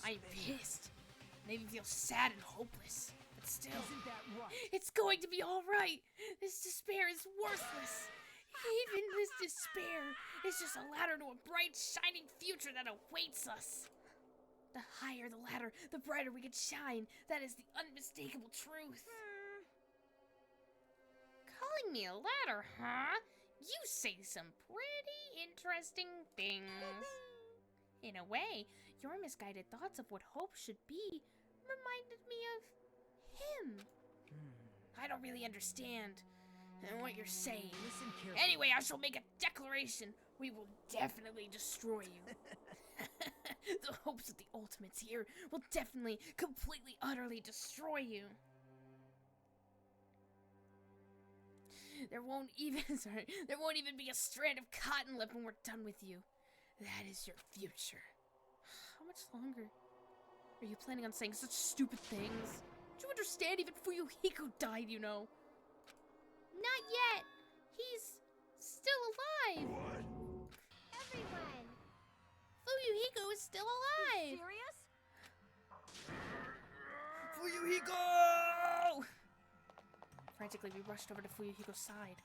Speaker 1: I'm pissed. Made me feel sad and hopeless. But still,
Speaker 6: Isn't that right?
Speaker 1: it's going to be alright. This despair is worthless. Even this despair is just a ladder to a bright, shining future that awaits us. The higher the ladder, the brighter we can shine. That is the unmistakable truth. Calling me a ladder, huh? You say some pretty interesting things. In a way, your misguided thoughts of what hope should be reminded me of him. I don't really understand what you're saying.
Speaker 6: Listen carefully.
Speaker 1: Anyway, I shall make a declaration. We will definitely destroy you. The hopes of the Ultimates here will definitely, completely, utterly destroy you. There won't even be a strand of cotton left when we're done with you. That is your future. How much longer are you planning on saying such stupid things? Do you understand? Even Fuyuhiko died, you know. Not yet. He's still alive.
Speaker 11: What?
Speaker 9: Everyone!
Speaker 1: Fuyuhiko is still alive.
Speaker 9: Serious?
Speaker 3: Fuyuhiko!
Speaker 1: Frantically, we rushed over to Fuyuhiko's side.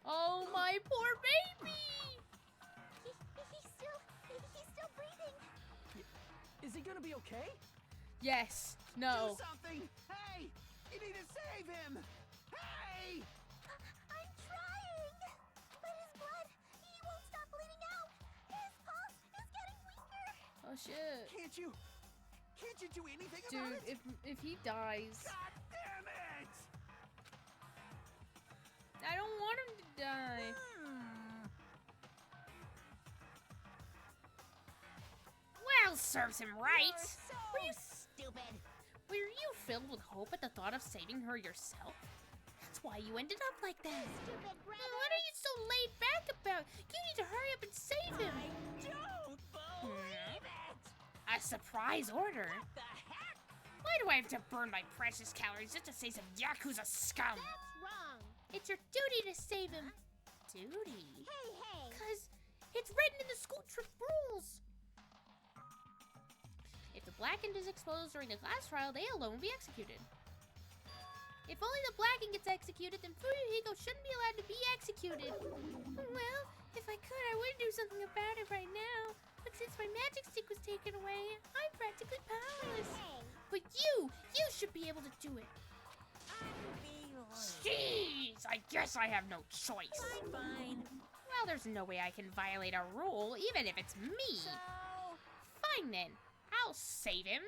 Speaker 1: Oh, my poor baby!
Speaker 9: He's still breathing.
Speaker 8: Is he gonna be okay?
Speaker 1: Yes. No.
Speaker 12: Do something! Hey! You need to save him! Hey!
Speaker 9: I'm trying! But his blood, he won't stop bleeding out! His pulse is getting weaker!
Speaker 1: Oh, shit.
Speaker 12: Can't you do anything about
Speaker 1: Dude,
Speaker 12: it?
Speaker 1: if he dies...
Speaker 12: God damn it!
Speaker 1: I don't want him to die.
Speaker 3: Well, serves him right.
Speaker 5: You're so stupid.
Speaker 3: Were you filled with hope at the thought of saving her yourself? That's why you ended up like that.
Speaker 9: Stupid brother!
Speaker 3: What are you so laid back about? You need to hurry up and save him.
Speaker 5: I don't believe it.
Speaker 3: A surprise order?
Speaker 5: What the heck?
Speaker 3: Why do I have to burn my precious calories just to save some Yakuza scum?
Speaker 9: That's wrong!
Speaker 3: It's your duty to save him. Duty?
Speaker 9: Hey!
Speaker 3: Because it's written in the school trip rules. If the blackened is exposed during the class trial, they alone will be executed. If only the blackened gets executed, then Fuyuhiko shouldn't be allowed to be executed. Well, if I could, I would do something about it right now. But since my magic stick was taken away, I'm practically powerless.
Speaker 9: Hey!
Speaker 3: But you should be able to do it. Jeez, I guess I have no choice.
Speaker 5: Fine.
Speaker 3: Well, there's no way I can violate a rule, even if it's me.
Speaker 5: So,
Speaker 3: Fine then, I'll save him.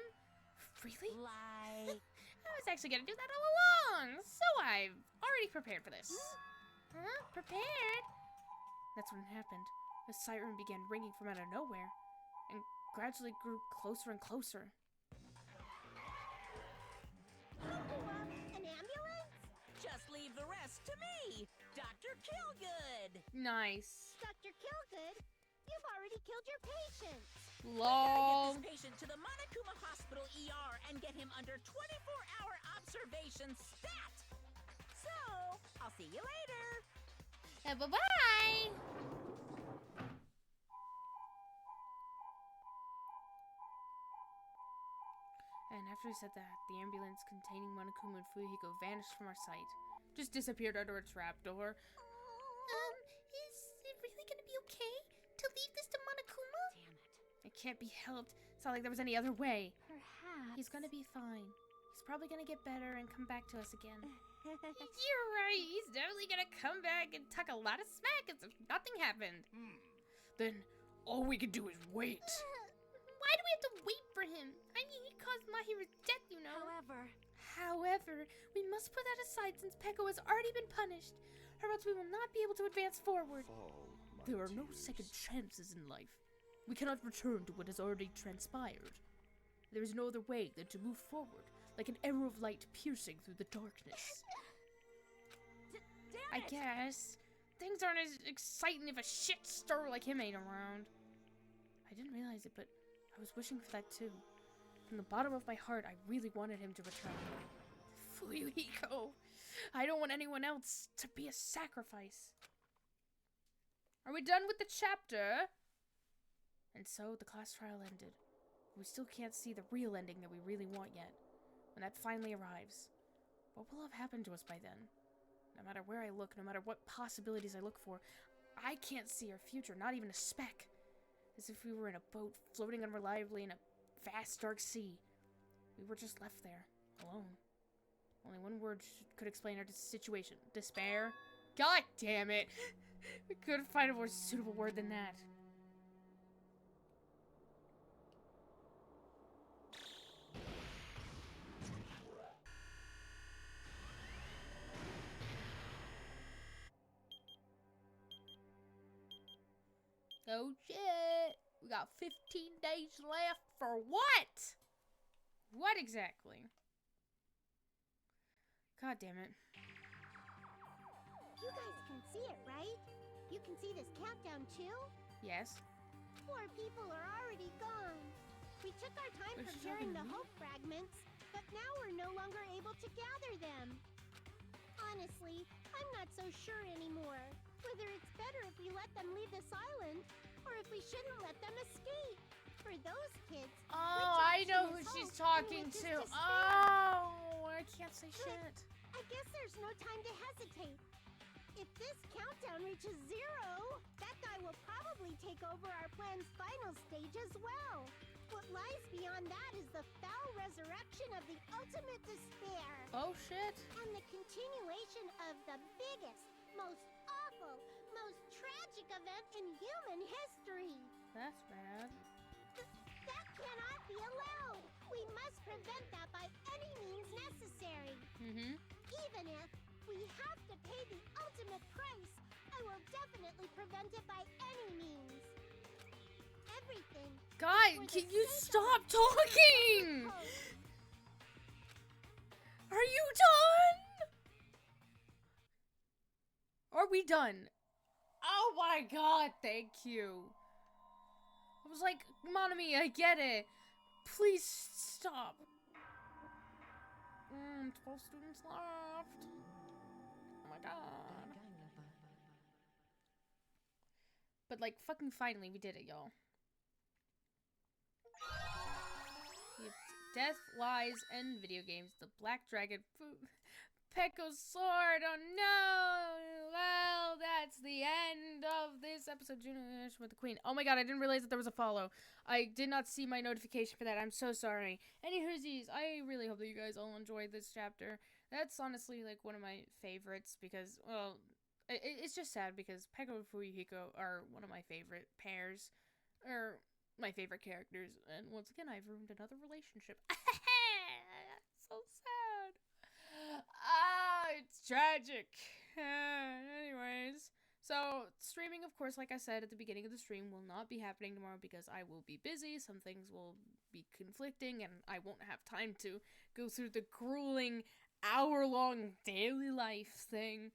Speaker 3: Really?
Speaker 5: like,
Speaker 3: I was actually gonna do that all along, so I've already prepared for this. Huh? Prepared? That's when it happened. The siren began ringing from out of nowhere, and gradually grew closer and closer.
Speaker 9: An ambulance?
Speaker 5: just leave the rest to me, Dr. Killgood.
Speaker 1: Nice.
Speaker 9: Dr. Killgood, you've already killed your patient.
Speaker 1: Lol.
Speaker 5: Get this patient to the Monokuma Hospital ER and get him under 24-hour observation stat. So, I'll see you later.
Speaker 1: Bye-bye. And after he said that, the ambulance containing Monokuma and Fuyuhiko vanished from our sight. Just disappeared under a trapdoor.
Speaker 3: Is it really gonna be okay to leave this to Monokuma?
Speaker 1: Damn it. It can't be helped. It's not like there was any other way.
Speaker 7: Perhaps.
Speaker 1: He's gonna be fine. He's probably gonna get better and come back to us again.
Speaker 3: You're right, he's definitely gonna come back and talk a lot of smack as if nothing happened.
Speaker 1: Then all we can do is wait.
Speaker 3: Why do we have to wait for him? I mean, he caused Mahiru's death, you know.
Speaker 1: However, we must put that aside since Peko has already been punished, or else we will not be able to advance forward. There are no second chances in life. We cannot return to what has already transpired. There is no other way than to move forward, like an arrow of light piercing through the darkness. I guess. Things aren't as exciting if a shit stir like him ain't around. I didn't realize it, but I was wishing for that too. From the bottom of my heart, I really wanted him to return. Fuyuhiko, I don't want anyone else to be a sacrifice. Are we done with the chapter? And so the class trial ended. We still can't see the real ending that we really want yet. When that finally arrives, what will have happened to us by then? No matter where I look, no matter what possibilities I look for, I can't see our future, not even a speck. As if we were in a boat floating unreliably in a vast dark sea. We were just left there, alone. Only one word could explain our situation. Despair? God damn it! We couldn't find a more suitable word than that. Oh shit! We got 15 days left for what? What exactly? God damn it.
Speaker 9: You guys can see it, right? You can see this countdown too?
Speaker 1: Yes.
Speaker 9: Poor people are already gone. We took our time
Speaker 1: They're
Speaker 9: preparing the
Speaker 1: showing me?
Speaker 9: hope fragments, but now we're no longer able to gather them. Honestly, I'm not so sure anymore. Whether it's better if we let them leave this island, or if we shouldn't let them escape. For those kids,
Speaker 1: Oh, I know who she's talking to. Oh, I can't say shit.
Speaker 9: guess there's no time to hesitate. If this countdown reaches 0, that guy will probably take over our plan's final stage as well. What lies beyond that is the foul resurrection of the ultimate despair.
Speaker 1: Oh shit.
Speaker 9: And the continuation of the biggest, most awful, most tragic event in human history.
Speaker 1: That's bad.
Speaker 9: That cannot be allowed. We must prevent that by any means necessary. Even if we have to pay the ultimate price, I will definitely prevent it by any means. Everything.
Speaker 1: God, can you stop talking? Are you done? Are we done? Oh my god, thank you. I was like, Monami, I get it. Please stop. 12 students left. Oh my god. But like, fucking finally, we did it, y'all. Death, lies, and video games. The Black Dragon. Pekko's sword. Oh no! Well, that's the end of this episode. Junior with the Queen. Oh my god, I didn't realize that there was a follow. I did not see my notification for that. I'm so sorry. Anywhoosies, I really hope that you guys all enjoyed this chapter. That's honestly like one of my favorites because, well, it's just sad because Pekko and Fuyuhiko are one of my favorite pairs. Or my favorite characters, and once again I've ruined another relationship. So sad. It's tragic. Anyways, so streaming, of course, like I said at the beginning of the stream, will not be happening tomorrow because I will be busy. Some things will be conflicting and I won't have time to go through the grueling hour-long daily life thing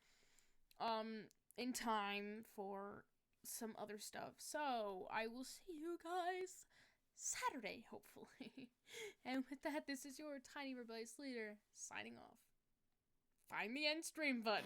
Speaker 1: in time for some other stuff. So I will see you guys Saturday, hopefully. And with that, this is your tiny rebellious leader signing off. Find the end stream button.